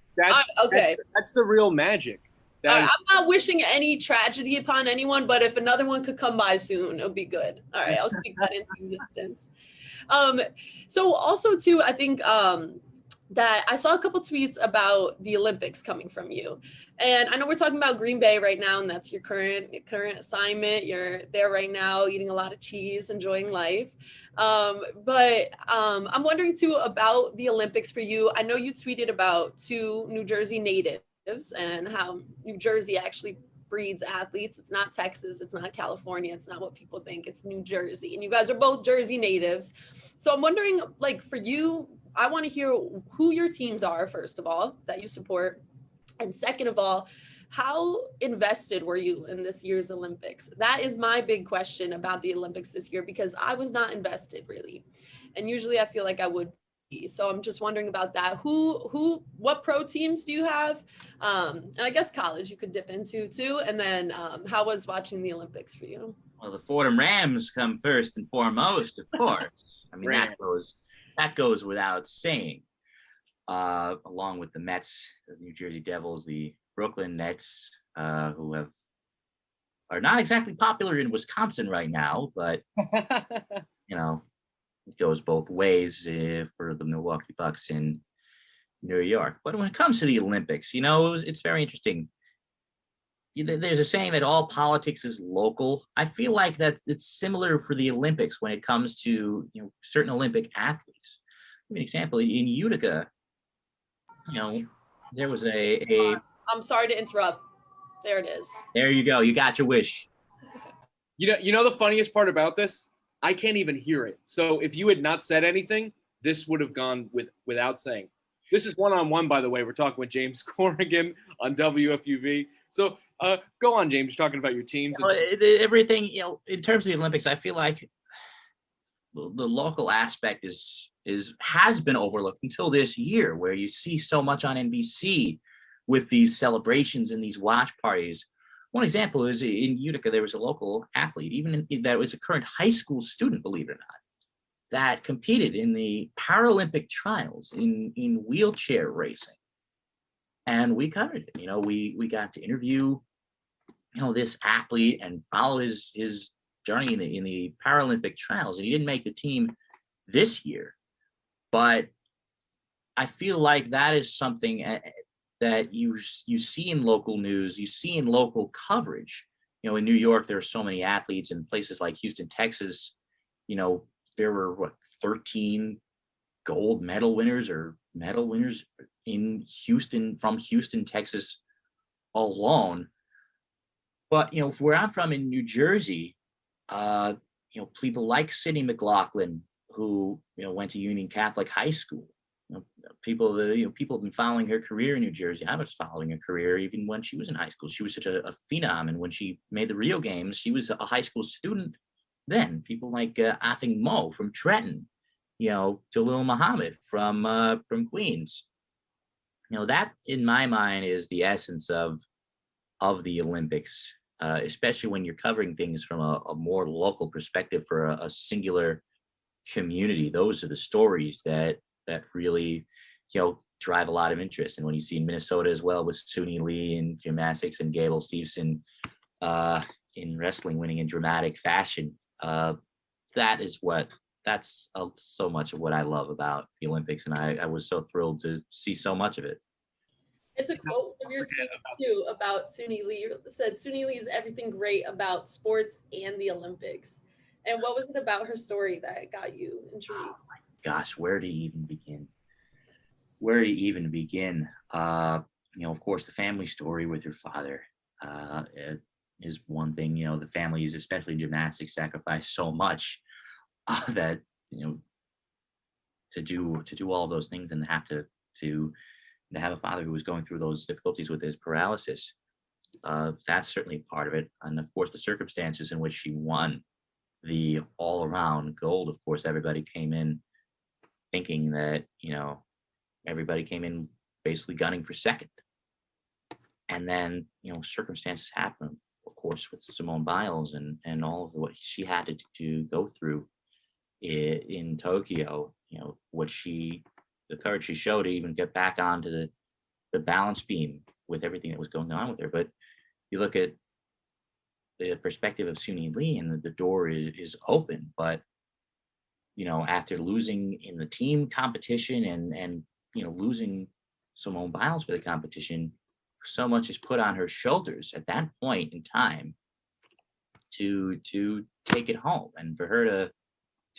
Okay. That's the real magic. I'm not wishing any tragedy upon anyone, but if another one could come by soon, it'll be good. All right, I'll speak that into existence. So also too, I think that I saw a couple tweets about the Olympics coming from you. And I know we're talking about Green Bay right now, and that's your current assignment. You're there right now eating a lot of cheese, enjoying life. But I'm wondering too about the Olympics for you. I know you tweeted about 2 New Jersey natives and how New Jersey actually breeds athletes. It's not Texas, it's not California, it's not what people think, it's New Jersey. And you guys are both Jersey natives. So I'm wondering, like, for you, I want to hear who your teams are, first of all, that you support. And second of all, how invested were you in this year's Olympics? That is my big question about the Olympics this year, because I was not invested really. And usually I feel like I would be. So I'm just wondering about that. What pro teams do you have? And I guess college you could dip into too. And then how was watching the Olympics for you? Well, the Fordham Rams come first and foremost, of course. I mean, that goes without saying. Along with the Mets, the New Jersey Devils, the Brooklyn Nets, who are not exactly popular in Wisconsin right now, but you know, it goes both ways for the Milwaukee Bucks in New York. But when it comes to the Olympics, you know, it's very interesting. There's a saying that all politics is local. I feel like that it's similar for the Olympics when it comes to, you know, certain Olympic athletes. Give me an example. In Utica, you know, there was I'm sorry to interrupt. There it is. There you go. You got your wish. You know the funniest part about this? I can't even hear it. So if you had not said anything, this would have gone without saying. This is one-on-one, by the way. We're talking with James Corrigan on WFUV. So go on, James. You're talking about your teams. Everything, you know, in terms of the Olympics, I feel like the local aspect has been overlooked until this year, where you see so much on NBC with these celebrations and these watch parties. One example is in Utica, there was a local athlete, that was a current high school student, believe it or not, that competed in the Paralympic trials in wheelchair racing. And we covered it. You know, we got to interview, you know, this athlete and follow his journey in the Paralympic trials. And he didn't make the team this year, but I feel like that is something that you see in local news, you see in local coverage. You know, in New York, there are so many athletes. In places like Houston, Texas, you know, there were 13 gold medal winners in Houston, from Houston, Texas alone. But, you know, where I'm from in New Jersey, you know, people like Sydney McLaughlin, who, you know, went to Union Catholic High School. You know, people have been following her career in New Jersey. I was following her career even when she was in high school. She was such a phenom, and when she made the Rio Games, she was a high school student then. People like Athing Mo from Trenton, you know, Jalil Muhammad from Queens. You know, that in my mind is the essence of the Olympics, especially when you're covering things from a more local perspective for a singular community. Those are the stories that really, you know, drive a lot of interest. And when you see in Minnesota as well with Suni Lee in gymnastics and Gable Steveson in wrestling winning in dramatic fashion, that's so much of what I love about the Olympics. And I was so thrilled to see so much of it. It's a quote from your tweet too about Suni Lee. You said Suni Lee is everything great about sports and the Olympics. And what was it about her story that got you intrigued? Oh my gosh, where to even begin? You know, of course, the family story with her father is one thing. You know, the families, especially gymnastics, sacrifice so much that, you know, to do all those things and have to have a father who was going through those difficulties with his paralysis. That's certainly part of it. And of course, the circumstances in which she won the all-around gold. Of course, everybody came in thinking that, you know, everybody came in basically gunning for second. And then, you know, circumstances happen, of course, with Simone Biles and all of what she had to go through in Tokyo. You know, the courage she showed to even get back onto the balance beam with everything that was going on with her. But you look at the perspective of Suni Lee, and the door is open. But, you know, after losing in the team competition and losing Simone Biles for the competition, so much is put on her shoulders at that point in time to take it home, and for her to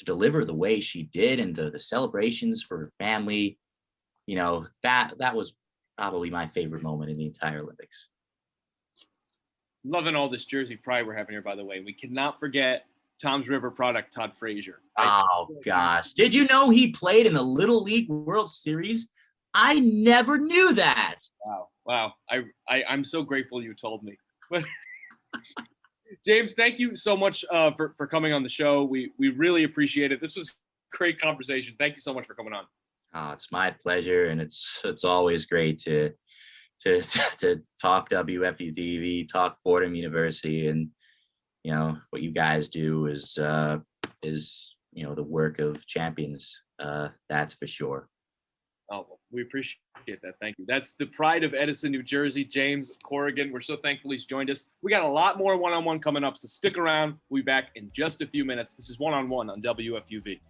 deliver the way she did, and the celebrations for her family, that was probably my favorite moment in the entire Olympics. Loving all this Jersey pride we're having here, by the way. We cannot forget Tom's River product, Todd Frazier. Oh, gosh. Did you know he played in the Little League World Series? I never knew that. Wow. I'm so grateful you told me. James, thank you so much for coming on the show. We really appreciate it. This was a great conversation. Thank you so much for coming on. Oh, it's my pleasure, and it's always great to talk WFUV, talk Fordham University, and what you guys do is the work of champions. That's for sure. Oh, well, we appreciate that. Thank you. That's the pride of Edison, New Jersey, James Corrigan. We're so thankful he's joined us. We got a lot more one-on-one coming up, so stick around. We'll be back in just a few minutes. This is One-on-One on WFUV.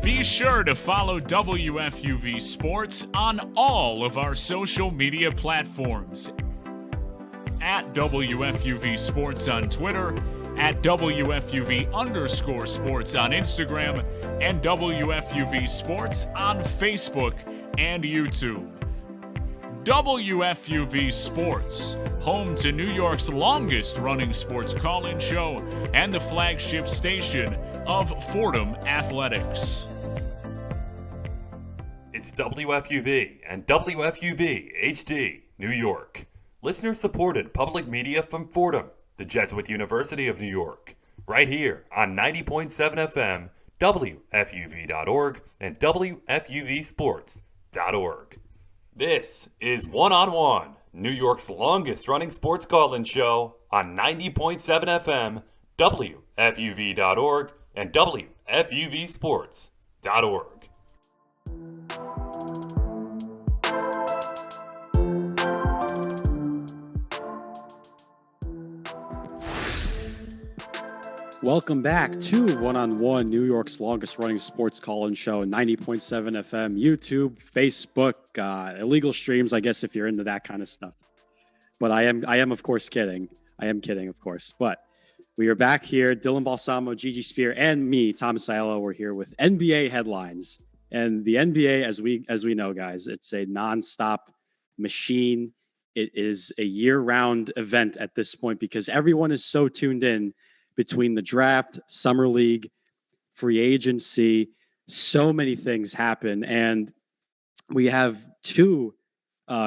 Be sure to follow WFUV Sports on all of our social media platforms. At WFUV Sports on Twitter, at WFUV_sports on Instagram, and WFUV Sports on Facebook and YouTube. WFUV Sports, home to New York's longest-running sports call-in show and the flagship station of Fordham Athletics. It's WFUV and WFUV HD, New York. Listener-supported public media from Fordham, the Jesuit University of New York. Right here on 90.7 FM, WFUV.org, and WFUVSports.org. This is One-on-One, New York's longest-running sports call-in show on 90.7 FM, WFUV.org, and WFUVSports.org. Welcome back to One-on-One, New York's longest-running sports call-in show, 90.7 FM, YouTube, Facebook, illegal streams, I guess, if you're into that kind of stuff. But I am, of course, kidding. I am kidding, of course. But we are back here. Dylan Balsamo, Gigi Spear, and me, Thomas Aiello, we're here with NBA headlines. And the NBA, as we know, guys, it's a nonstop machine. It is a year-round event at this point because everyone is so tuned in between the draft, summer league, free agency. So many things happen. And we have two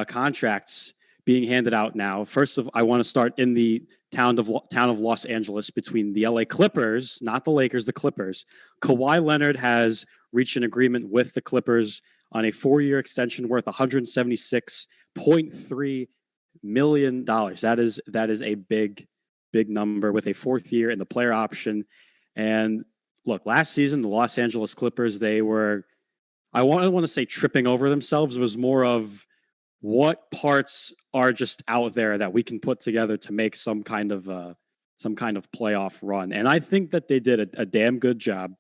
contracts being handed out now. First of, I want to start in the town of Los Angeles between the LA Clippers, not the Lakers, the Clippers. Kawhi Leonard has reached an agreement with the Clippers on a 4-year extension worth $176.3 million. That is a big number with a 4th year and the player option. And look, last season, the Los Angeles Clippers, they were, I want to say tripping over themselves. It was more of what parts are just out there that we can put together to make some kind of playoff run. And I think that they did a damn good job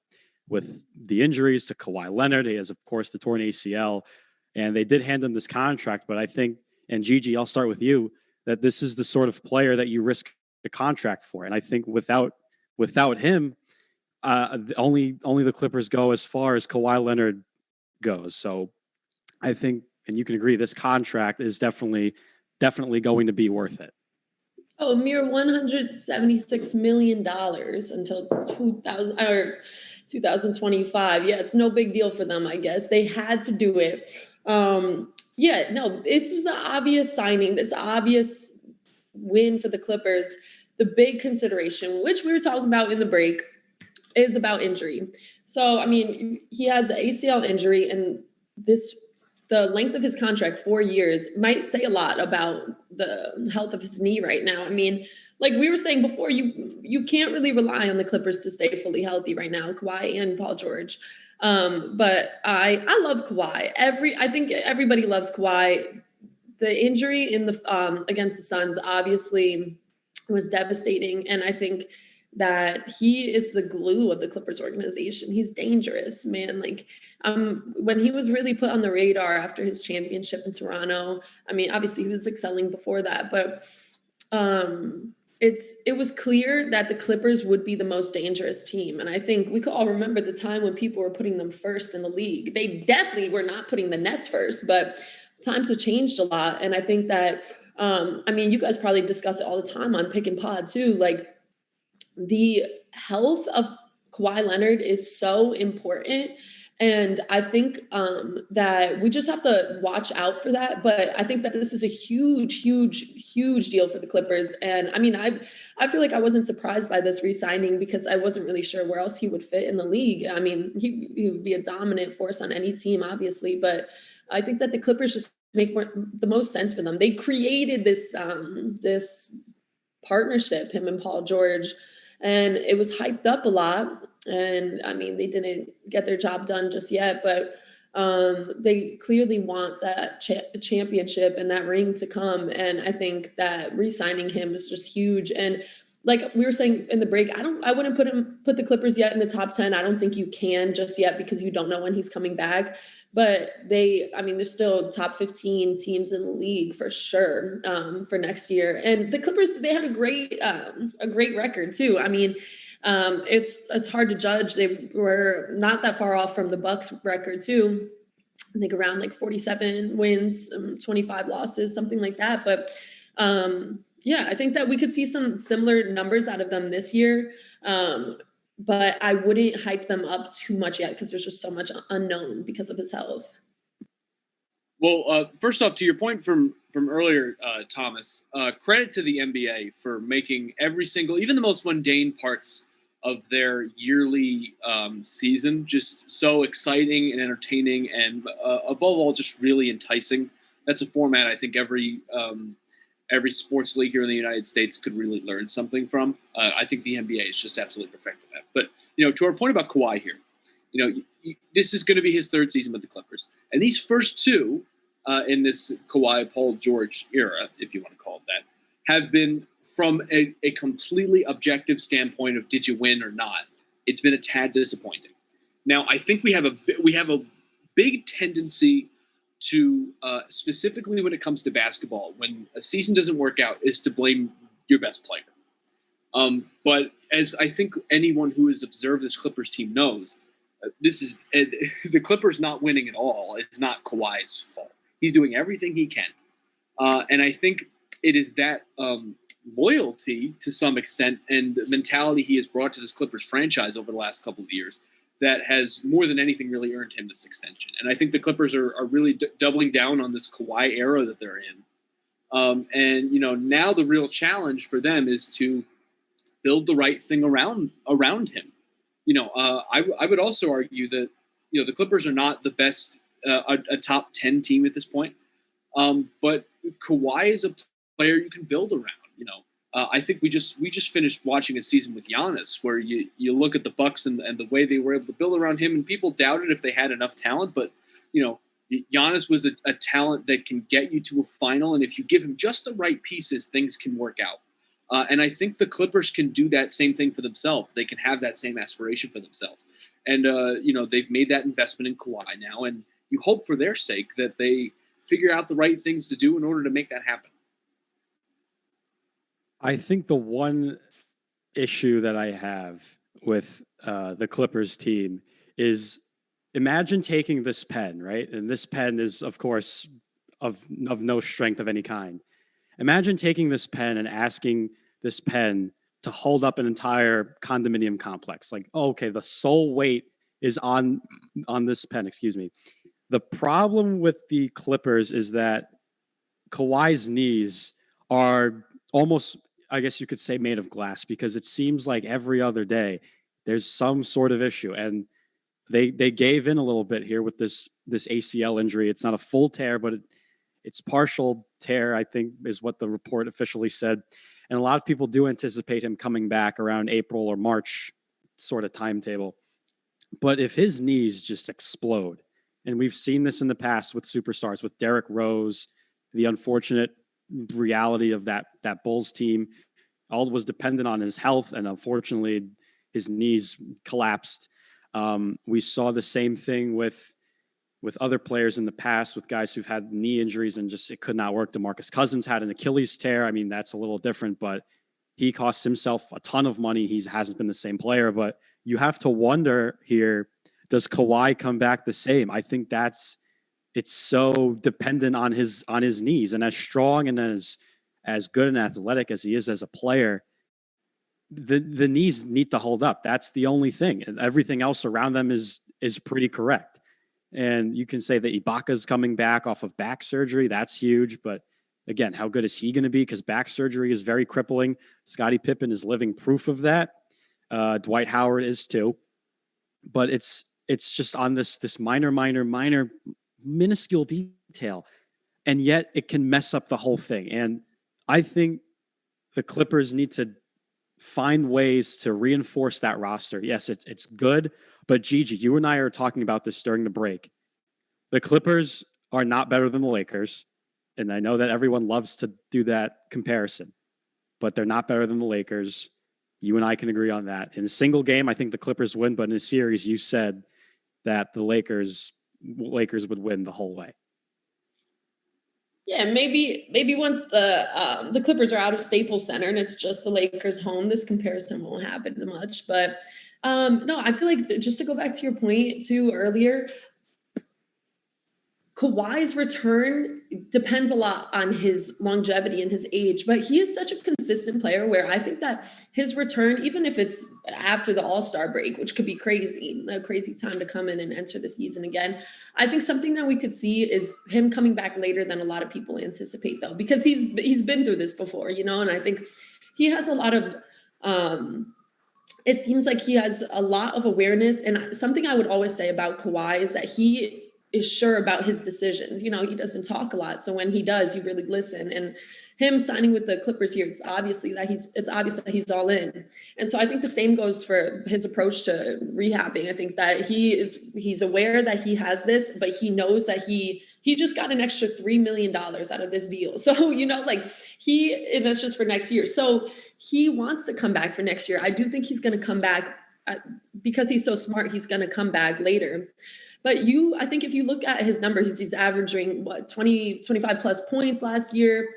with the injuries to Kawhi Leonard. He has, of course, the torn ACL, and they did hand him this contract. But I think, and Gigi, I'll start with you. that this is the sort of player that you risk a contract for. And I think without him, only the Clippers go as far as Kawhi Leonard goes. So I think, and you can agree, this contract is definitely going to be worth it. Oh, a mere $176 million until 2025. Yeah, it's no big deal for them, I guess. They had to do it. Yeah, no, this was an obvious signing. This obvious win for the Clippers. The big consideration, which we were talking about in the break, is about injury. So, I mean, he has an ACL injury, and the length of his contract, 4 years, might say a lot about the health of his knee right now. I mean, like we were saying before, you can't really rely on the Clippers to stay fully healthy right now, Kawhi and Paul George. But I love Kawhi. I think everybody loves Kawhi. The injury in the against the Suns obviously was devastating, and I think that he is the glue of the Clippers organization. He's dangerous, man. Like, when he was really put on the radar after his championship in Toronto, I mean, obviously he was excelling before that, but it was clear that the Clippers would be the most dangerous team. And I think we could all remember the time when people were putting them first in the league. They definitely were not putting the Nets first, but times have changed a lot. And I think that, I mean, you guys probably discuss it all the time on Pick and Pod too. Like, the health of Kawhi Leonard is so important. And I think that we just have to watch out for that. But I think that this is a huge, huge, huge deal for the Clippers. And I mean, I feel like I wasn't surprised by this re-signing because I wasn't really sure where else he would fit in the league. I mean, he would be a dominant force on any team, obviously. But I think that the Clippers just make the most sense for them. They created this partnership, him and Paul George, and it was hyped up a lot. And I mean, they didn't get their job done just yet, but they clearly want that championship and that ring to come. And I think that re-signing him is just huge. And like we were saying in the break, I wouldn't put the Clippers yet in the top 10. I don't think you can just yet because you don't know when he's coming back. But they're still top 15 teams in the league for sure for next year. And the Clippers, they had a great record too. I mean, it's hard to judge. They were not that far off from the Bucks record too. I think around like 47 wins, 25 losses, something like that. But yeah, I think that we could see some similar numbers out of them this year. But I wouldn't hype them up too much yet because there's just so much unknown because of his health. Well, first off, to your point from earlier, Thomas, credit to the NBA for making every single, even the most mundane parts of their yearly season just so exciting and entertaining and above all, just really enticing. That's a format I think every sports league here in the United States could really learn something from. I think the NBA is just absolutely perfect at that. But, to our point about Kawhi here, this is going to be his third season with the Clippers. And these first two in this Kawhi, Paul George era, if you want to call it that, have been from a completely objective standpoint of did you win or not. It's been a tad disappointing. Now, I think we have a big tendency to specifically when it comes to basketball, when a season doesn't work out, is to blame your best player. But as I think anyone who has observed this Clippers team knows, the Clippers not winning at all is not Kawhi's fault. He's doing everything he can. And I think it is that loyalty to some extent and the mentality he has brought to this Clippers franchise over the last couple of years that has more than anything really earned him this extension. And I think the Clippers are really doubling down on this Kawhi era that they're in. And now the real challenge for them is to build the right thing around him. I would also argue that, the Clippers are not the best, a top 10 team at this point. But Kawhi is a player you can build around. I think we just finished watching a season with Giannis where you look at the Bucks and the way they were able to build around him, and people doubted if they had enough talent. But, Giannis was a talent that can get you to a final. And if you give him just the right pieces, things can work out. And I think the Clippers can do that same thing for themselves. They can have that same aspiration for themselves. And, they've made that investment in Kawhi now. And you hope for their sake that they figure out the right things to do in order to make that happen. I think the one issue that I have with the Clippers team is, imagine taking this pen, right? And this pen is, of course, of no strength of any kind. Imagine taking this pen and asking this pen to hold up an entire condominium complex. Like, oh, okay, the sole weight is on this pen, excuse me. The problem with the Clippers is that Kawhi's knees are almost, I guess you could say, made of glass, because it seems like every other day there's some sort of issue. And they gave in a little bit here with this ACL injury. It's not a full tear, but it's partial tear, I think, is what the report officially said. And a lot of people do anticipate him coming back around April or March sort of timetable. But if his knees just explode, and we've seen this in the past with superstars, with Derrick Rose, the unfortunate reality of that Bulls team, all was dependent on his health, and unfortunately his knees collapsed. We saw the same thing with other players in the past, with guys who've had knee injuries and just it could not work. DeMarcus Cousins had an Achilles tear. I mean, that's a little different, but he cost himself a ton of money. He hasn't been the same player, but you have to wonder here, does Kawhi come back the same? I think it's so dependent on his knees, and as strong and as good and athletic as he is as a player, the knees need to hold up. That's the only thing, and everything else around them is pretty correct. And you can say that Ibaka's coming back off of back surgery. That's huge, but again, how good is he going to be? Because back surgery is very crippling. Scottie Pippen is living proof of that. Dwight Howard is too, but it's just on this minor, minuscule detail, and yet it can mess up the whole thing. And I think the Clippers need to find ways to reinforce that roster. Yes, it's good, but Gigi, you and I are talking about this during the break. The Clippers are not better than the Lakers, and I know that everyone loves to do that comparison, but they're not better than the Lakers. You and I can agree on that. In a single game, I think the Clippers win, but in a series, you said that the Lakers would win the whole way. Yeah, maybe once the Clippers are out of Staples Center and it's just the Lakers home, this comparison won't happen much. But no, I feel like, just to go back to your point too earlier, Kawhi's return depends a lot on his longevity and his age, but he is such a consistent player where I think that his return, even if it's after the All-Star break, which could be a crazy time to come in and enter the season again, I think something that we could see is him coming back later than a lot of people anticipate, though, because he's been through this before, and I think he has a lot of it seems like he has a lot of awareness. And something I would always say about Kawhi is that he is sure about his decisions. He doesn't talk a lot. So when he does, you really listen. And him signing with the Clippers here, it's obvious that he's all in. And so I think the same goes for his approach to rehabbing. I think that he's aware that he has this, but he knows that he just got an extra $3 million out of this deal. So, and that's just for next year. So he wants to come back for next year. I do think he's going to come back because he's so smart. He's going to come back later. But I think if you look at his numbers, he's averaging 25 plus points last year,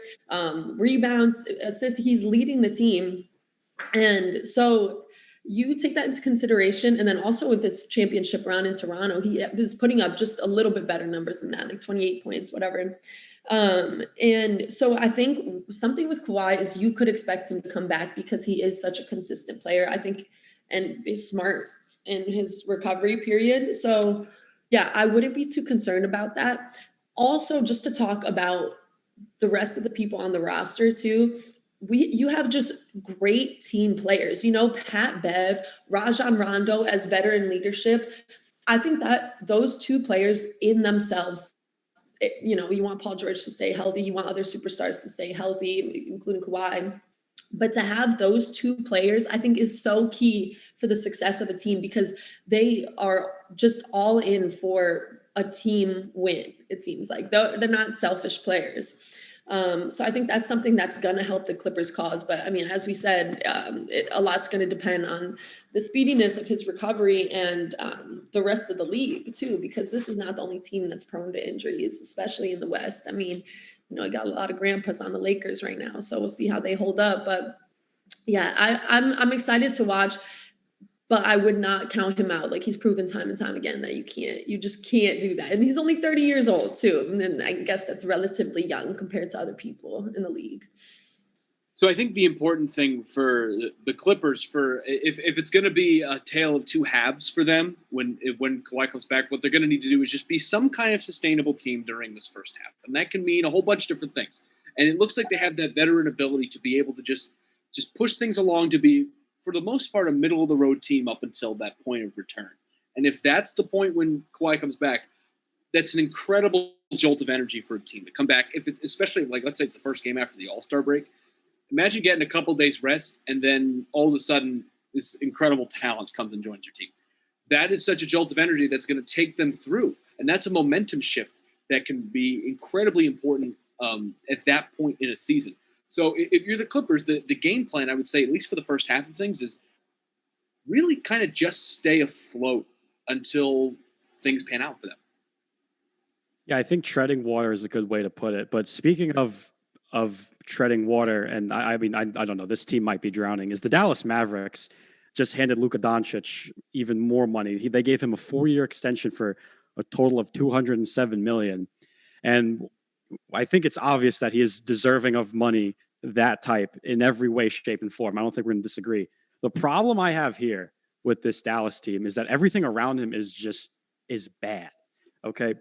rebounds, assists, he's leading the team. And so you take that into consideration. And then also with this championship run in Toronto, he was putting up just a little bit better numbers than that, like 28 points, whatever. And so I think something with Kawhi is you could expect him to come back because he is such a consistent player, I think, and is smart in his recovery period. So yeah, I wouldn't be too concerned about that. Also, just to talk about the rest of the people on the roster too, you have just great team players, Pat Bev, Rajon Rondo as veteran leadership. I think that those two players in themselves, you want Paul George to stay healthy, you want other superstars to stay healthy, including Kawhi. But to have those two players, I think, is so key for the success of a team because they are just all in for a team win, it seems like. They're not selfish players. So I think that's something that's going to help the Clippers cause. But, I mean, as we said, a lot's going to depend on the speediness of his recovery and the rest of the league, too, because this is not the only team that's prone to injuries, especially in the West. I mean, I got a lot of grandpas on the Lakers right now, so we'll see how they hold up. But yeah, I'm excited to watch, but I would not count him out. Like, he's proven time and time again that you just can't do that. And he's only 30 years old too. And I guess that's relatively young compared to other people in the league. So I think the important thing for the Clippers, if it's going to be a tale of two halves for them when Kawhi comes back, what they're going to need to do is just be some kind of sustainable team during this first half. And that can mean a whole bunch of different things. And it looks like they have that veteran ability to be able to just push things along to be, for the most part, a middle-of-the-road team up until that point of return. And if that's the point when Kawhi comes back, that's an incredible jolt of energy for a team to come back. Especially, like, let's say it's the first game after the All-Star break. Imagine getting a couple days rest, and then all of a sudden this incredible talent comes and joins your team. That is such a jolt of energy that's going to take them through. And that's a momentum shift that can be incredibly important at that point in a season. So if you're the Clippers, the game plan, I would say, at least for the first half of things, is really kind of just stay afloat until things pan out for them. Yeah, I think treading water is a good way to put it. But speaking of treading water, and I mean, I don't know, this team might be drowning, is the Dallas Mavericks just handed Luka Doncic even more money. They gave him a 4-year extension for a total of $207 million. And I think it's obvious that he is deserving of money that type in every way, shape, and form. I don't think we're going to disagree. The problem I have here with this Dallas team is that everything around him is bad. Okay.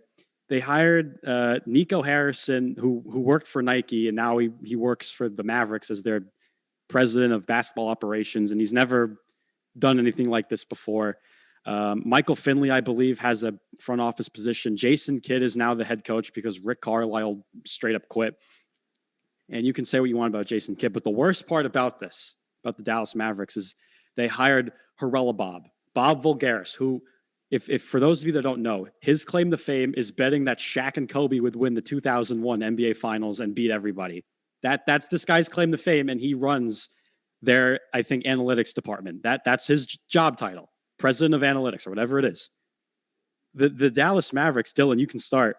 They hired Nico Harrison, who worked for Nike, and now he works for the Mavericks as their president of basketball operations, and he's never done anything like this before. Michael Finley, I believe, has a front office position. Jason Kidd is now the head coach because Rick Carlisle straight up quit. And you can say what you want about Jason Kidd, but the worst part about the Dallas Mavericks, is they hired Bob Voulgaris, who, if for those of you that don't know, his claim to fame is betting that Shaq and Kobe would win the 2001 NBA Finals and beat everybody. That's this guy's claim to fame, and he runs their, I think, analytics department. That's his job title, president of analytics or whatever it is. The Dallas Mavericks, Dylan, you can start.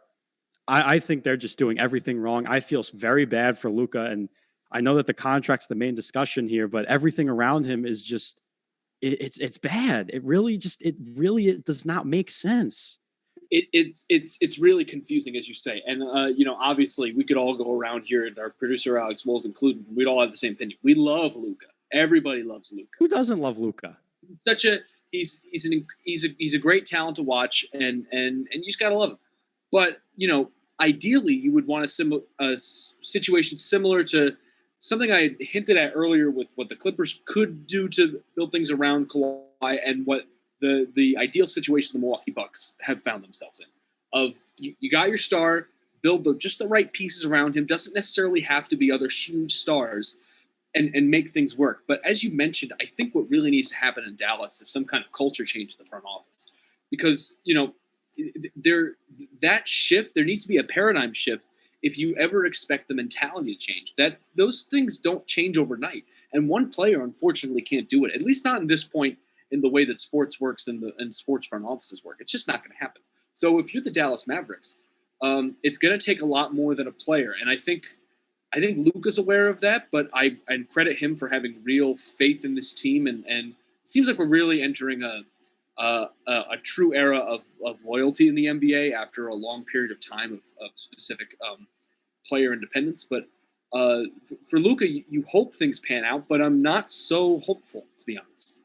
I think they're just doing everything wrong. I feel very bad for Luka, and I know that the contract's the main discussion here, but everything around him is just, it's bad. It really does not make sense. It's really confusing, as you say. And, obviously we could all go around here, and our producer, Alex Wolves included, we'd all have the same opinion. We love Luka. Everybody loves Luka. Who doesn't love Luka? He's a great talent to watch, and you just got to love him. But, ideally you would want a situation similar to something I hinted at earlier with what the Clippers could do to build things around Kawhi, and what the ideal situation the Milwaukee Bucks have found themselves in. Of you got your star, build just the right pieces around him. Doesn't necessarily have to be other huge stars, and make things work. But as you mentioned, I think what really needs to happen in Dallas is some kind of culture change in the front office, because that shift, there needs to be a paradigm shift if you ever expect the mentality to change. That those things don't change overnight, and one player unfortunately can't do it, at least not in this point, in the way that sports works and sports front offices work. It's just not going to happen. So if you're the Dallas Mavericks, it's going to take a lot more than a player, and I think Luka's aware of that, but I credit him for having real faith in this team, and it seems like we're really entering a true era of loyalty in the NBA after a long period of time of specific player independence. But for Luka, you hope things pan out, but I'm not so hopeful, to be honest.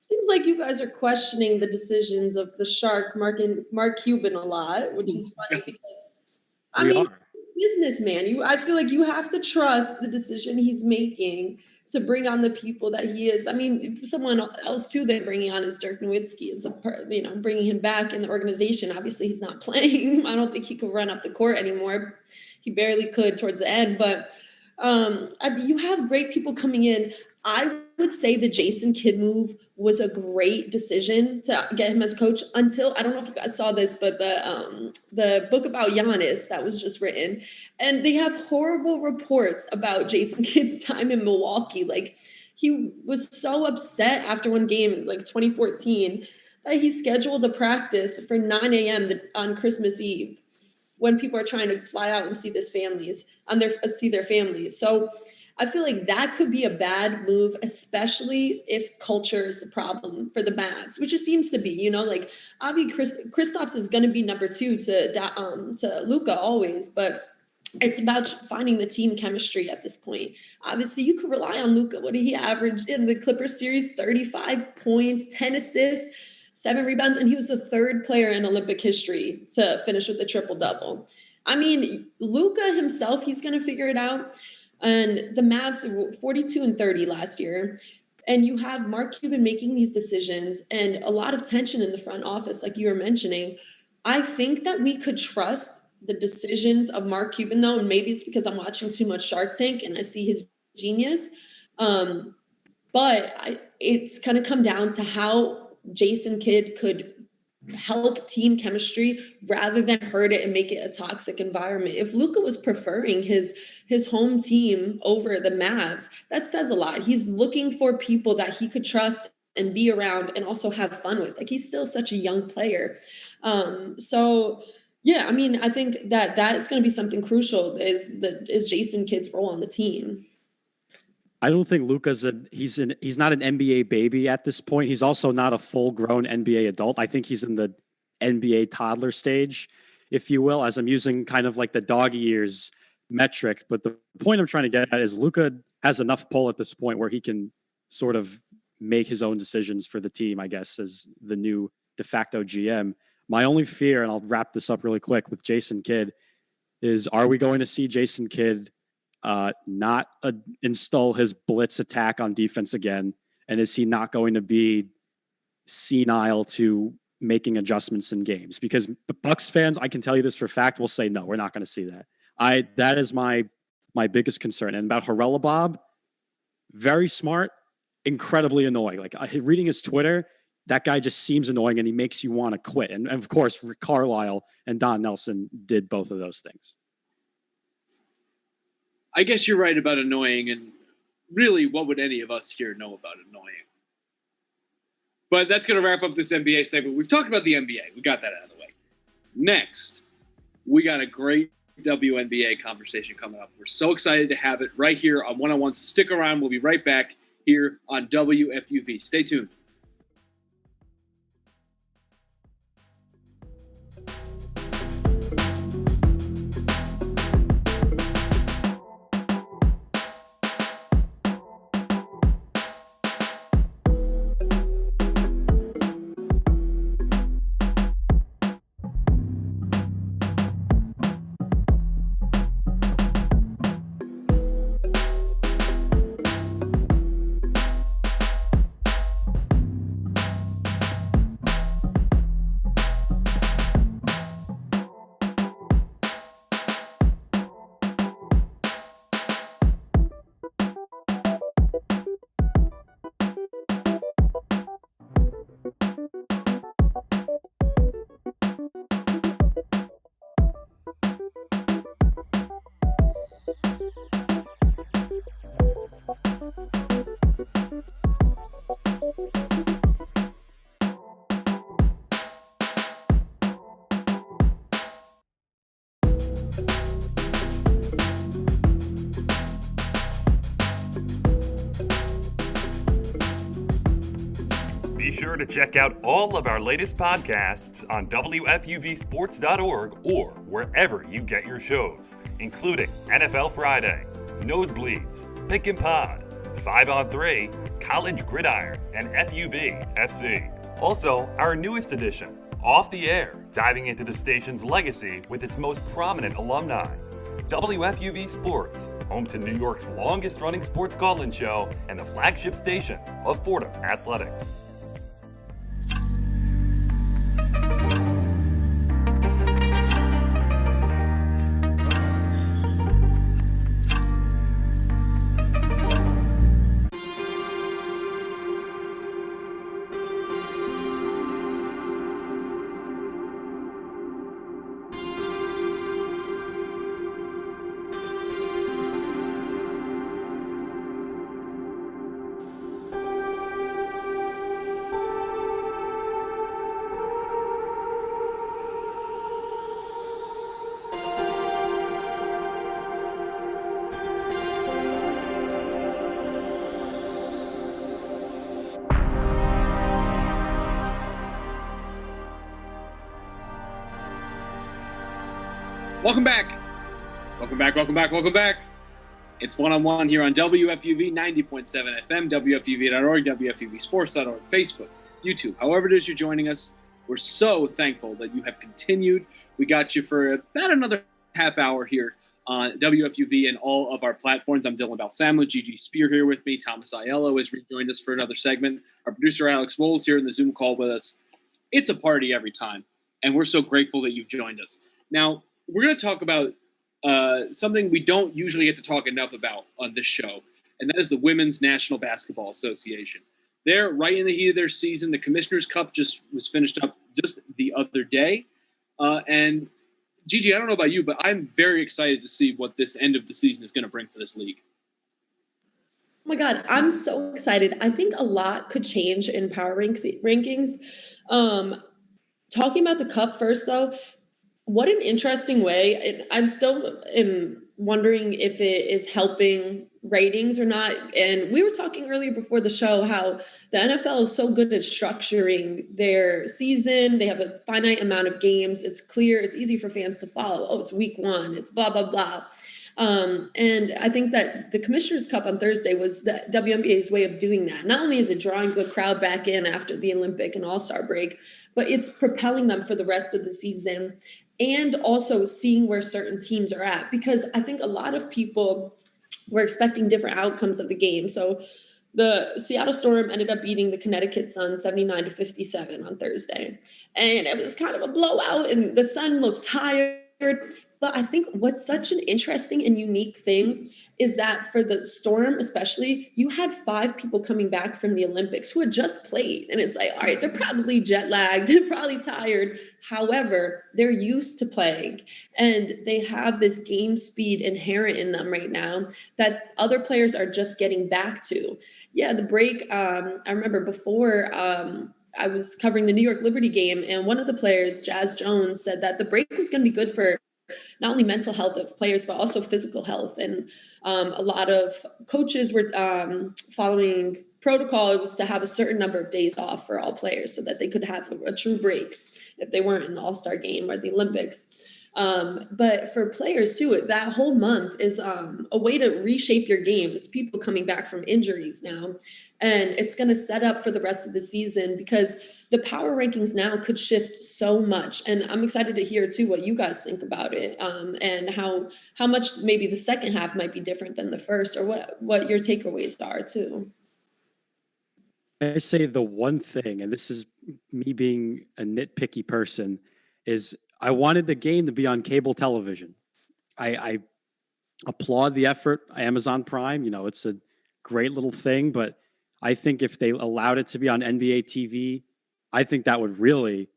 Seems like you guys are questioning the decisions of the Shark, Mark Cuban, a lot, which is funny because, businessman. I feel like you have to trust the decision he's making to bring on the people that he is. I mean, someone else too they're bringing on is Dirk Nowitzki, bringing him back in the organization. Obviously, he's not playing. I don't think he could run up the court anymore. He barely could towards the end, but you have great people coming in. I would say the Jason Kidd move was a great decision to get him as a coach until, I don't know if you guys saw this, but the book about Giannis that was just written, and they have horrible reports about Jason Kidd's time in Milwaukee. Like, he was so upset after one game in 2014 that he scheduled a practice for 9 a.m. on Christmas Eve. when people are trying to fly out and see see their families. So I feel like that could be a bad move, especially if culture is the problem for the Mavs, which it seems to be. Like Avi Kristaps is going to be number 2 to Luka always, but it's about finding the team chemistry at this point. Obviously, you could rely on Luka. What did he average in the Clippers series? 35 points, 10 assists, 7 rebounds, and he was the 3rd player in Olympic history to finish with a triple-double. I mean, Luka himself, he's going to figure it out. And the Mavs were 42-30 last year. And you have Mark Cuban making these decisions and a lot of tension in the front office, like you were mentioning. I think that we could trust the decisions of Mark Cuban, though, and maybe it's because I'm watching too much Shark Tank and I see his genius. But it's going to come down to how Jason Kidd could help team chemistry rather than hurt it and make it a toxic environment. If Luka was preferring his home team over the Mavs, that says a lot. He's looking for people that he could trust and be around and also have fun with. Like, he's still such a young player. So yeah, I mean, I think that is going to be something crucial is Jason Kidd's role on the team. I don't think Luka's he's not an NBA baby at this point. He's also not a full-grown NBA adult. I think he's in the NBA toddler stage, if you will, as I'm using kind of like the dog years metric. But the point I'm trying to get at is Luka has enough pull at this point where he can sort of make his own decisions for the team, I guess, as the new de facto GM. My only fear, and I'll wrap this up really quick with Jason Kidd, is are we going to see Jason Kidd not install his blitz attack on defense again? And is he not going to be senile to making adjustments in games? Because Bucks fans, I can tell you this for a fact, will say, no, we're not going to see that. That is my biggest concern. And about Haralabob, very smart, incredibly annoying. Like, reading his Twitter, that guy just seems annoying and he makes you want to quit. And of course, Rick Carlisle and Don Nelson did both of those things. I guess you're right about annoying, and really, what would any of us here know about annoying? But that's going to wrap up this NBA segment. We've talked about the NBA. We got that out of the way. Next, we got a great WNBA conversation coming up. We're so excited to have it right here on One-on-One. So stick around. We'll be right back here on WFUV. Stay tuned. Be sure to check out all of our latest podcasts on WFUVsports.org or wherever you get your shows, including NFL Friday, Nosebleeds, Pick and Pod, 5 on 3, College Gridiron, and FUV FC. Also, our newest edition, Off the Air, diving into the station's legacy with its most prominent alumni. WFUV Sports, home to New York's longest-running sports call-in show and the flagship station of Fordham Athletics. Welcome back. Welcome back. It's one-on-one here on WFUV 90.7 FM, WFUV.org, WFUVsports.org, Facebook, YouTube. However it is you're joining us, we're so thankful that you have continued. We got you for about another half hour here on WFUV and all of our platforms. I'm Dylan Balsamlo, Gigi Spear here with me. Thomas Aiello has rejoined us for another segment. Our producer, Alex Woles, here in the Zoom call with us. It's a party every time, and we're so grateful that you've joined us. Now, we're going to talk about something we don't usually get to talk enough about on this show, and that is the Women's National Basketball Association. They're right in the heat of their season. The Commissioner's Cup just was finished up just the other day. And Gigi, I don't know about you, but I'm very excited to see what this end of the season is going to bring for this league. Oh my God, I'm so excited. I think a lot could change in power rankings. Talking about the Cup first, though, what an interesting way. And I'm still wondering if it is helping ratings or not. And we were talking earlier before the show how the NFL is so good at structuring their season. They have a finite amount of games. It's clear. It's easy for fans to follow. Oh, it's week 1. It's blah, blah, blah. And I think that the Commissioner's Cup on Thursday was the WNBA's way of doing that. Not only is it drawing the crowd back in after the Olympic and All-Star break, but it's propelling them for the rest of the season and also seeing where certain teams are at. Because I think a lot of people were expecting different outcomes of the game. So the Seattle Storm ended up beating the Connecticut Sun 79-57 on Thursday. And it was kind of a blowout and the Sun looked tired. But I think what's such an interesting and unique thing is that for the Storm especially, you had 5 people coming back from the Olympics who had just played. And it's like, all right, they're probably jet lagged, they're probably tired. However, they're used to playing and they have this game speed inherent in them right now that other players are just getting back to. Yeah, the break, I remember before I was covering the New York Liberty game and one of the players, Jazz Jones, said that the break was going to be good for not only mental health of players, but also physical health. And a lot of coaches were following protocol. It was to have a certain number of days off for all players so that they could have a true break if they weren't in the All-Star game or the Olympics. But for players too, that whole month is a way to reshape your game. It's people coming back from injuries now. And it's going to set up for the rest of the season because the power rankings now could shift so much. And I'm excited to hear too what you guys think about it and how much maybe the second half might be different than the first or what your takeaways are too. I say the one thing, and this is me being a nitpicky person, is I wanted the game to be on cable television. I applaud the effort. Amazon Prime, it's a great little thing, but I think if they allowed it to be on NBA TV, I think that would really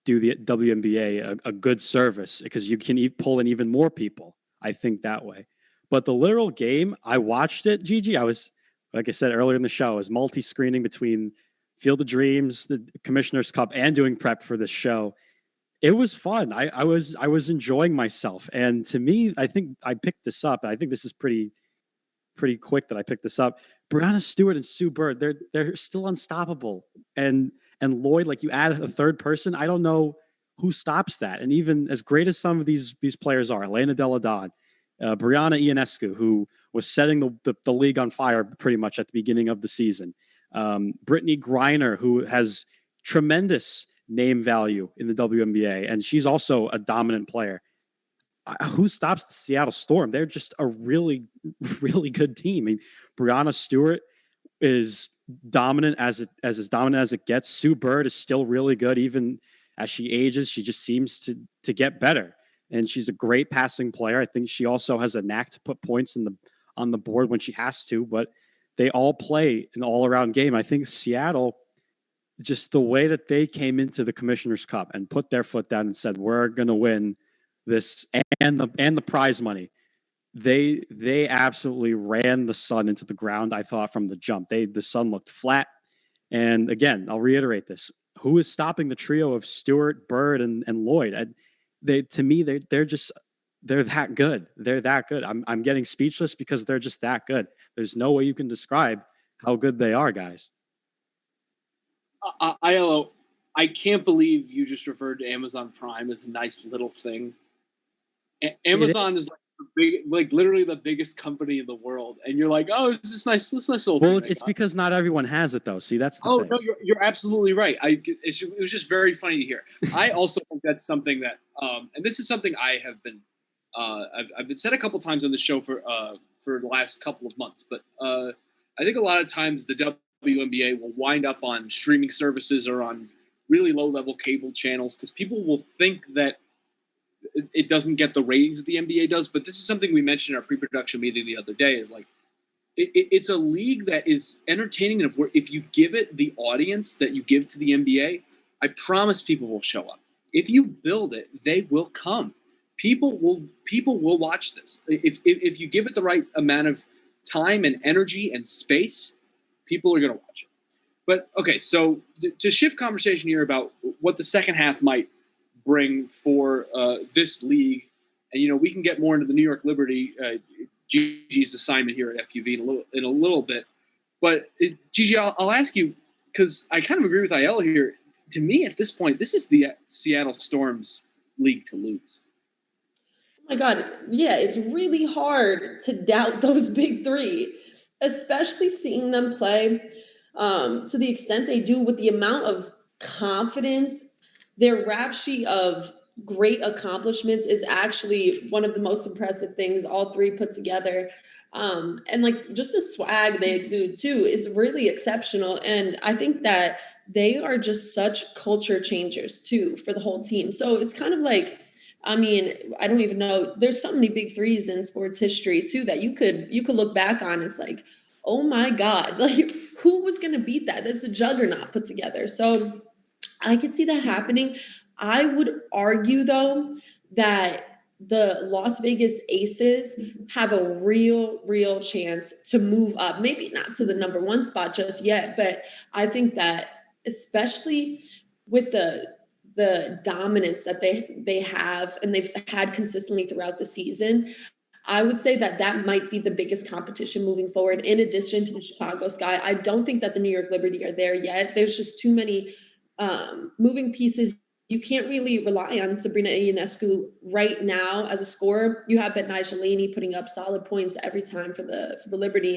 do the WNBA a good service because you can pull in even more people. I think that way. But the literal game, I watched it, Gigi. I was, like I said earlier in the show, I was multi-screening between Field of Dreams, the Commissioner's Cup, and doing prep for this show. It was fun. I was enjoying myself. And to me, I think I picked this up. I think this is pretty quick that I picked this up. Brianna Stewart and Sue Bird, they're still unstoppable. And Lloyd, like you add a third person, I don't know who stops that. And even as great as some of these players are, Elena Delle Donne, Brianna Ionescu, who was setting the league on fire pretty much at the beginning of the season. Brittany Griner, who has tremendous name value in the WNBA, and she's also a dominant player. Who stops the Seattle Storm? They're just a really, really good team. I mean, Brianna Stewart is dominant as dominant as it gets. Sue Bird is still really good, even as she ages. She just seems to get better, and she's a great passing player. I think she also has a knack to put points on the board when she has to. But they all play an all-around game. I think Seattle, just the way that they came into the Commissioner's Cup and put their foot down and said, "We're going to win this and the prize money." They absolutely ran the Sun into the ground. I thought from the jump, the Sun looked flat. And again, I'll reiterate this: who is stopping the trio of Stewart, Bird, and Lloyd? They're that good. They're that good. I'm getting speechless because they're just that good. There's no way you can describe how good they are, guys. I can't believe you just referred to Amazon Prime as a nice little thing. Amazon is like literally the biggest company in the world, and you're like, oh, it's this nice little. Well, thing it's because not everyone has it though. See, that's the oh thing. no, you're absolutely right. It was just very funny to hear. I also think that's something that, and this is something I have been, I've been said a couple times on the show for the last couple of months, but I think a lot of times the WNBA will wind up on streaming services or on really low level cable channels because people will think that it doesn't get the ratings that the NBA does. But this is something we mentioned in our pre-production meeting the other day is like, it's a league that is entertaining. And if you give it the audience that you give to the NBA, I promise people will show up. If you build it, they will come. People will watch this. If you give it the right amount of time and energy and space, people are going to watch it. But okay, so to shift conversation here about what the second half might bring for this league, and we can get more into the New York Liberty, Gigi's assignment here at FUV in a little bit. But Gigi, I'll ask you because I kind of agree with Ayala here. To me, at this point, this is the Seattle Storm's league to lose. Oh my God, yeah, it's really hard to doubt those big three, especially seeing them play to the extent they do with the amount of confidence. Their rap sheet of great accomplishments is actually one of the most impressive things all three put together. And like just the swag they exude too is really exceptional. And I think that they are just such culture changers too for the whole team. So it's kind of like, I mean, I don't even know. There's so many big threes in sports history too that you could look back on. It's like, oh my God, like who was going to beat that? That's a juggernaut put together. So I could see that happening. I would argue though that the Las Vegas Aces have a real chance to move up. Maybe not to the number one spot just yet, but I think that especially with the dominance that they have and they've had consistently throughout the season, I would say that might be the biggest competition moving forward. In addition to the Chicago Sky, I don't think that the New York Liberty are there yet. There's just too many moving pieces. You can't really rely on Sabrina Ionescu right now as a scorer. You have Betnijah Laney putting up solid points every time for the Liberty,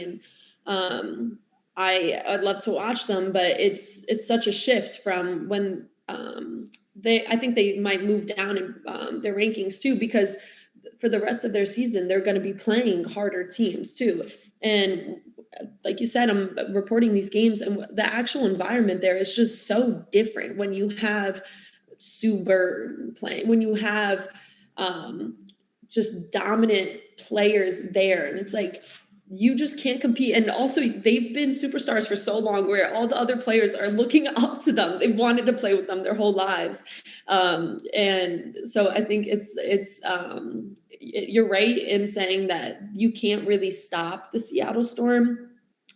and I'd love to watch them, but it's such a shift from when I think they might move down in their rankings too, because for the rest of their season, they're going to be playing harder teams too. And like you said, I'm reporting these games and the actual environment there is just so different when you have Sue Bird playing, when you have just dominant players there. And it's like, you just can't compete. And also they've been superstars for so long where all the other players are looking up to them. They've wanted to play with them their whole lives. And so I think it's you're right in saying that you can't really stop the Seattle Storm,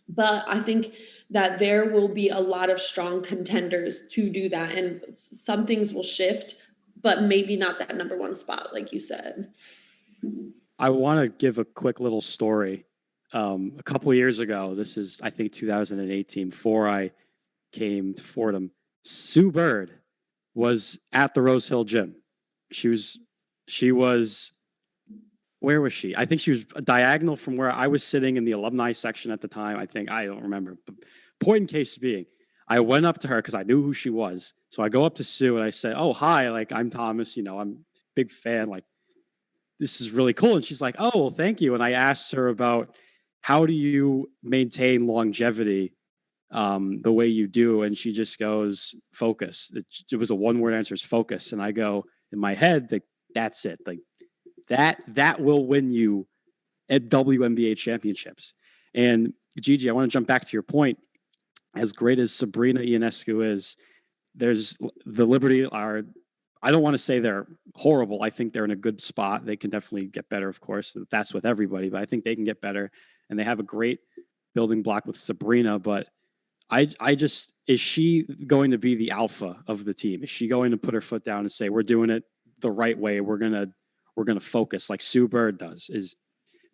but I think that there will be a lot of strong contenders to do that. And some things will shift, but maybe not that number one spot, like you said. I want to give a quick little story. A couple of years ago, this is, I think, 2018, before I came to Fordham, Sue Bird was at the Rose Hill Gym. She was, where was she? I think she was diagonal from where I was sitting in the alumni section at the time. I don't remember. But point in case being, I went up to her because I knew who she was. So I go up to Sue and I say, "Oh, hi, like I'm Thomas, I'm a big fan. Like, this is really cool." And she's like, "Oh, well, thank you." And I asked her about, how do you maintain longevity the way you do? And she just goes, focus. It was a one-word answer, is focus. And I go, in my head, like, that's it. Like that will win you at WNBA championships. And Gigi, I want to jump back to your point. As great as Sabrina Ionescu is, there's the Liberty are, I don't want to say they're horrible. I think they're in a good spot. They can definitely get better, of course. That's with everybody, but I think they can get better. And they have a great building block with Sabrina. But I just, is she going to be the alpha of the team? Is she going to put her foot down and say, we're doing it the right way? We're gonna focus like Sue Bird does?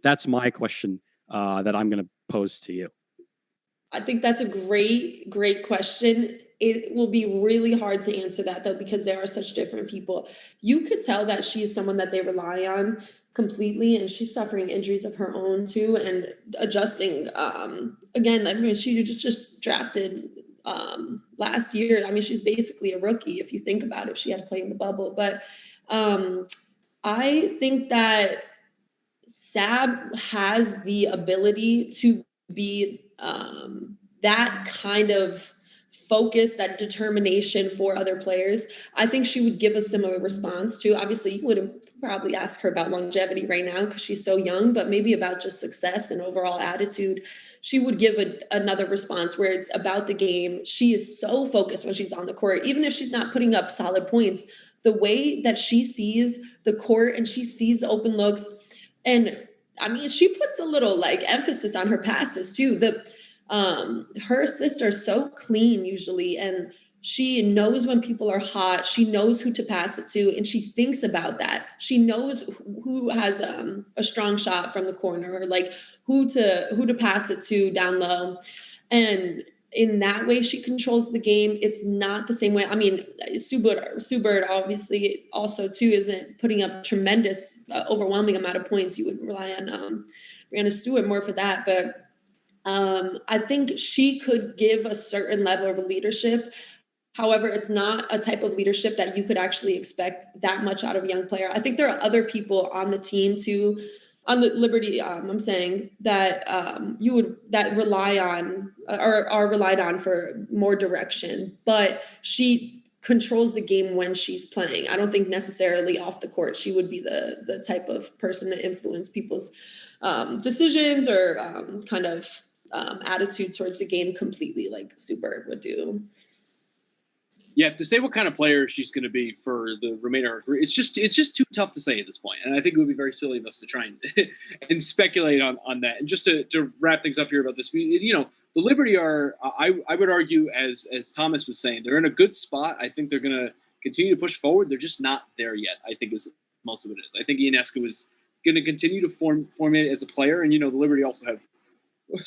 That's my question that I'm gonna pose to you. I think that's a great question. It will be really hard to answer that though, because there are such different people. You could tell that she is someone that they rely on completely, and she's suffering injuries of her own too, and adjusting. Again, I mean, she just drafted last year. I mean, she's basically a rookie if you think about it. If she had to play in the bubble, but I think that Sab has the ability to be that kind of focus, that determination for other players. I think she would give a similar response to, obviously you wouldn't probably ask her about longevity right now because she's so young, but maybe about just success and overall attitude. She would give another response where it's about the game. She is so focused when she's on the court, even if she's not putting up solid points, the way that she sees the court and she sees open looks. And I mean, she puts a little like emphasis on her passes too. Her assists are so clean usually, and she knows when people are hot. She knows who to pass it to, and she thinks about that. She knows who has a strong shot from the corner, or like who to pass it to down low. And in that way, she controls the game. It's not the same way. I mean, Sue Bird obviously also too isn't putting up tremendous, overwhelming amount of points. You would rely on Brianna Stewart more for that, but I think she could give a certain level of leadership. However, it's not a type of leadership that you could actually expect that much out of a young player. I think there are other people on the team too, on the Liberty, I'm saying that that rely on or are relied on for more direction, but she controls the game when she's playing. I don't think necessarily off the court she would be the type of person to influence people's decisions or kind of attitude towards the game completely like Sue Bird would do. Yeah, to say what kind of player she's going to be for the remainder of her career, it's just too tough to say at this point. And I think it would be very silly of us to try and speculate on that. And just to wrap things up here about this, the Liberty are, I would argue, as Thomas was saying, they're in a good spot. I think they're going to continue to push forward. They're just not there yet, I think is most of it is. I think Ionescu is going to continue to formulate as a player. And, the Liberty also have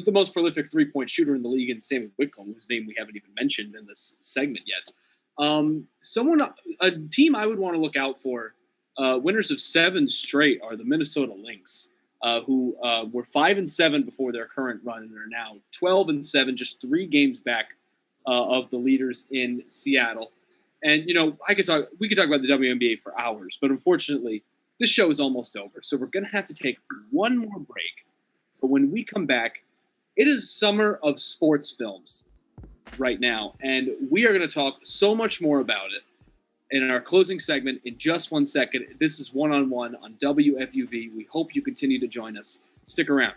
the most prolific three-point shooter in the league in Sammy Whitcomb, whose name we haven't even mentioned in this segment yet. A team I would want to look out for, winners of 7 straight, are the Minnesota Lynx, who were 5-7 before their current run, and are now 12-7, just 3 games back of the leaders in Seattle. And we could talk about the WNBA for hours, but unfortunately, this show is almost over, so we're going to have to take one more break. But when we come back, it is summer of sports films right now, and we are going to talk so much more about it in our closing segment in just 1 second. This is One-on-One on WFUV. We hope you continue to join us. Stick around.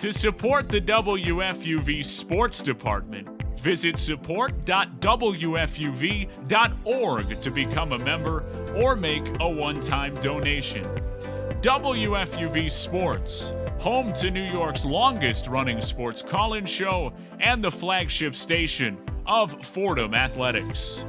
To support the WFUV Sports Department, visit support.wfuv.org to become a member or make a one-time donation. WFUV Sports, home to New York's longest-running sports call-in show and the flagship station of Fordham Athletics.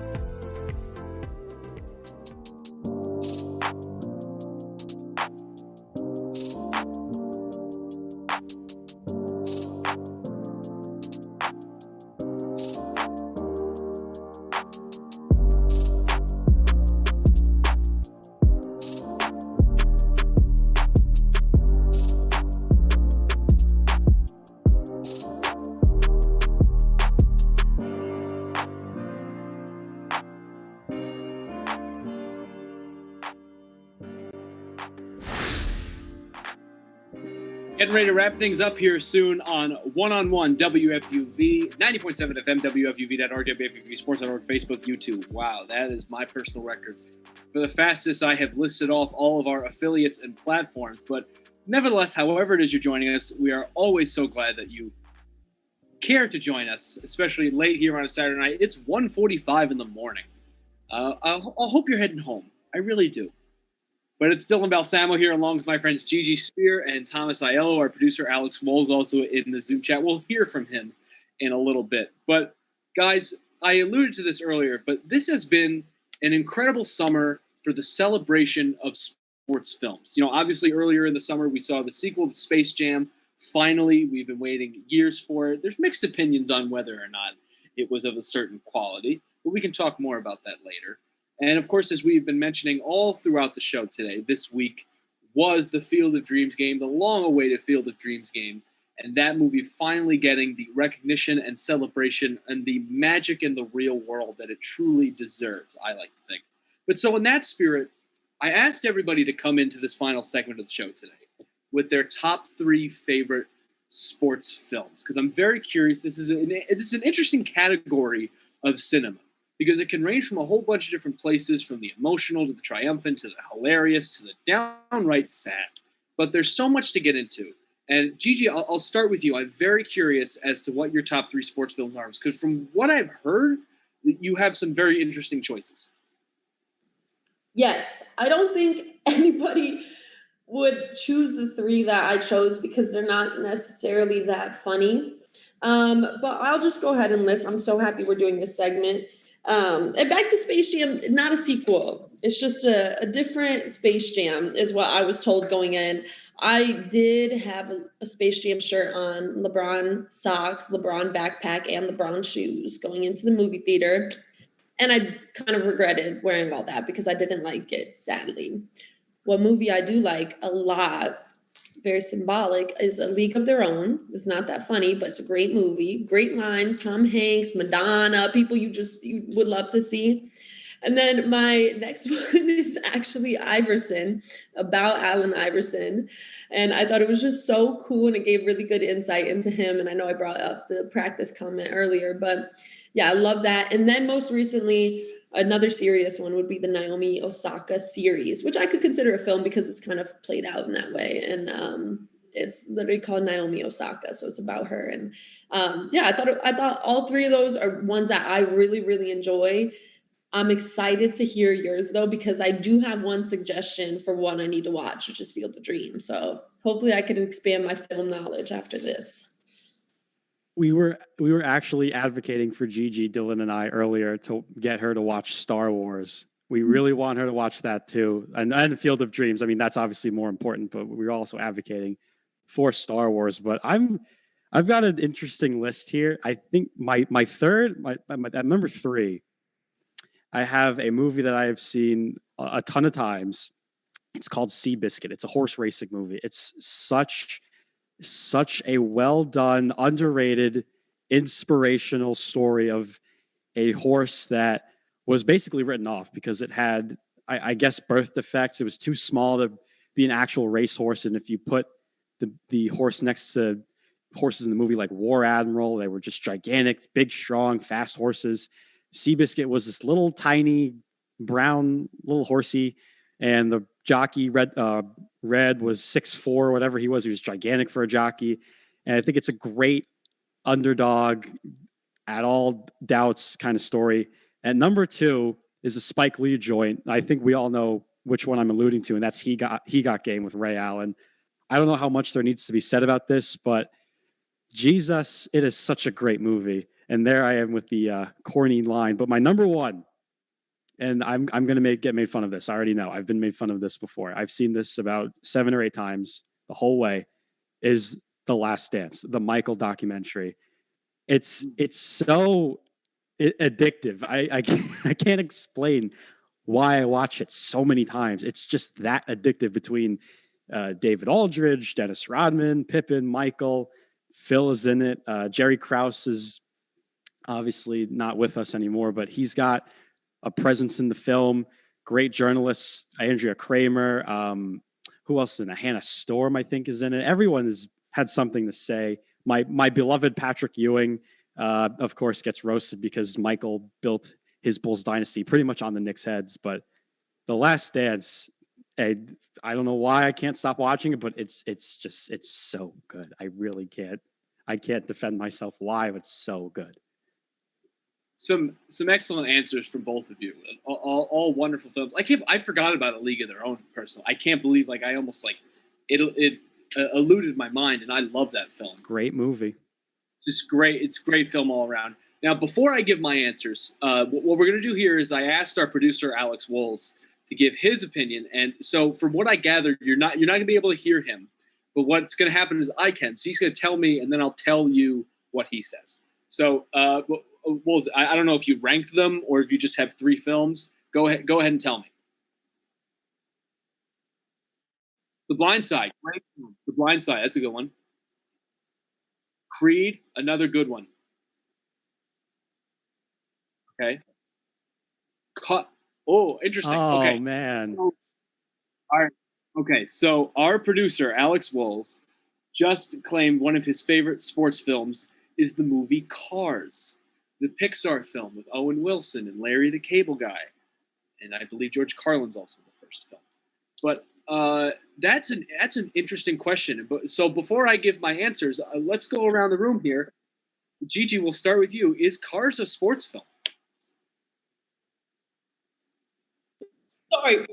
Getting ready to wrap things up here soon on One WFUV, 90.7 FM, WFUV.org, WFUV Sports.org, Facebook, YouTube. Wow, that is my personal record. For the fastest, I have listed off all of our affiliates and platforms. But nevertheless, however it is you're joining us, we are always so glad that you care to join us, especially late here on a Saturday night. It's 1:45 in the morning. I hope you're heading home. I really do. But it's Dylan Balsamo here along with my friends Gigi Spear and Thomas Aiello. Our producer Alex Wohl's also in the Zoom chat. We'll hear from him in a little bit. But guys, I alluded to this earlier, but this has been an incredible summer for the celebration of sports films. You know, obviously earlier in the summer, we saw the sequel to Space Jam. Finally, we've been waiting years for it. There's mixed opinions on whether or not it was of a certain quality, but we can talk more about that later. And of course, as we've been mentioning all throughout the show today, this week was the Field of Dreams game, the long-awaited Field of Dreams game, and that movie finally getting the recognition and celebration and the magic in the real world that it truly deserves, I like to think. But so in that spirit, I asked everybody to come into this final segment of the show today with their top 3 favorite sports films, because I'm very curious. This is an interesting category of cinema, because it can range from a whole bunch of different places, from the emotional to the triumphant to the hilarious to the downright sad. But there's so much to get into. And Gigi, I'll start with you. I'm very curious as to what your top 3 sports films are, because from what I've heard, you have some very interesting choices. Yes, I don't think anybody would choose the 3 that I chose because they're not necessarily that funny. But I'll just go ahead and list. I'm so happy we're doing this segment. And back to Space Jam, not a sequel. It's just a different Space Jam is what I was told going in. I did have a Space Jam shirt on, LeBron socks, LeBron backpack, and LeBron shoes going into the movie theater. And I kind of regretted wearing all that because I didn't like it, sadly. What movie I do like a lot, very symbolic, is A League of Their Own. It's not that funny, but it's a great movie. Great lines, Tom Hanks, Madonna, people you would love to see. And then my next one is actually Iverson, about Allen Iverson. And I thought it was just so cool, and it gave really good insight into him. And I know I brought up the practice comment earlier, but yeah, I love that. And then most recently, another serious one would be the Naomi Osaka series, which I could consider a film because it's kind of played out in that way. And it's literally called Naomi Osaka. So it's about her. And yeah, I thought all 3 of those are ones that I really, really enjoy. I'm excited to hear yours though, because I do have one suggestion for one I need to watch, which is Field of Dreams. So hopefully I can expand my film knowledge after this. We were actually advocating for Gigi, Dylan, and I earlier to get her to watch Star Wars. We really want her to watch that too, and Field of Dreams. I mean, that's obviously more important, but we're also advocating for Star Wars. But I've got an interesting list here. I think my at number 3, I have a movie that I have seen a ton of times. It's called Seabiscuit. It's a horse racing movie. It's such a well done, underrated, inspirational story of a horse that was basically written off because it had, I guess, birth defects. It was too small to be an actual racehorse. And if you put the horse next to horses in the movie like War Admiral, they were just gigantic, big, strong, fast horses. Seabiscuit was this little tiny brown little horsey, and the jockey Red was 6'4", whatever he was. He was gigantic for a jockey. And I think it's a great underdog at all doubts kind of story. And number 2 is a Spike Lee joint. I think we all know which one I'm alluding to, and that's He Got Game with Ray Allen. I don't know how much there needs to be said about this, but Jesus, it is such a great movie. And there I am with the corny line. But my number 1, and I'm going to get made fun of this. I already know. I've been made fun of this before. I've seen this about 7 or 8 times the whole way, is The Last Dance, the Michael documentary. It's so addictive. I can't explain why I watch it so many times. It's just that addictive between David Aldridge, Dennis Rodman, Pippen, Michael, Phil is in it. Jerry Krause is obviously not with us anymore, but he's got a presence in the film. Great journalists, Andrea Kramer. who else is in it? Hannah Storm, I think, is in it. Everyone has had something to say. My beloved Patrick Ewing, of course, gets roasted because Michael built his Bulls dynasty pretty much on the Knicks' heads. But The Last Dance, I don't know why I can't stop watching it, but it's so good. I really can't. I can't defend myself why, but it's so good. Some excellent answers from both of you. All wonderful films. I forgot about A League of Their Own. Personally, I can't believe I almost it eluded my mind, and I love that film. Great movie. Just great. It's great film all around. Now, before I give my answers, what we're going to do here is I asked our producer Alex Wolz to give his opinion, and so from what I gathered, you're not going to be able to hear him, but what's going to happen is I can. So he's going to tell me, and then I'll tell you what he says. So, Wolz, I don't know if you ranked them or if you just have 3 films. Go ahead and tell me. The Blind Side. Great film. The Blind Side. That's a good one. Creed. Another good one. Okay. Oh, interesting. Oh, okay. man. All right. Okay. So our producer, Alex Wolz, just claimed one of his favorite sports films is the movie Cars, the Pixar film with Owen Wilson and Larry the Cable Guy. And I believe George Carlin's also the first film. But that's an interesting question. So before I give my answers, let's go around the room here. Gigi, we'll start with you. Is Cars a sports film? Sorry,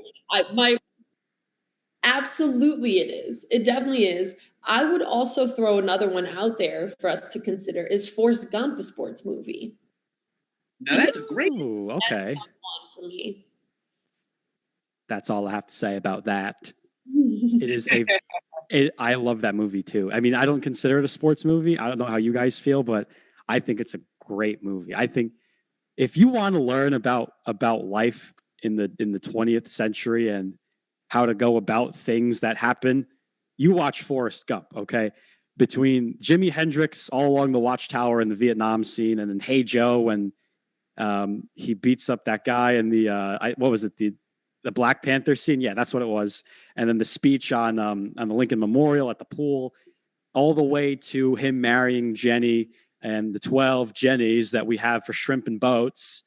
absolutely it is. It definitely is. I would also throw another one out there for us to consider. Is Forrest Gump a sports movie? Now that's a great. Ooh, okay. That's one for me. That's all I have to say about that. It is I love that movie too. I mean, I don't consider it a sports movie. I don't know how you guys feel, but I think it's a great movie. I think if you want to learn about life in the 20th century and how to go about things that happen, you watch Forrest Gump, okay? Between Jimi Hendrix all along the Watchtower in the Vietnam scene, and then Hey Joe when he beats up that guy in the what was it, the Black Panther scene? Yeah, that's what it was. And then the speech on the Lincoln Memorial at the pool, all the way to him marrying Jenny and the 12 Jennies that we have for shrimp and boats.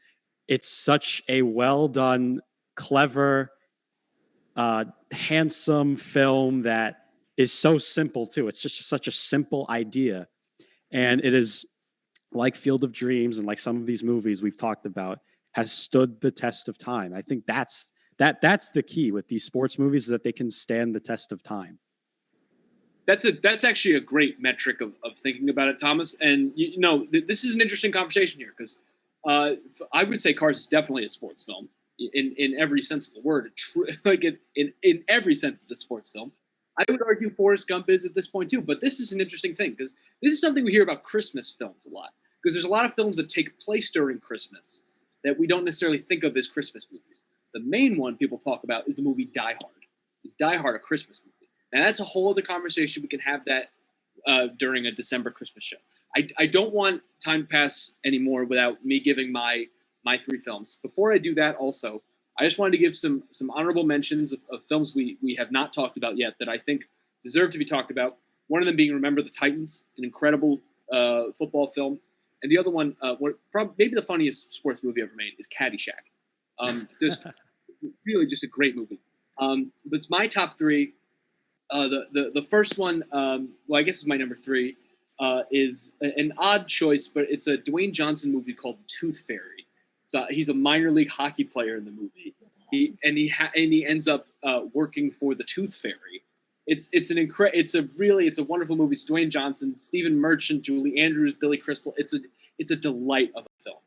It's such a well done, clever, handsome film that is so simple too. It's just such a simple idea. And it is like Field of Dreams and like some of these movies we've talked about has stood the test of time. I think that's the key with these sports movies, is that they can stand the test of time. That's actually a great metric of thinking about it, Thomas. And this is an interesting conversation here because I would say Cars is definitely a sports film in every sense of the word. In every sense, it's a sports film. I would argue Forrest Gump is at this point too. But this is an interesting thing because this is something we hear about Christmas films a lot. Because there's a lot of films that take place during Christmas that we don't necessarily think of as Christmas movies. The main one people talk about is the movie Die Hard. Is Die Hard a Christmas movie? Now that's a whole other conversation. We can have that during a December Christmas show. I don't want time to pass anymore without me giving my 3 films. Before I do that, also, I just wanted to give some honorable mentions of films we have not talked about yet that I think deserve to be talked about. One of them being Remember the Titans, an incredible football film. And the other one, maybe the funniest sports movie ever made, is Caddyshack. Just really just a great movie. But it's my top 3. The first one, well, I guess is my number 3, is an odd choice, but it's a Dwayne Johnson movie called Tooth Fairy. So he's a minor league hockey player in the movie. He ends up working for the Tooth Fairy. It's a wonderful movie. It's Dwayne Johnson, Stephen Merchant, Julie Andrews, Billy Crystal. It's a delight of a film.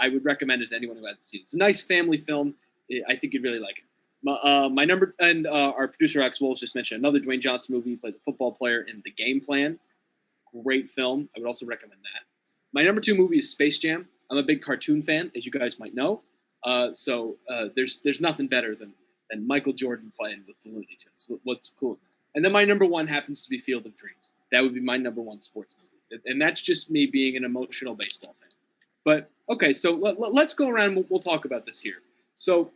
I would recommend it to anyone who hasn't seen it. It's a nice family film. I think you'd really like it. My number, and our producer Alex Wolz just mentioned another Dwayne Johnson movie. He plays a football player in The Game Plan. Great film. I would also recommend that. My number 2 movie is Space Jam. I'm a big cartoon fan, as you guys might know. So there's nothing better than Michael Jordan playing with the Looney Tunes. What's cool? And then my number 1 happens to be Field of Dreams. That would be my number 1 sports movie. And that's just me being an emotional baseball fan. But okay, so let's go around and we'll talk about this here. So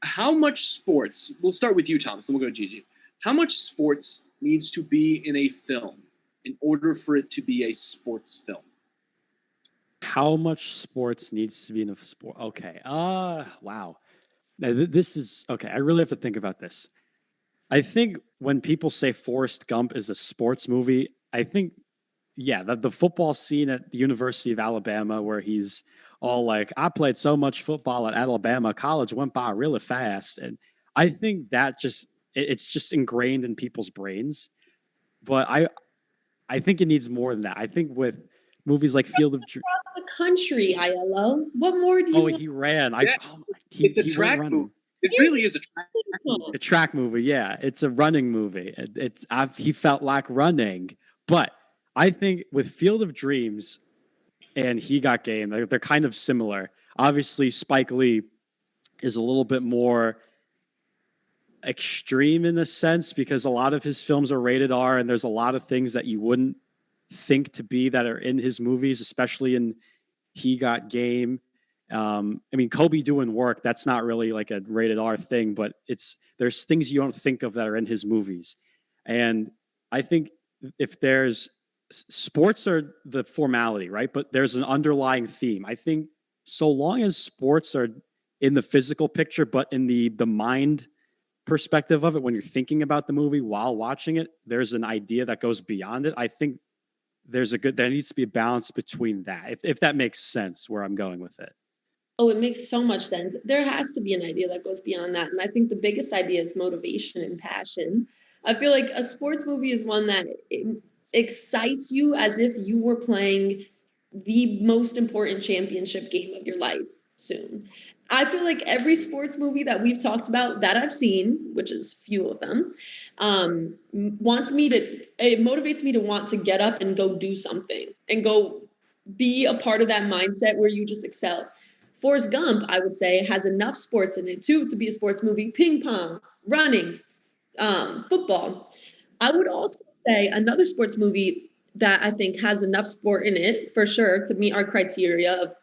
how much sports, we'll start with you, Thomas, and we'll go to Gigi. How much sports needs to be in a film in order for it to be a sports film? How much sports needs to be in a sport? Okay. Wow. Now, this is okay. I really have to think about this. I think when people say Forrest Gump is a sports movie, I think, yeah, the football scene at the University of Alabama where he's all like, I played so much football at Alabama, college went by really fast. And I think that it's just ingrained in people's brains. But I think it needs more than that. I think with movies like Field of Dreams. Across the country, ILO. What more do you want? He ran. Yeah. It's a track movie. It really is a track movie. A track movie, yeah. It's a running movie. He felt like running. But I think with Field of Dreams and He Got Game, they're kind of similar. Obviously, Spike Lee is a little bit more extreme in a sense because a lot of his films are rated R and there's a lot of things that you wouldn't think to be that are in his movies, especially in He Got Game. I mean, Kobe doing work, that's not really like a rated R thing, but there's things you don't think of that are in his movies. And I think if there's sports are the formality, right? But there's an underlying theme. I think so long as sports are in the physical picture, but in the mind perspective of it, when you're thinking about the movie while watching it, there's an idea that goes beyond it. I think there needs to be a balance between that, if that makes sense where I'm going with it. Oh, it makes so much sense. There has to be an idea that goes beyond that. And I think the biggest idea is motivation and passion. I feel like a sports movie is one that excites you as if you were playing the most important championship game of your life soon. I feel like every sports movie that we've talked about that I've seen, which is few of them, it motivates me to want to get up and go do something and go be a part of that mindset where you just excel. Forrest Gump, I would say, has enough sports in it too to be a sports movie. Ping pong, running, football. I would also say another sports movie that I think has enough sport in it for sure to meet our criteria of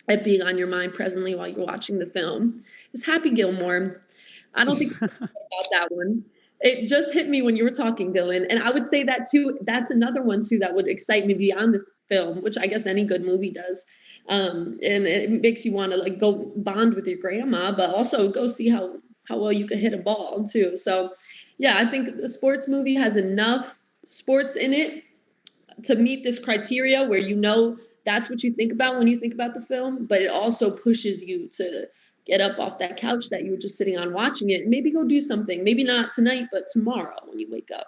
it being on your mind presently while you're watching the film is Happy Gilmore. I don't think about that one. It just hit me when you were talking, Dylan. And I would say that too. That's another one too that would excite me beyond the film, which I guess any good movie does. And it makes you want to like go bond with your grandma, but also go see how well you can hit a ball too. So yeah, I think the sports movie has enough sports in it to meet this criteria where you know that's what you think about when you think about the film, but it also pushes you to get up off that couch that you were just sitting on watching it and maybe go do something. Maybe not tonight, but tomorrow when you wake up.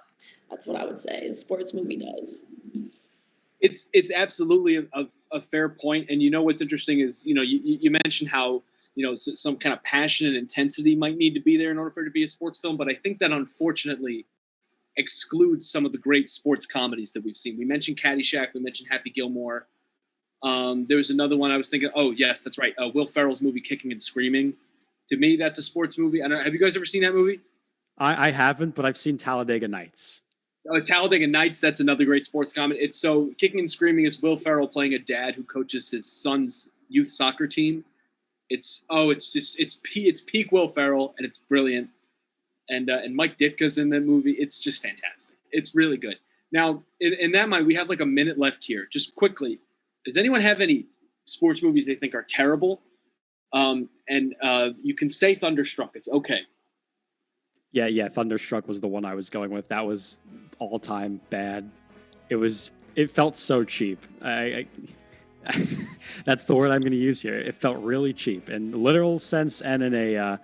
That's what I would say a sports movie does. It's absolutely a fair point. And you know what's interesting is, you know, you mentioned how, you know, some kind of passion and intensity might need to be there in order for it to be a sports film. But I think that unfortunately excludes some of the great sports comedies that we've seen. We mentioned Caddyshack. We mentioned Happy Gilmore. There was another one I was thinking, oh, yes, that's right. Will Ferrell's movie Kicking and Screaming. To me, that's a sports movie. I don't know, have you guys ever seen that movie? I haven't, but I've seen Talladega Nights. Talladega Nights, that's another great sports comedy. It's so Kicking and Screaming is Will Ferrell playing a dad who coaches his son's youth soccer team. It's peak Will Ferrell, and it's brilliant. And Mike Ditka's in that movie. It's just fantastic. It's really good. Now, in that mind, we have like a minute left here. Just quickly, does anyone have any sports movies they think are terrible? You can say Thunderstruck. It's okay. Yeah. Thunderstruck was the one I was going with. That was all-time bad. It felt so cheap. That's the word I'm going to use here. It felt really cheap in literal sense and in a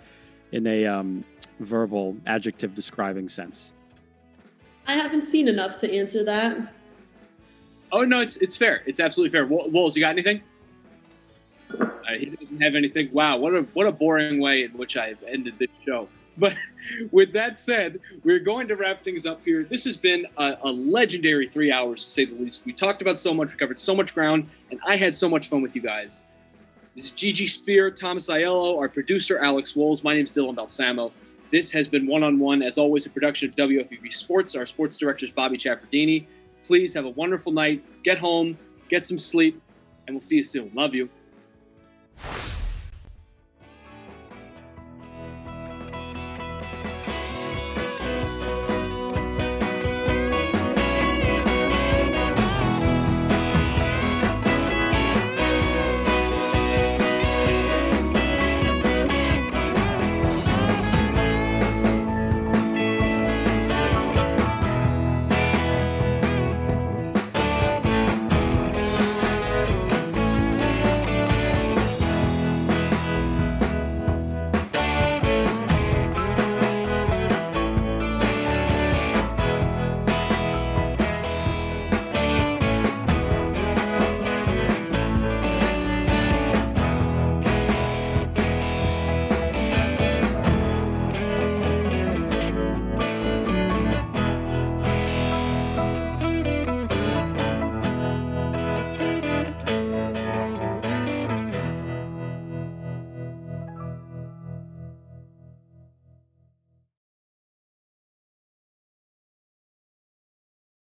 verbal adjective describing sense. I haven't seen enough to answer that. Oh no, it's fair. It's absolutely fair. Wolves, you got anything? He doesn't have anything. Wow, what a boring way in which I've ended this show. But with that said, we're going to wrap things up here. This has been a legendary 3 hours, to say the least. We talked about so much, we covered so much ground, and I had so much fun with you guys. This is Gigi Spear, Thomas Aiello, our producer, Alex Wolves. My name is Dylan Balsamo. This has been One-on-One, as always, a production of WFUV Sports. Our sports director is Bobby Chaffardini. Please have a wonderful night. Get home, get some sleep, and we'll see you soon. Love you.